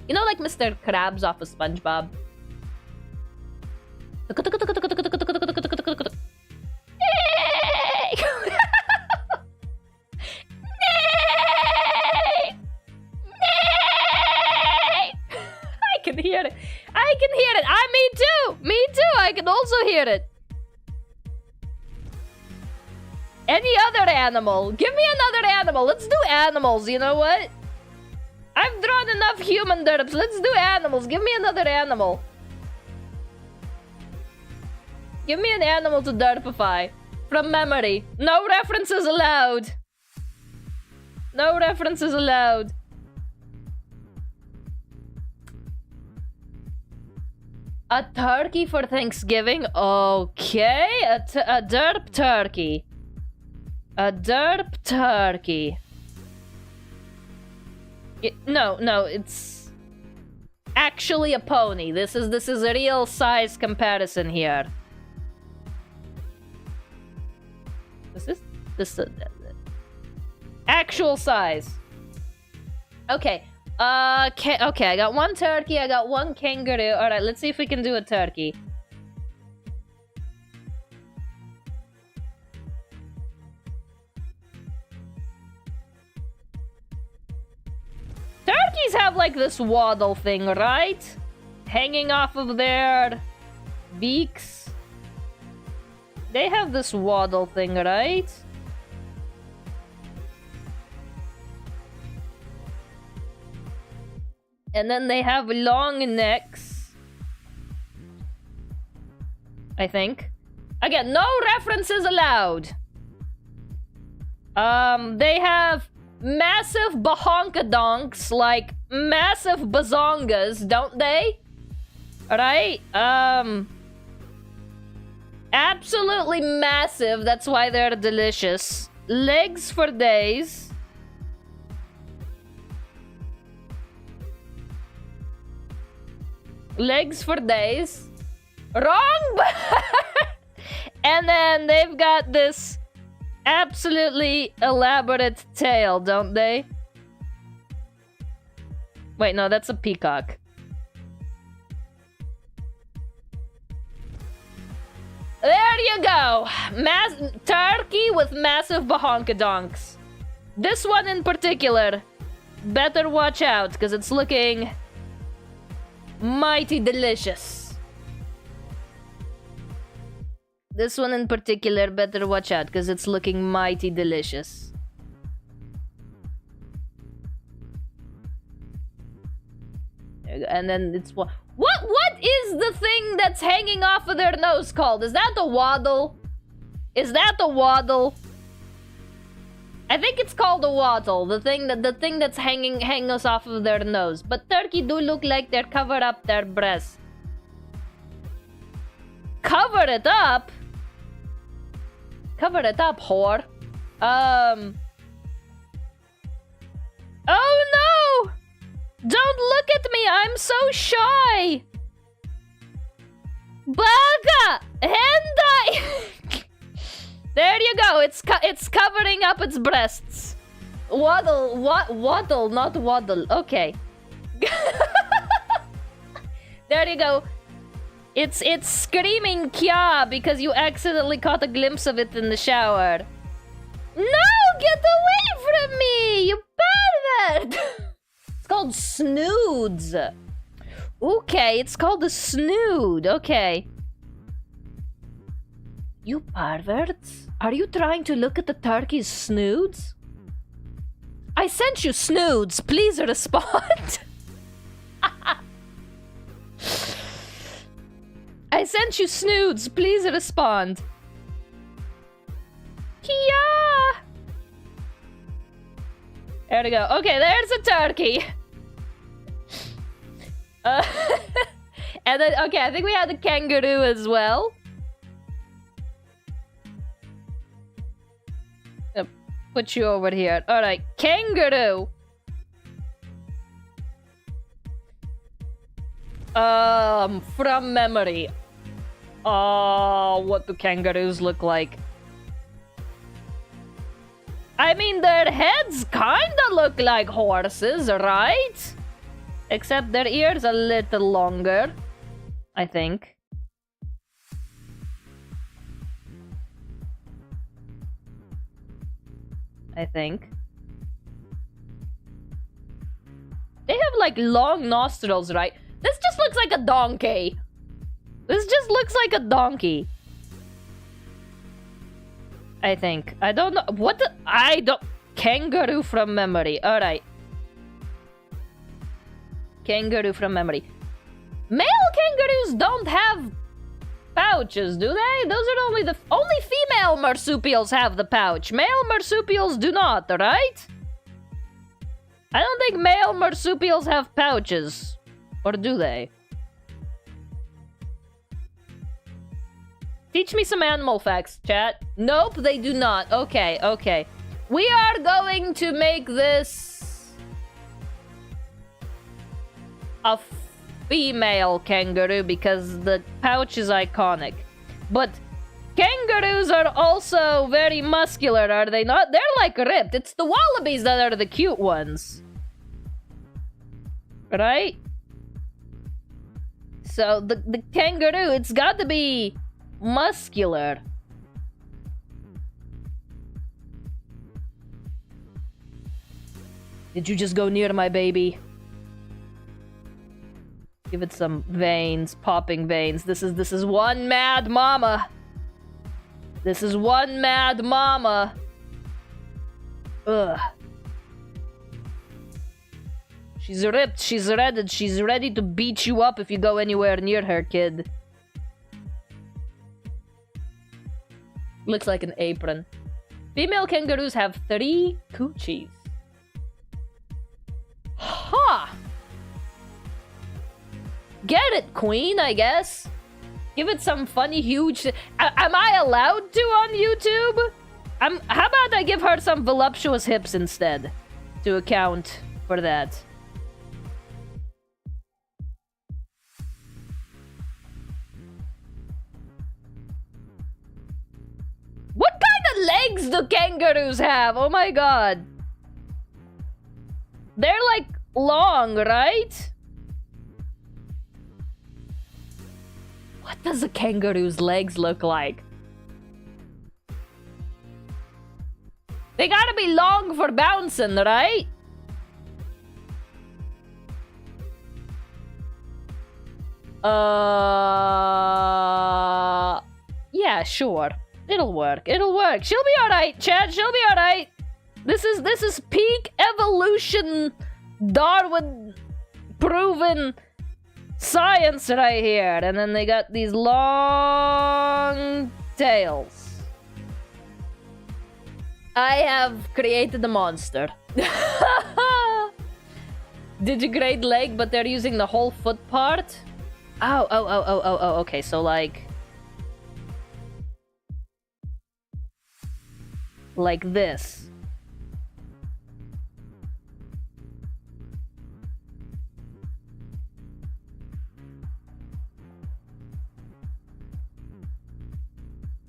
You know, like Mr. Krabs off of SpongeBob. I can hear it. I can hear it. Me too. Me too. I can also hear it. Any other animal? Give me another animal. Let's do animals. You know what? I've drawn enough human derps. Let's do animals. Give me another animal. Give me an animal to derpify. From memory. No references allowed. No references allowed. A turkey for Thanksgiving? Okay. A derp turkey. A derp turkey. No, it's actually a pony. This is a real size comparison here. This actual size. Okay. Okay, I got one turkey, I got one kangaroo. Alright, let's see if we can do a turkey. Turkeys have like this waddle thing, right? Hanging off of their beaks. They have this waddle thing, right? And then they have long necks. I think. Again, no references allowed. They have massive bahonkadonks, like massive bazongas, don't they? Alright? Absolutely massive, that's why they're delicious. Legs for days. Legs for days. Wrong! And then they've got this absolutely elaborate tail, don't they? Wait, no, that's a peacock. There you go! Turkey with massive bahonkadonks. This one in particular, better watch out, because it's looking mighty delicious. This one in particular, better watch out, because it's looking mighty delicious. And then it's what is the thing that's hanging off of their nose called? Is that the waddle? Is that the waddle? I think it's called a waddle. The thing that's hanging us off of their nose. But turkey do look like they're covered up their breasts. Cover it up? Cover it up, whore. Oh no! Don't look at me, I'm so shy! Baga! Hentai! There you go, it's covering up its breasts. Waddle, waddle, not waddle. Okay. There you go. It's screaming Kya because you accidentally caught a glimpse of it in the shower. No! Get away from me! You pervert! It's called snoods. Okay, it's called a snood. Okay. You perverts? Are you trying to look at the turkey's snoods? I sent you snoods. Please respond. I sent you snoods. Please respond. Kia! There we go. Okay, there's a turkey. And then, okay, I think we had the kangaroo as well. Put you over here. Alright, kangaroo. From memory. What do kangaroos look like? I mean, their heads kinda look like horses, right? Except their ears a little longer, I think. They have like long nostrils, right? This just looks like a donkey. This just looks like a donkey. I think. I don't know. What the... I don't... Kangaroo from memory. Alright. Kangaroo from memory. Male kangaroos don't have pouches, do they? Those are only the... Only female marsupials have the pouch. Male marsupials do not, right? I don't think male marsupials have pouches. Or do they? Teach me some animal facts, chat. Nope, they do not. Okay, okay. We are going to make this a female kangaroo because the pouch is iconic. But kangaroos are also very muscular, are they not? They're like ripped. It's the wallabies that are the cute ones. Right? So the kangaroo, it's got to be muscular. Did you just go near my baby? Give it some veins, popping veins. This is one mad mama. This is one mad mama. Ugh. She's ripped, she's redded, she's ready to beat you up if you go anywhere near her, kid. Looks like an apron. Female kangaroos have 3 coochies. Huh! Get it, queen, I guess. Give it some funny, huge... am I allowed to on YouTube? How about I give her some voluptuous hips instead? To account for that. What kind of legs do kangaroos have? Oh my god. They're like long, right? What does a kangaroo's legs look like? They gotta be long for bouncing, right? Yeah, sure. It'll work. It'll work. She'll be alright, Chad. She'll be alright. This is peak evolution, Darwin proven science right here. And then they got these long tails. I have created a monster. Digigrade leg, but they're using the whole foot part? Oh, okay, so like this.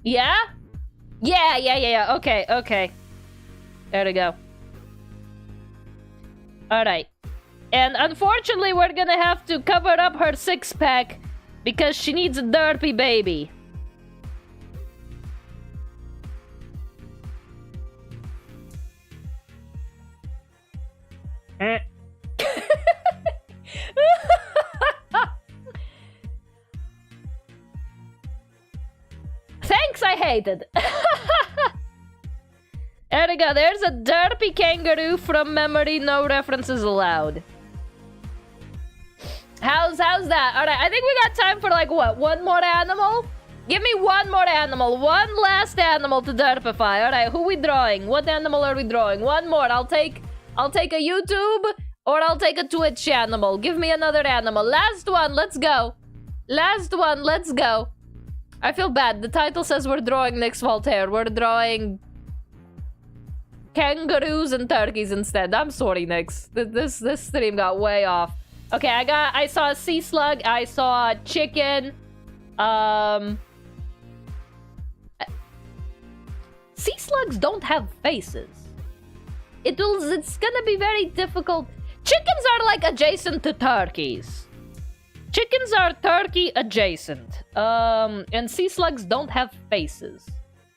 Yeah? Yeah. Okay. There we go. Alright. And unfortunately, we're gonna have to cover up her 6-pack because she needs a derpy baby. Thanks, I hated. There we go. There's a derpy kangaroo from memory. No references allowed. How's that? Alright, I think we got time for like what? One more animal? Give me one more animal. One last animal to derpify. Alright, who we drawing? What animal are we drawing? One more. I'll take a YouTube or I'll take a Twitch animal. Give me another animal. Last one, let's go. Last one, let's go. I feel bad. The title says we're drawing Nyx Voltare. We're drawing kangaroos and turkeys instead. I'm sorry, Nyx. This stream got way off. Okay, I saw a sea slug. I saw a chicken. Sea slugs don't have faces. It's gonna be very difficult. Chickens are like adjacent to turkeys. Chickens are turkey adjacent. And sea slugs don't have faces.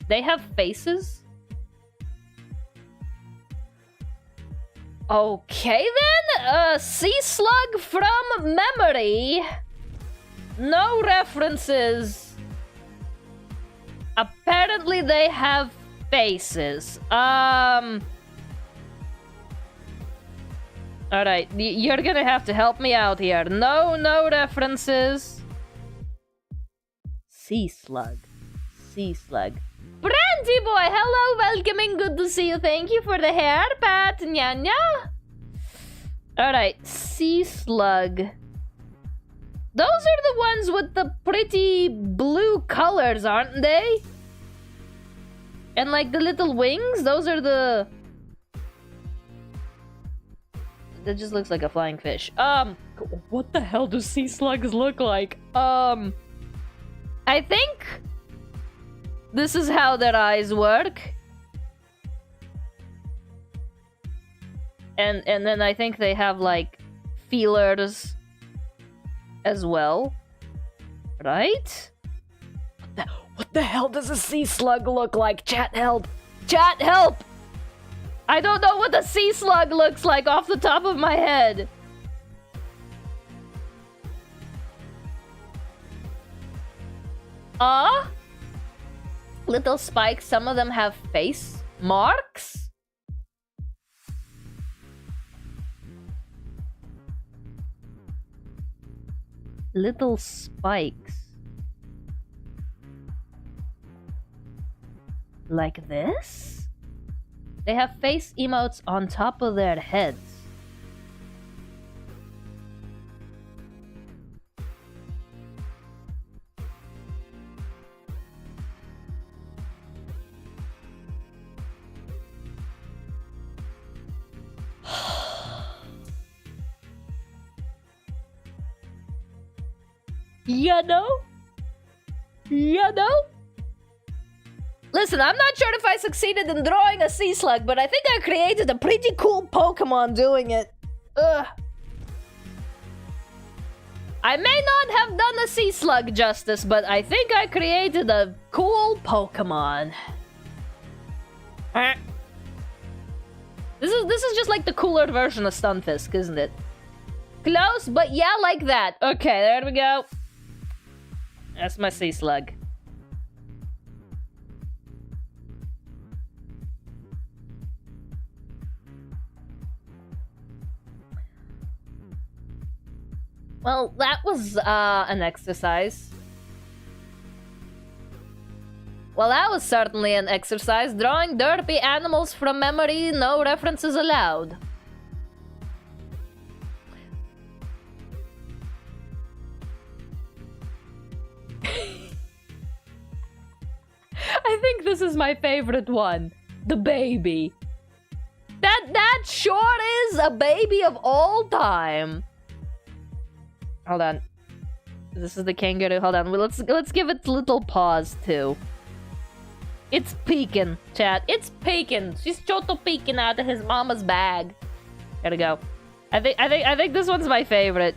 They have faces? Okay then, sea slug from memory. No references. Apparently they have faces. Alright, you're gonna have to help me out here. No references. Sea slug. Brandy boy, hello, welcoming, good to see you. Thank you for the hair, Pat, Nyanya. Alright, sea slug. Those are the ones with the pretty blue colors, aren't they? And like the little wings, those are the... That just looks like a flying fish. What the hell do sea slugs look like? I think this is how their eyes work. And then I think they have like feelers as well. Right? What the hell does a sea slug look like? Chat, help! Chat, help! I don't know what a sea slug looks like off the top of my head. Little spikes, some of them have face marks? Little spikes. Like this? They have face emotes on top of their heads. You know? Listen, I'm not sure if I succeeded in drawing a sea slug, but I think I created a pretty cool Pokemon doing it. Ugh. I may not have done a sea slug justice, but I think I created a cool Pokemon. This is just like the cooler version of Stunfisk, isn't it? Close, but yeah, like that. Okay, there we go. That's my sea slug. Well, that was an exercise. Well, that was certainly an exercise. Drawing derpy animals from memory, no references allowed. I think this is my favorite one. The baby. That sure is a baby of all time. Hold on. This is the kangaroo. Hold on. Let's give it a little pause too. It's peeking, chat. It's peeking. She's choto peeking out of his mama's bag. There we go. I think this one's my favorite.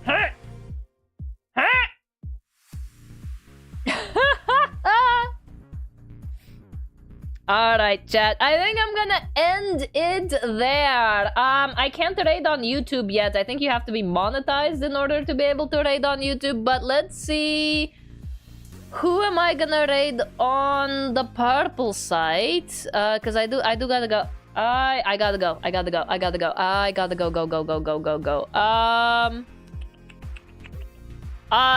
Huh? Huh? Alright, chat. I think I'm gonna end it there. I can't raid on YouTube yet. I think you have to be monetized in order to be able to raid on YouTube. But let's see. Who am I gonna raid on the purple site? Cause I do gotta go. I gotta go. I gotta go.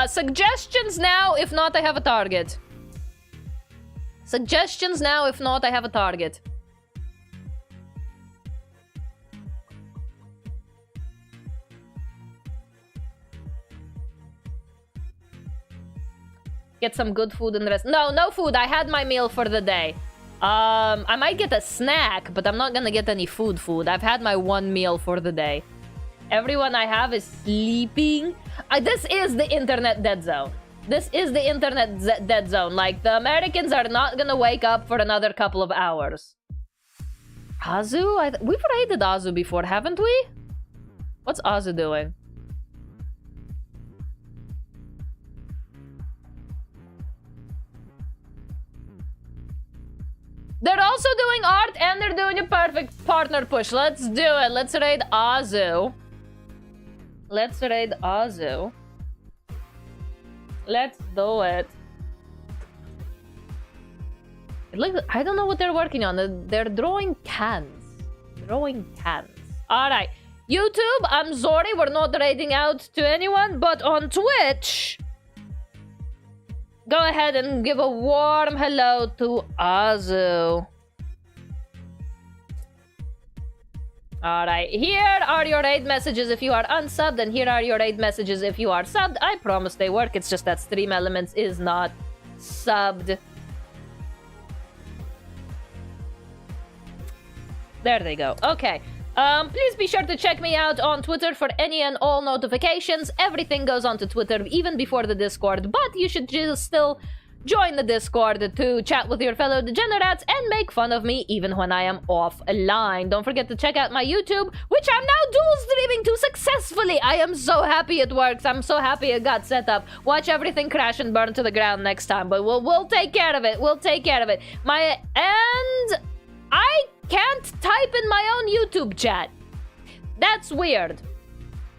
Suggestions now. If not, I have a target. Suggestions now, if not, I have a target. Get some good food and rest. No food. I had my meal for the day. I might get a snack, but I'm not gonna get any food. I've had my one meal for the day. Everyone I have is sleeping. This is the internet dead zone. This is the internet dead zone. Like, the Americans are not gonna wake up for another couple of hours. Azu? We've raided Azu before, haven't we? What's Azu doing? They're also doing art and they're doing a perfect partner push. Let's do it. Let's raid Azu. Let's raid Azu. Let's do it. I don't know what they're working on. They're drawing cans. Alright. YouTube, I'm sorry we're not raiding out to anyone, but on Twitch, go ahead and give a warm hello to Azu. Alright, here are your raid messages if you are unsubbed, and here are your raid messages if you are subbed. I promise they work, it's just that Stream Elements is not subbed. There they go. Okay. Please be sure to check me out on Twitter for any and all notifications. Everything goes onto Twitter even before the Discord, but you should just still join the Discord to chat with your fellow degenerates and make fun of me even when I am offline. Don't forget to check out my YouTube, which I'm now dual streaming to successfully. I am so happy it works. I'm so happy it got set up. Watch everything crash and burn to the ground next time, but we'll take care of it. We'll take care of it. And I can't type in my own YouTube chat. That's weird.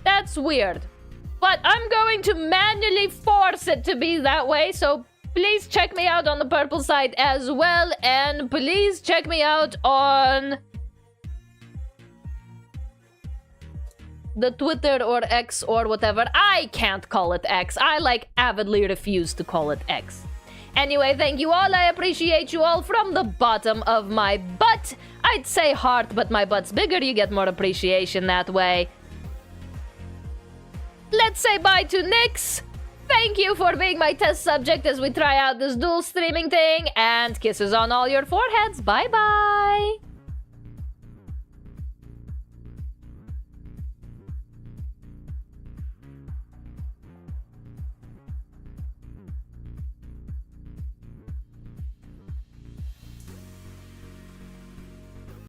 That's weird. But I'm going to manually force it to be that way, so please check me out on the purple side as well, and please check me out on the Twitter or X or whatever. I can't call it X. I like avidly refuse to call it X. Anyway, thank you all. I appreciate you all from the bottom of my butt. I'd say heart, but my butt's bigger. You get more appreciation that way. Let's say bye to Nyx. Thank you for being my test subject as we try out this dual streaming thing. And kisses on all your foreheads. Bye-bye.